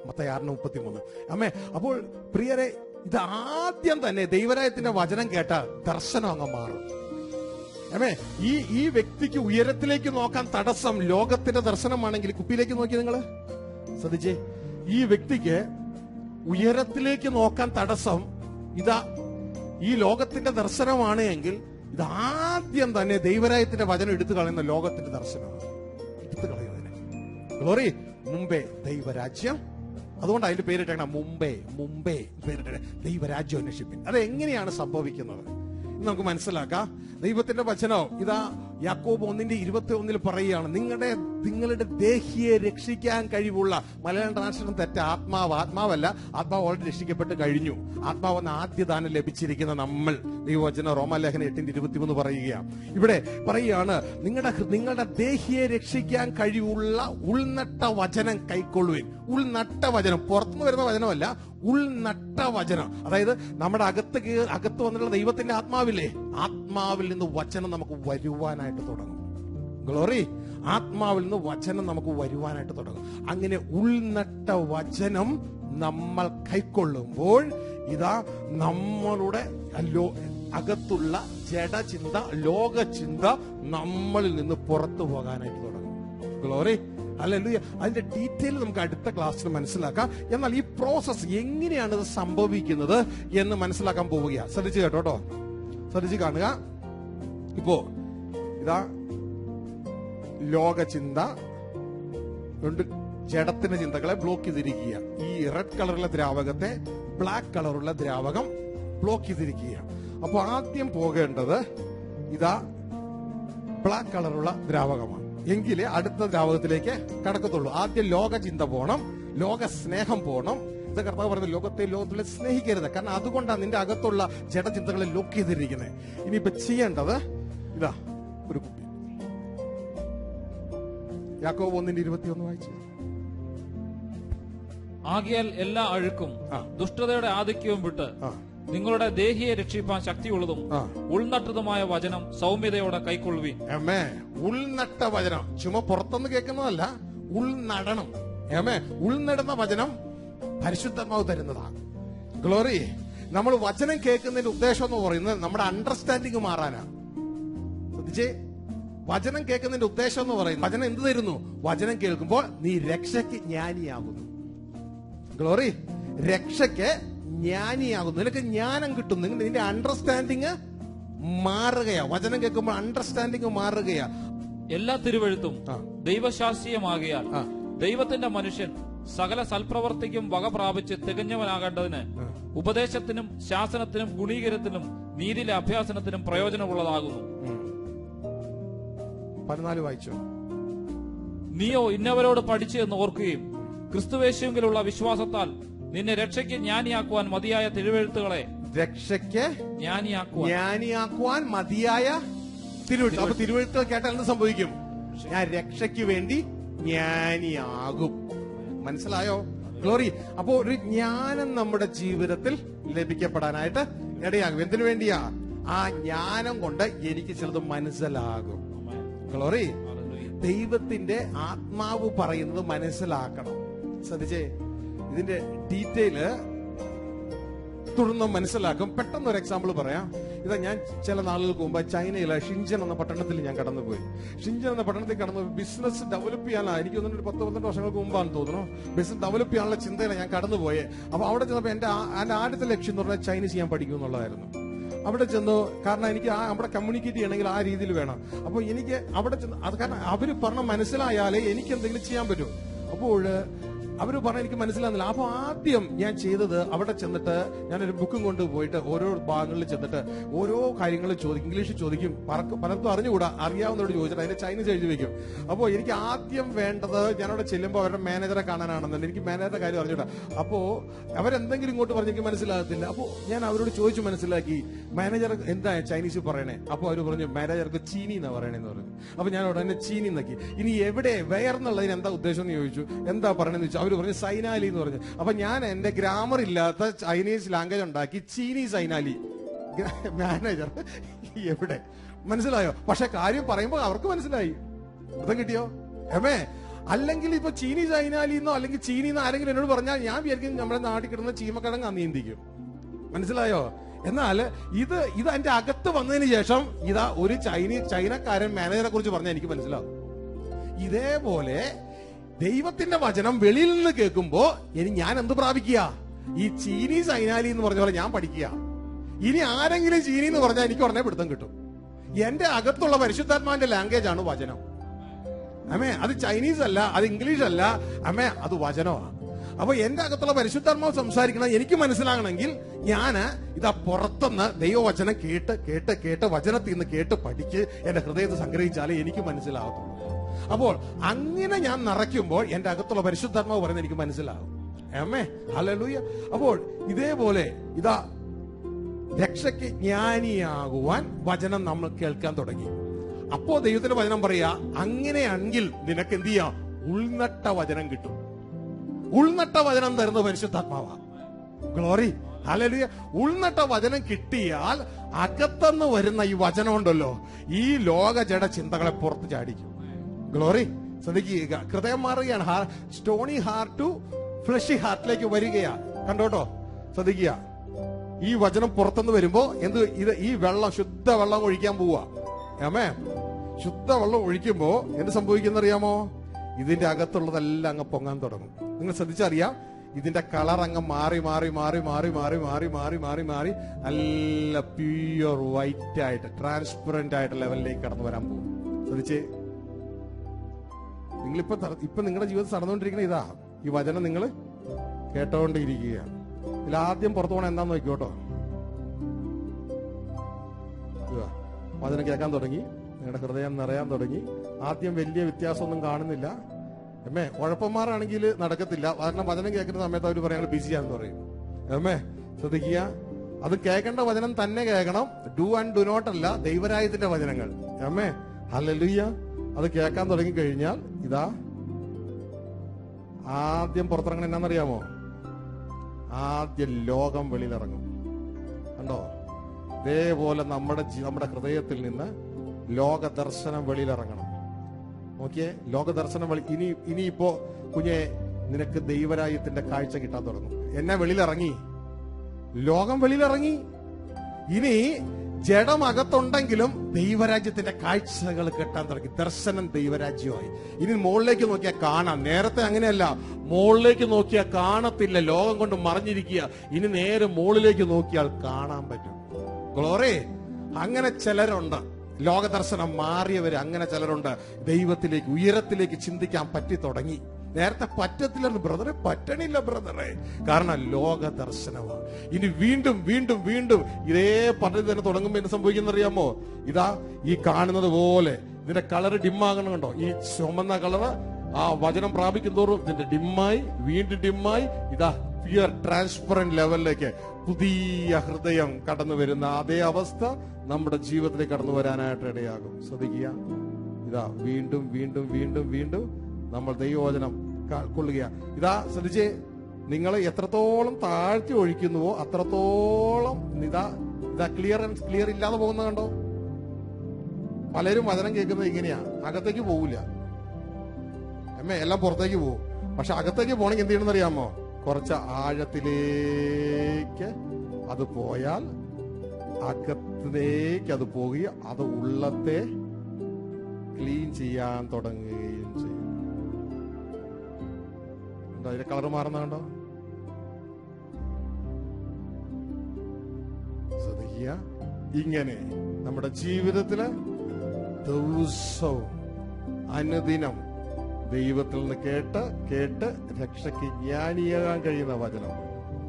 മത്തായി 6:33. അമ്മേ, അപ്പോൾ പ്രിയരെ, ഇത് ആദ്യം തന്നെ ദൈവരാജ്യത്തിന്റെ വചനം കേട്ടാൽ ദർശനം അങ്ങ് മാറും. ഈ വ്യക്തിക്ക് ഉയരത്തിലേക്ക് നോക്കാൻ തടസ്സം ലോകത്തിന്റെ ദർശനമാണെങ്കിൽ, കുപ്പിയിലേക്ക് നോക്കി നിങ്ങൾ ശ്രദ്ധിച്ചേ, ഈ വ്യക്തിക്ക് ഉയരത്തിലേക്ക് നോക്കാൻ തടസ്സം ഇതാ ഈ ലോകത്തിന്റെ ദർശനമാണ് എങ്കിൽ, ഇത് ആദ്യം തന്നെ ദൈവരാജ്യത്തിന്റെ വചനം എടുത്തു കളയുന്ന ലോകത്തിന്റെ ദർശനമാണ്. എടുത്തു കളയുന്നതിന് ഗ്ലോറി. മുമ്പേ ദൈവരാജ്യം, അതുകൊണ്ട് അതിന്റെ പേരിട്ടേക്കണം മുമ്പേ പേരിട്ടെ ദൈവരാജ്യം അന്വേഷിപ്പിൻ. അത് എങ്ങനെയാണ് സംഭവിക്കുന്നത് നമുക്ക് മനസ്സിലാക്കാം. ദൈവത്തിന്റെ വചനം ഇതാ യാക്കോബ് 1:21 പറയുകയാണ്, നിങ്ങളുടെ ദേഹിയെ രക്ഷിക്കാൻ കഴിവുള്ള, മലയാളം ട്രാൻസ്ലേഷൻ തെറ്റ, ആത്മാവല്ല, ആത്മാവ് ഓൾറെഡി രക്ഷിക്കപ്പെട്ട് കഴിഞ്ഞു. ആത്മാവെന്ന ആദ്യ ദാനം ലഭിച്ചിരിക്കുന്ന നമ്മൾ, ദൈവവചനം റോമാലേഖനം 8:23 പറയുകയാണ്. ഇവിടെ പറയുകയാണ്, നിങ്ങളുടെ ദേഹിയെ രക്ഷിക്കാൻ കഴിവുള്ള ഉൾനട്ട വചനം കൈക്കൊള്ളുവിൻ. ഉൾനട്ട വചനം, പുറത്തുനിന്ന് വരുന്ന വചനമല്ല, ഉൾനട്ട വചനം. അതായത് നമ്മുടെ അകത്ത് വന്നിട്ടുള്ള ദൈവത്തിന്റെ ആത്മാവില്ലേ, ആത്മാവിൽ നിന്ന് വചനം നമുക്ക് വരുവാനായിട്ട് തുടങ്ങും. ഗ്ലോറി. ആത്മാവിൽ നിന്ന് വചനം നമുക്ക് വരുവാനായിട്ട് തുടങ്ങും. അങ്ങനെ ഉൾനട്ട വചനം നമ്മൾ കൈക്കൊള്ളുമ്പോൾ ഇതാ നമ്മളുടെ അകത്തുള്ള ജഡചിന്ത, ലോകചിന്ത നമ്മളിൽ നിന്ന് പുറത്തു പോകാനായിട്ട് തുടങ്ങും. ഗ്ലോറി. ഹല്ലേലൂയ. അതിന്റെ ഡീറ്റെയിൽ നമുക്ക് അടുത്ത ക്ലാസ്സിൽ മനസ്സിലാക്കാം. എന്നാൽ ഈ പ്രോസസ് എങ്ങനെയാണ് ഇത് സംഭവിക്കുന്നത് എന്ന് മനസ്സിലാക്കാൻ പോവുകയാണ്. ശ്രദ്ധിച്ചു കേട്ടോ, ശ്രദ്ധിച്ച് കാണുക. ഇപ്പോ ഇതാ ലോകചിന്ത കൊണ്ട് ജഡത്തിന്റെ ചിന്തകളെ ബ്ലോക്ക് ചെയ്തിരിക്കുക. ഈ റെഡ് കളറുള്ള ദ്രാവകത്തെ ബ്ലാക്ക് കളറുള്ള ദ്രാവകം ബ്ലോക്ക് ചെയ്തിരിക്കുക. അപ്പൊ ആദ്യം പോകേണ്ടത് ഇതാ ബ്ലാക്ക് കളറുള്ള ദ്രാവകമാണ്. എങ്കിലേ അടുത്ത ദ്രാവകത്തിലേക്ക് കടക്കത്തുള്ളൂ. ആദ്യം ലോകചിന്ത പോകണം, ലോക സ്നേഹം പോകണം. ഇത് കർത്താവ് പറയുന്നത്, ലോകത്തിലെ സ്നേഹിക്കരുത്, കാരണം അതുകൊണ്ടാണ് നിന്റെ അകത്തുള്ള ജഡചിന്തകളെ ലോക്ക് ചെയ്തിരിക്കുന്നത്. ഇനിയിപ്പോ ചെയ്യേണ്ടത് ഇതാ ഒരു കുപ്പി. യാക്കോബ് 1:21 വായിച്ചു. ആകയാൽ എല്ലാ അഴുക്കും ദുഷ്ടതയുടെ ആധിക്യവും വിട്ട് നിങ്ങളുടെ ദേഹിയെ രക്ഷിപ്പാൻ ശക്തിയുള്ളതും ഉൾനട്ടതുമായ വചനം സൗമ്യതയോടെ കൈക്കൊള്ളുവീൻ. ഉൾനട്ട വചനം ചുമ പുറത്തുനിന്ന് കേൾക്കുന്നതല്ല, ഉൾനടണം. ഉൾനടുന്ന വചനം പരിശുദ്ധാത്മാവ് തരുന്നതാണ്. ഗ്ലോറി. നമ്മൾ വചനം കേൾക്കുന്നതിന്റെ ഉദ്ദേശം എന്ന് പറയുന്നത് നമ്മുടെ അണ്ടർസ്റ്റാൻഡിങ് മാറാനാ. ശ്രദ്ധിച്ചേ, വചനം കേൾക്കുന്നതിന്റെ ഉദ്ദേശം എന്ന് പറയുന്നത് വചനം എന്ത് തരുന്നു? വചനം കേൾക്കുമ്പോൾ നീ രക്ഷയ്ക്ക് ജ്ഞാനിയാകുന്നു. ഗ്ലോറി. രക്ഷയ്ക്ക് ജ്ഞാനിയാകുന്നു. നിനക്ക് ജ്ഞാനം കിട്ടും. നിന്റെ അണ്ടർസ്റ്റാൻഡിങ് മാറുകയാ. വചനം കേൾക്കുമ്പോൾ അണ്ടർസ്റ്റാൻഡിങ് മാറുകയാ. എല്ലാ തിരുവെഴുത്തും ദൈവശാസ്ത്രീയമാകിയാൽ ദൈവത്തിന്റെ മനുഷ്യൻ സകല സൽപ്രവർത്തിക്കും വക പ്രാപിച്ച് തികഞ്ഞവനാകേണ്ടതിന് ഉപദേശത്തിനും ശാസനത്തിനും ഗുണീകരത്തിനും നീതിയിലെ അഭ്യാസനത്തിനും പ്രയോജനമുള്ളതാകുന്നു. 14 വായിച്ചോ. നീയോ ഇന്നവരോട് പഠിച്ചു എന്ന് ഓർക്കുകയും ക്രിസ്തുവേശുവിലുള്ള വിശ്വാസത്താൽ നിന്നെ രക്ഷയ്ക്ക് ജ്ഞാനിയാക്കുവാൻ മതിയായ തിരുവെഴുത്തുകളെ രക്ഷയ്ക്ക് ജ്ഞാനിയാക്കുവാൻ മതിയായ തിരുവെഴുത്ത്. അപ്പൊ തിരുവെഴുത്തുകൾ കേട്ടാൽ എന്ത് സംഭവിക്കും? ഞാൻ രക്ഷയ്ക്ക് വേണ്ടി ജ്ഞാനിയാകും. മനസ്സിലായോ? ഗ്ലോറി. അപ്പോ ഒരു ജ്ഞാനം നമ്മുടെ ജീവിതത്തിൽ ലഭിക്കപ്പെടാനായിട്ട് ഇടയാകും. എന്തിനു വേണ്ടിയാ? ആ ജ്ഞാനം കൊണ്ട് എനിക്ക് ചിലത് മനസ്സിലാകും. ഗ്ലോറി. ദൈവത്തിന്റെ ആത്മാവ് പറയുന്നത് മനസ്സിലാക്കണം. ശ്രദ്ധിച്ചേ, ഇതിന്റെ ഡീറ്റെയില് തുടർന്ന് മനസ്സിലാക്കും. പെട്ടെന്ന് ഒരു എക്സാമ്പിൾ പറയാം. ഇതാ, ഞാൻ ചില നാളുകൾക്ക് മുമ്പ് ചൈനയിലെ ഷിൻജൻ എന്ന പട്ടണത്തിൽ ഞാൻ കടന്നുപോയി. ഷിൻജൻ എന്ന പട്ടണത്തിൽ കടന്നു ബിസിനസ് ഡെവലപ്പ് ചെയ്യാനാണ്. എനിക്ക് തോന്നുന്നു ഒരു 10-12 വർഷങ്ങൾക്ക് മുമ്പാണ് തോന്നുന്നു. ബിസിനസ് ഡെവലപ്പ് ചെയ്യാനുള്ള ചിന്തയിലാണ് ഞാൻ കടന്നുപോയെ. അപ്പൊ അവിടെ ചെന്നപ്പോൾ എന്റെ ആദ്യത്തെ ലക്ഷ്യം എന്ന് പറഞ്ഞാൽ ചൈനീസ് ഞാൻ പഠിക്കും എന്നുള്ളതായിരുന്നു. അവിടെ ചെന്നു, കാരണം എനിക്ക് അവിടെ കമ്മ്യൂണിക്കേറ്റ് ചെയ്യണമെങ്കിൽ ആ രീതിയിൽ വേണം. അപ്പൊ എനിക്ക് അവിടെ ചെന്ന് അത് കാരണം അവര് പറഞ്ഞ മനസ്സിലായാലേ എനിക്ക് എന്തെങ്കിലും ചെയ്യാൻ പറ്റൂ. അപ്പോൾ അവര് പറഞ്ഞ എനിക്ക് മനസ്സിലാകുന്നില്ല. അപ്പൊ ആദ്യം ഞാൻ ചെയ്തത് അവിടെ ചെന്നിട്ട് ഞാനൊരു ബുക്കും കൊണ്ടുപോയിട്ട് ഓരോ ഭാഗങ്ങളിൽ ചെന്നിട്ട് ഓരോ കാര്യങ്ങൾ ചോദിക്കും. ഇംഗ്ലീഷ് ചോദിക്കും, പലർക്കും അറിഞ്ഞുകൂടാ, അറിയാവുന്നവരോട് ചോദിച്ചിട്ട് അതിന്റെ ചൈനീസ് എഴുതി വെക്കും. അപ്പോൾ എനിക്ക് ആദ്യം വേണ്ടത് ഞാൻ അവിടെ ചെല്ലുമ്പോൾ അവരുടെ മാനേജറെ കാണാനാണെന്നുണ്ട്. എനിക്ക് മാനേജറുടെ കാര്യം അറിഞ്ഞൂടാ. അപ്പോ അവരെന്തെങ്കിലും ഇങ്ങോട്ട് പറഞ്ഞെങ്കിൽ മനസ്സിലാകത്തില്ല. അപ്പോൾ ഞാൻ അവരോട് ചോദിച്ചു മനസ്സിലാക്കി, മാനേജർ എന്താ ചൈനീസ് പറയണേ? അപ്പോൾ അവർ പറഞ്ഞു മാനേജർക്ക് ചീനി എന്നാ പറയണേന്ന് പറഞ്ഞു. അപ്പൊ ഞാൻ ഉടനെ ചീനി എന്നൊക്കെ. ഇനി എവിടെ വേർന്നുള്ളതിന് എന്താ ഉദ്ദേശം എന്ന് ചോദിച്ചു. എന്താ പറയണെന്ന് ചോദിച്ചു. അവര് പറഞ്ഞു സൈനാലി എന്ന് പറഞ്ഞു. അപ്പൊ ഞാൻ എന്റെ ഗ്രാമർ ഇല്ലാത്ത ചൈനീസ് ലാംഗ്വേജ് ഉണ്ടാക്കി ചീനി സൈനാലി. മാനേജർ എവിടെ? മനസ്സിലായോ? പക്ഷെ കാര്യം പറയുമ്പോൾ അവർക്ക് മനസ്സിലായി. അർത്ഥം കിട്ടിയോ? അല്ലെങ്കിൽ ഇപ്പൊ ചീനി സൈനാലിന്നോ അല്ലെങ്കിൽ ചീനിന്നോ ആരെങ്കിലും എന്നോട് പറഞ്ഞാൽ ഞാൻ വിചാരിക്കും നമ്മുടെ നാട്ടിൽ കിടന്ന ചീമക്കടങ്ങ് നീന്തിക്കും. മനസ്സിലായോ? എന്നാൽ ഇത് എന്റെ അകത്ത് വന്നതിന് ശേഷം ഇതാ ഒരു ചൈനക്കാരൻ മാനേജറെ കുറിച്ച് പറഞ്ഞാൽ എനിക്ക് മനസ്സിലാവും. ഇതേപോലെ ദൈവത്തിന്റെ വചനം വെളിയിൽ നിന്ന് കേൾക്കുമ്പോ ഇനി ഞാൻ എന്ത് പ്രാപിക്കുക? ഈ ചീനി സൈനാലി എന്ന് പറഞ്ഞ പോലെ ഞാൻ പഠിക്കുക. ഇനി ആരെങ്കിലും ചീനി എന്ന് പറഞ്ഞാൽ എനിക്ക് ഉടനെ പിടുത്തം കിട്ടും. എന്റെ അകത്തുള്ള പരിശുദ്ധാത്മാവിന്റെ ലാംഗ്വേജ് ആണ് വചനം. അത് ചൈനീസ് അല്ല, അത് ഇംഗ്ലീഷ് അല്ല, അത് വചനമാണ്. അപ്പൊ എന്റെ അകത്തുള്ള പരിശുദ്ധാത്മാവ് സംസാരിക്കണം, എനിക്ക് മനസ്സിലാകണമെങ്കിൽ ഞാൻ ഇതാ പുറത്തുനിന്ന് ദൈവവചനം കേട്ട് കേട്ട് കേട്ട് വചനത്തിൽ നിന്ന് കേട്ട് പഠിച്ച് എന്റെ ഹൃദയത്തെ സംഗ്രഹിച്ചാലേ എനിക്ക് മനസ്സിലാകത്തുള്ളൂ. അപ്പോൾ അങ്ങനെ ഞാൻ നിറയ്ക്കുമ്പോൾ എന്റെ അകത്തുള്ള പരിശുദ്ധാത്മാവ് പറയുന്നത് എനിക്ക് മനസ്സിലാകും. ഹല്ലേലൂയ. അപ്പോൾ ഇതേപോലെ ഇതാ രക്ഷയ്ക്ക് ജ്ഞാനിയാകുവാൻ വചനം നമ്മൾ കേൾക്കാൻ തുടങ്ങി. അപ്പോ ദൈവത്തിന്റെ വചനം പറയാ, അങ്ങനെയാണെങ്കിൽ നിനക്ക് എന്ത് ചെയ്യാം? ഉൾനട്ട വചനം കിട്ടും. ഉൾനട്ട വചനം തരുന്ന പരിശുദ്ധാത്മാവാ. ഗ്ലോറി. ഹല്ലേലൂയ. ഉൾനട്ട വചനം കിട്ടിയാൽ അകത്തുനിന്ന് വരുന്ന ഈ വചനം ഉണ്ടല്ലോ, ഈ ലോക ജഡ ചിന്തകളെ പുറത്ത് ചാടിക്കും. ഗ്ലോറി. ശ്രദ്ധിക്കുക, ഹൃദയം മാറുകയാണ്. സ്റ്റോണി ഹാർട്ട് ടു ഫ്ലഷി ഹാർട്ടിലേക്ക് വരികയാ. കണ്ടോട്ടോ, ശ്രദ്ധിക്കുക. ഈ വചനം പുറത്തുനിന്ന് വരുമ്പോ ഈ വെള്ളം, ശുദ്ധ വെള്ളം ഒഴിക്കാൻ പോവാ. ശുദ്ധ വെള്ളം ഒഴിക്കുമ്പോ എന്ത് സംഭവിക്കുന്ന അറിയാമോ? ഇതിന്റെ അകത്തുള്ളതെല്ലാം അങ്ങ് പൊങ്ങാൻ തുടങ്ങും. നിങ്ങൾ ശ്രദ്ധിച്ചറിയാം, ഇതിന്റെ കളർ അങ്ങ് മാറി മാറി മാറി മാറി മാറി മാറി മാറി മാറി മാറി നല്ല പ്യൂർ വൈറ്റ് ആയിട്ട് ട്രാൻസ്പെറന്റ് ആയിട്ട് ലെവലിലേക്ക് കടന്നു വരാൻ പോകും. ശ്രദ്ധിച്ചേ, നിങ്ങളിപ്പോ നിങ്ങളുടെ ജീവിതത്തിൽ നടന്നുകൊണ്ടിരിക്കുന്ന ഇതാ, ഈ വചനം നിങ്ങൾ കേട്ടോണ്ടിരിക്കുകയാണ്. ഇതിലാദ്യം പുറത്തു പോകണം എന്താന്ന് നോക്കിക്കോട്ടോ. വചനം കേൾക്കാൻ തുടങ്ങി, നിങ്ങളുടെ ഹൃദയം നിറയാൻ തുടങ്ങി. ആദ്യം വലിയ വ്യത്യാസമൊന്നും കാണുന്നില്ല. ഉഴപ്പന്മാരാണെങ്കിൽ നടക്കത്തില്ല. കാരണം വചനം കേൾക്കുന്ന സമയത്ത് അവർ പറയാൻ ബിസിയാന്ന് പറയും. ശ്രദ്ധിക്കുക, അത് കേൾക്കേണ്ട വചനം തന്നെ കേൾക്കണം. ഡു ആൻഡ് ഡു നോട്ട് അല്ല, ദൈവരാജ്യത്തിന്റെ വചനങ്ങൾ. ഹല്ലേലൂയ. അത് കേൾക്കാൻ തുടങ്ങി കഴിഞ്ഞാൽ ഇതാ ആദ്യം പുറത്തിറങ്ങണം. എന്നാന്നറിയാമോ? ആദ്യം ലോകം വെളിയിലിറങ്ങും. കണ്ടോ? ഇതേപോലെ നമ്മുടെ ഹൃദയത്തിൽ നിന്ന് ലോക ദർശനം വെളിയിലിറങ്ങണം. നോക്കിയേ, ലോക ദർശനം ഇനിയിപ്പോ കുഞ്ഞെ നിനക്ക് ദൈവരാജ്യത്തിന്റെ കാഴ്ച കിട്ടാൻ തുടങ്ങും. എന്നെ വെളിയിലിറങ്ങി, ലോകം വെളിയിലിറങ്ങി. ഇനി ജഡമകത്തുണ്ടെങ്കിലും ദൈവരാജ്യത്തിന്റെ കാഴ്ചകൾ കിട്ടാൻ തുടങ്ങി. ദർശനം ദൈവരാജ്യമായി. ഇനി മുകളിലേക്ക് നോക്കിയാൽ കാണാം. നേരത്തെ അങ്ങനെയല്ല, മുകളിലേക്ക് നോക്കിയാൽ കാണത്തില്ല, ലോകം കൊണ്ട് മറഞ്ഞിരിക്കുക. ഇനി നേരെ മുകളിലേക്ക് നോക്കിയാൽ കാണാൻ പറ്റും. ഗ്ലോറി. അങ്ങനെ ചിലരുണ്ട്, ലോകദർശനം മാറിയവര് അങ്ങനെ ചിലരുണ്ട്. ദൈവത്തിലേക്ക്, ഉയരത്തിലേക്ക് ചിന്തിക്കാൻ പറ്റി തുടങ്ങി. നേരത്തെ പറ്റത്തില്ലെന്ന് ബ്രദറെ, പറ്റണില്ല ബ്രദറെ, കാരണം ലോക ദർശനമാണ്. ഇനി വീണ്ടും വീണ്ടും വീണ്ടും ഇതേ പദ്ധതി തന്നെ തുടങ്ങുമ്പോൾ എന്ത് സംഭവിക്കുന്ന അറിയാമോ? ഇതാ ഈ കാണുന്നത് പോലെ ഇതിന്റെ കളറ് ഡിമ്മാകണം. കണ്ടോ? ഈ ചുമന്ന കളറ് ആ വചനം പ്രാപിക്കും തോറും ഇതിന്റെ ഡിമ്മായി, വീണ്ടും ഡിമ്മായി, ഇതാ പ്യുവർ ട്രാൻസ്പെറന്റ് ലെവലിലേക്ക് പുതിയ ഹൃദയം കടന്നു വരുന്ന അതേ അവസ്ഥ നമ്മുടെ ജീവിതത്തിലേക്ക് കടന്നു വരാനായിട്ട് ഇടയാകും. ശ്രദ്ധിക്കുക. ഇതാ വീണ്ടും വീണ്ടും വീണ്ടും വീണ്ടും നമ്മൾ ദൈവവചനം കൊള്ളുക. ഇതാ ശ്രദ്ധിച്ചേ, നിങ്ങൾ എത്രത്തോളം താഴ്ത്തി ഒഴിക്കുന്നുവോ അത്രത്തോളം ഇതാ ക്ലിയർ ഇല്ലാതെ പോകുന്നത് കണ്ടോ? പലരും വചനം കേൾക്കുന്നത് ഇങ്ങനെയാ, അകത്തേക്ക് പോവില്ല, എല്ലാം പുറത്തേക്ക് പോകും. പക്ഷെ അകത്തേക്ക് പോകണമെങ്കിൽ എന്ത് ചെയ്യണമെന്ന് അറിയാമോ? കുറച്ച് ആഴത്തിലേക്ക് അത് പോയാൽ അകത്തേക്ക് അത് പോവുകയും അത് ഉള്ളത്തെ ക്ലീൻ ചെയ്യാൻ തുടങ്ങുകയും ചെയ്യും. എന്താ അതിന്റെ കളർ മാറുന്ന കണ്ടോ? ശ്രദ്ധിക്കുക. ഇങ്ങനെ നമ്മുടെ ജീവിതത്തില് ദിവസവും അനുദിനം ദൈവത്തിൽ നിന്ന് കേട്ട് രക്ഷയ്ക്ക് ജ്ഞാനിയാകാൻ കഴിയുന്ന വചനം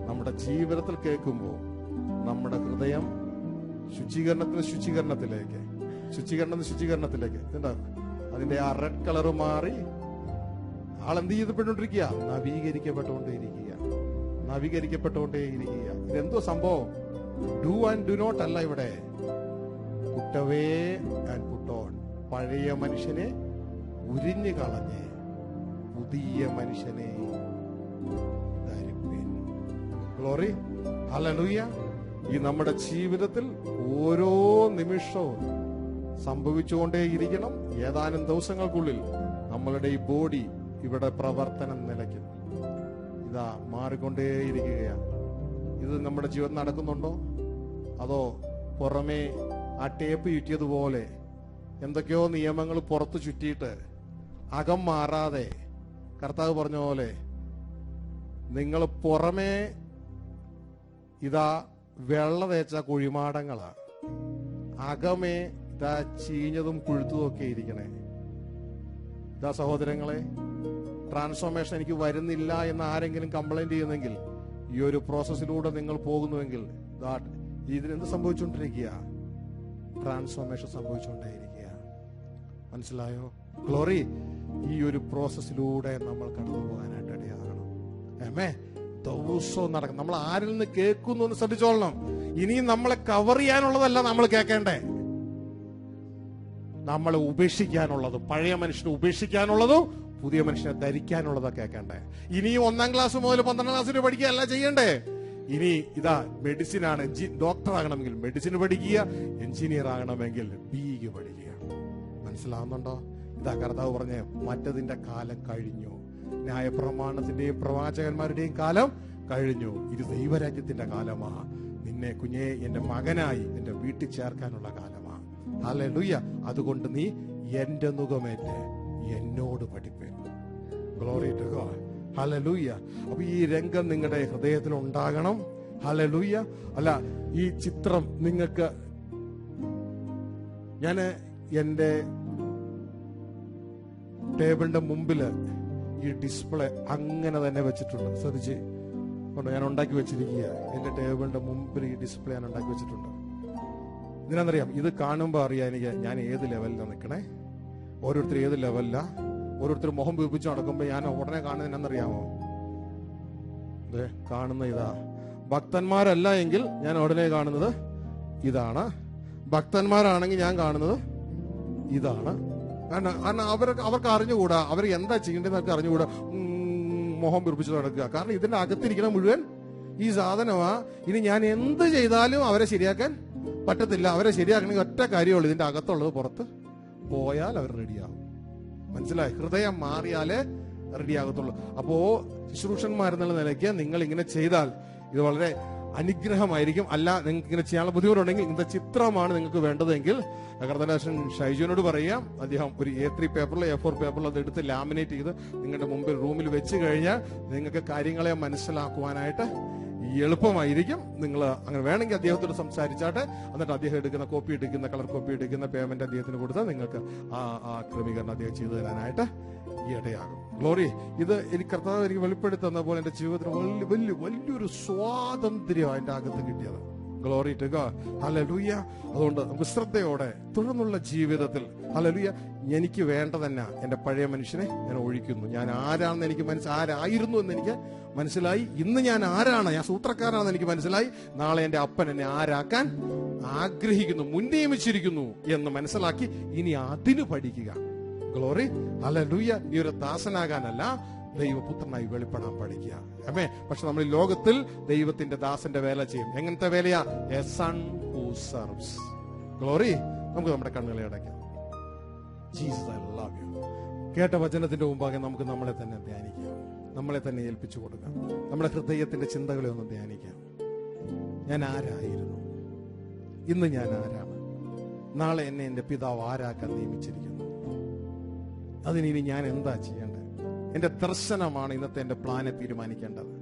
നമ്മുടെ ജീവിതത്തിൽ കേൾക്കുമ്പോൾ നമ്മുടെ ഹൃദയം ശുചീകരണത്തിലേക്ക് എന്താ അതിന്റെ ആ റെഡ് കളർ മാറി ആളെന്ത് ചെയ്തപ്പെട്ടുകൊണ്ടിരിക്കുക? നവീകരിക്കപ്പെട്ടുകൊണ്ടേയിരിക്കുക. ഇതെന്തോ സംഭവം? ഡു ആൻഡ് ഡു നോട്ട് അല്ല ഇവിടെ. Puttu away and put on. പഴയ മനുഷ്യനെ ഉരിഞ്ഞു കളഞ്ഞ് പുതിയ മനുഷ്യനെ ധരിപ്പിൻ. ഗ്ലോറി. ഹല്ലേലൂയ. ഈ നമ്മുടെ ജീവിതത്തിൽ ഓരോ നിമിഷവും സംഭവിച്ചുകൊണ്ടേയിരിക്കണം. ഏതാനും ദിവസങ്ങൾക്കുള്ളിൽ നമ്മളുടെ ഈ ബോഡി ഇവിടെ പ്രവർത്തനം നിലയ്ക്കും. ഇതാ മാറിക്കൊണ്ടേയിരിക്കുകയാണ്. ഇത് നമ്മുടെ ജീവിതം നടക്കുന്നുണ്ടോ? അതോ പുറമേ ആ ടേപ്പ് ചുറ്റിയതുപോലെ എന്തൊക്കെയോ നിയമങ്ങൾ പുറത്ത് ചുറ്റിയിട്ട് അകം മാറാതെ, കർത്താവ് പറഞ്ഞ പോലെ നിങ്ങൾ പുറമേ ഇതാ വെള്ള തേച്ച കുഴിമാടങ്ങളാ, അകമേ ഇതാ ചീഞ്ഞതും കുഴുത്തതും ഒക്കെ ഇരിക്കണേ. ഇതാ സഹോദരങ്ങളെ, ട്രാൻസ്ഫോർമേഷൻ എനിക്ക് വരുന്നില്ല എന്ന് ആരെങ്കിലും കംപ്ലൈന്റ് ചെയ്യുന്നെങ്കിൽ, ഈ ഒരു പ്രോസസ്സിലൂടെ നിങ്ങൾ പോകുന്നുവെങ്കിൽ ഇതിനെന്ത് സംഭവിച്ചുകൊണ്ടിരിക്കുക? ട്രാൻസ്ഫോർമേഷൻ സംഭവിച്ചുകൊണ്ടേയിരിക്കുക. മനസ്സിലായോ? ഗ്ലോറി. ഈ ഒരു പ്രോസസ്സിലൂടെ നമ്മൾ കടന്നു പോകാനായിട്ട് ഇടയാകണം. ദിവസവും നടക്കണം. നമ്മൾ ആരിൽ നിന്ന് കേൾക്കുന്നു എന്ന് ശ്രദ്ധിച്ചോളണം. ഇനിയും നമ്മളെ കവർ ചെയ്യാനുള്ളതല്ല നമ്മൾ കേൾക്കേണ്ടേ, നമ്മളെ ഉപേക്ഷിക്കാനുള്ളതും, പഴയ മനുഷ്യനെ ഉപേക്ഷിക്കാനുള്ളതും പുതിയ മനുഷ്യനെ ധരിക്കാനുള്ളതാ കേൾക്കണ്ടേ. ഇനിയും 1ാം ക്ലാസ് മുതൽ 12ാം ക്ലാസ് വരെ പഠിക്കുകയല്ല ചെയ്യണ്ടേ. ഇനി ഇതാ മെഡിസിൻ ആണ്, ഡോക്ടർ ആകണമെങ്കിൽ മെഡിസിൻ പഠിക്കുക, എഞ്ചിനീയർ ആകണമെങ്കിൽ ബിഇ പഠിക്കുക. മനസ്സിലാവുന്നുണ്ടോ? ഇതാ കർത്താവ് പറഞ്ഞ മറ്റതിന്റെ കാലം കഴിഞ്ഞു, ന്യായപ്രമാണത്തിന്റെയും പ്രവാചകന്മാരുടെയും കാലം കഴിഞ്ഞു. ഇത് ദൈവരാജ്യത്തിന്റെ കാലമാ. നിന്നെ കുഞ്ഞെ എന്റെ മകനായി എന്റെ വീട്ടിൽ ചേർക്കാനുള്ള കാലമാ. ഹല്ലേലൂയ. അതുകൊണ്ട് നീ എന്റെ നുകമേറ്റ് എന്നോട് പഠിപ്പേ. Glory to God. ഹല്ലേലൂയ. അപ്പൊ ഈ രംഗം നിങ്ങളുടെ ഹൃദയത്തിൽ ഉണ്ടാകണം. ഹല്ലേലൂയ. അല്ല, ഈ ചിത്രം നിങ്ങൾക്ക്, ഞാൻ എന്റെ ടേബിളിന്റെ മുമ്പില് ഈ ഡിസ്പ്ലേ അങ്ങനെ തന്നെ വെച്ചിട്ടുണ്ട്. ശ്രദ്ധിച്ച് കൊണ്ട് ഞാൻ ഉണ്ടാക്കി വെച്ചിരിക്കുക. എന്റെ ടേബിളിന്റെ മുമ്പിൽ ഈ ഡിസ്പ്ലേ ഞാൻ ഉണ്ടാക്കി വെച്ചിട്ടുണ്ട്. ഇതിനെന്നറിയാം, ഇത് കാണുമ്പോൾ അറിയാം എനിക്ക് ഞാൻ ഏത് ലെവലിലാണ് നിൽക്കണേ, ഓരോരുത്തർ ഏത് ലെവലിലാ. ഓരോരുത്തർ മുഖം വീപ്പിച്ച് നടക്കുമ്പോൾ ഞാൻ ഉടനെ കാണുന്നത് എന്നറിയാമോ? കാണുന്ന ഇതാ. ഭക്തന്മാരല്ല എങ്കിൽ ഞാൻ ഉടനെ കാണുന്നത് ഇതാണ്. ഭക്തന്മാരാണെങ്കിൽ ഞാൻ കാണുന്നത് ഇതാണ്. കാരണം അവർക്ക് അറിഞ്ഞുകൂടാ, അവർ എന്താ ചെയ്യേണ്ടതെന്ന് അവർക്ക് അറിഞ്ഞുകൂടാ. മുഖം വീർപ്പിച്ച് നടക്കുക. കാരണം ഇതിന്റെ അകത്തിരിക്കണം മുഴുവൻ ഈ സാധനമാ, ഇനി ഞാൻ എന്ത് ചെയ്താലും അവരെ ശരിയാക്കാൻ പറ്റത്തില്ല. അവരെ ശരിയാക്കണമെങ്കിൽ ഒറ്റ കാര്യമുള്ളൂ, ഇതിന്റെ അകത്തുള്ളത് പുറത്ത് പോയാൽ അവർ റെഡിയാകും. മനസ്സിലായി? ഹൃദയം മാറിയാലേ റെഡിയാകത്തുള്ളൂ. അപ്പോ ശുശ്രൂഷന്മാരെന്നുള്ള നിലയ്ക്ക് നിങ്ങൾ ഇങ്ങനെ ചെയ്താൽ ഇത് വളരെ അനുഗ്രഹമായിരിക്കും. അല്ല, നിങ്ങൾക്ക് ഇങ്ങനെ ചെയ്യാനുള്ള ബുദ്ധിമുട്ടുണ്ടെങ്കിൽ ഇന്നത്തെ ചിത്രമാണ് നിങ്ങൾക്ക് വേണ്ടതെങ്കിൽ കർത്തനാശൻ ഷൈജുവിനോട് പറയാം. അദ്ദേഹം ഒരു A3 പേപ്പറിൽ A4 പേപ്പറിൽ അത് എടുത്ത് ലാമിനേറ്റ് ചെയ്ത് നിങ്ങളുടെ മുമ്പിൽ റൂമിൽ വെച്ച് കഴിഞ്ഞാൽ നിങ്ങൾക്ക് കാര്യങ്ങളെ മനസ്സിലാക്കുവാനായിട്ട് എളുപ്പമായിരിക്കും. നിങ്ങൾ അങ്ങനെ വേണമെങ്കിൽ അദ്ദേഹത്തോട് സംസാരിച്ചാട്ടെ. എന്നിട്ട് അദ്ദേഹം എടുക്കുന്ന കോപ്പി എടുക്കുന്ന കളർ കോപ്പി എടുക്കുന്ന പേയ്മെന്റ് അദ്ദേഹത്തിന് കൊടുത്താൽ നിങ്ങൾക്ക് ആ ക്രമീകരണം അദ്ദേഹം ചെയ്തു തരാനായിട്ട് ഇടയാകും. ഗ്ലോറി, ഇത് എനിക്ക് കർത്താവ് എനിക്ക് വെളിപ്പെടുത്തുന്ന പോലെ എന്റെ ജീവിതത്തിന് വലിയൊരു സ്വാതന്ത്ര്യം അതിന്റെ അകത്ത് കിട്ടിയത്. Glory to God. ഹല്ലേലൂയ. അതുകൊണ്ട് നമുക്ക് ശ്രദ്ധയോടെ തുടർന്നുള്ള ജീവിതത്തിൽ ഹല്ലേലൂയ, എനിക്ക് വേണ്ട തന്നെ എന്റെ പഴയ മനുഷ്യനെ ഞാൻ ഒഴിക്കുന്നു. ഞാൻ ആരാണെന്ന് എനിക്ക് ആരായിരുന്നു എന്ന് എനിക്ക് മനസ്സിലായി. ഇന്ന് ഞാൻ ആരാണ്, ഞാൻ സൂത്രക്കാരാണെന്ന് എനിക്ക് മനസ്സിലായി. നാളെ എന്റെ അപ്പൻ എന്നെ ആരാക്കാൻ ആഗ്രഹിക്കുന്നു, മുൻനിയമിച്ചിരിക്കുന്നു എന്ന് മനസ്സിലാക്കി ഇനി അതിന് പഠിക്കുക. ഗ്ലോറി. ഹല്ലേലൂയ. ഈ ഒരു ദാസനാകാനല്ല, ദൈവപുത്രനായി വെളിപ്പെടാൻ പഠിക്കുക. അമ്മേ, പക്ഷെ നമ്മൾ ഈ ലോകത്തിൽ ദൈവത്തിന്റെ ദാസന്റെ വേല ചെയ്യും. എങ്ങനത്തെ വേലയാ? A son who serves. Glory. നമുക്ക് നമ്മുടെ കണ്ണുകളെ അടയ്ക്കാം. Jesus, I love you. കേട്ട വചനത്തിന്റെ മുമ്പാകെ നമുക്ക് നമ്മളെ തന്നെ ധ്യാനിക്കാം, നമ്മളെ തന്നെ ഏൽപ്പിച്ചു കൊടുക്കാം. നമ്മുടെ ഹൃദയത്തിന്റെ ചിന്തകളെ ഒന്ന് ധ്യാനിക്കാം. ഞാൻ ആരായിരുന്നു, ഇന്ന് ഞാൻ ആരാണ്, നാളെ എന്നെ എന്റെ പിതാവ് ആരാക്കാൻ നിയമിച്ചിരിക്കുന്നു, അതിനി ഞാൻ എന്താ ചെയ്യേണ്ടത്? എന്റെ ദർശനമാണ് ഇന്നത്തെ എന്റെ പ്ലാനെ തീരുമാനിക്കേണ്ടത്.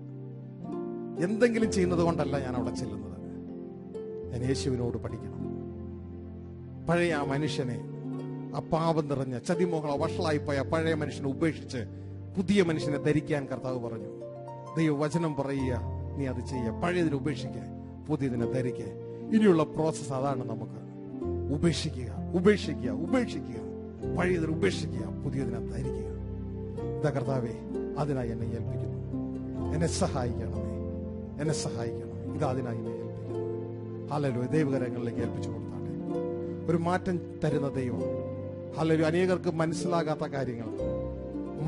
എന്തെങ്കിലും ചെയ്യുന്നത് കൊണ്ടല്ല ഞാൻ അവിടെ ചെല്ലുന്നത്. ഞാൻ യേശുവിനോട് പഠിക്കണം. പഴയ ആ മനുഷ്യനെ, ആ പാപം നിറഞ്ഞ ചതിമോഹ വഷളായിപ്പോയ പഴയ മനുഷ്യനെ ഉപേക്ഷിച്ച് പുതിയ മനുഷ്യനെ ധരിക്കാൻ കർത്താവ് പറഞ്ഞു. ദൈവവചനം പറയുക, നീ അത് ചെയ്യുക. പഴയതിനെ ഉപേക്ഷിക്കുക, പുതിയതിനെ ധരിക്കുക. ഇനിയുള്ള പ്രോസസ് അതാണ്. നമുക്ക് ഉപേക്ഷിക്കുക, ഉപേക്ഷിക്കുക, ഉപേക്ഷിക്കുക. പഴയതിനെ ഉപേക്ഷിക്കുക, പുതിയതിനെ ധരിക്കുക. ഇതാ കർത്താവേ, അതിനായി എന്നെ ഏൽപ്പിക്കുന്നു. എന്നെ സഹായിക്കണമേ, എന്നെ സഹായിക്കണം. ഇത് അതിനായി എന്നെ ഏൽപ്പിക്കുന്നു. ഹല്ലേലൂയ. ദൈവകരങ്ങളിലേക്ക് ഏൽപ്പിച്ചു കൊടുത്താട്ടെ. ഒരു മാറ്റം തരുന്ന ദൈവം. ഹല്ലേലൂയ. അനേകർക്ക് മനസ്സിലാകാത്ത കാര്യങ്ങൾ,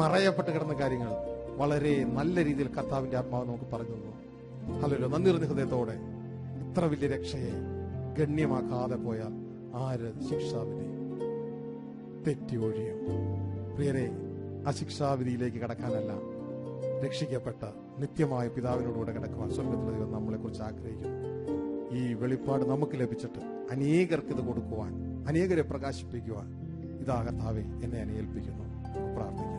മറയപ്പെട്ട് കിടന്ന കാര്യങ്ങൾ വളരെ നല്ല രീതിയിൽ കർത്താവിന്റെ ആത്മാവ് നമുക്ക് പറഞ്ഞു തന്നു. ഹല്ലേലൂയ. നന്ദി നിറഞ്ഞ ഹൃദയത്തോടെ ഇത്ര വലിയ രക്ഷയെ ഗണ്യമാക്കാതെ പോയാൽ ആര് ശിക്ഷാവിധി തെറ്റി ഒഴിയും? പ്രിയരെ, ആ ശിക്ഷാവിധിയിലേക്ക് കടക്കാനല്ല, രക്ഷിക്കപ്പെട്ട നിത്യമായ പിതാവിനോടുകൂടെ കിടക്കുവാൻ സ്വർഗ്ഗത്തിലെ ദൈവം നമ്മളെ കുറിച്ച് ആഗ്രഹിക്കുന്നു. ഈ വെളിപ്പാട് നമുക്ക് ലഭിച്ചിട്ട് അനേകർക്ക് ഇത് കൊടുക്കുവാൻ, അനേകരെ പ്രകാശിപ്പിക്കുവാൻ ഇതാ കർത്താവേ എന്നെ ഏൽപ്പിക്കുന്നു. പ്രാർത്ഥിക്കുന്നു.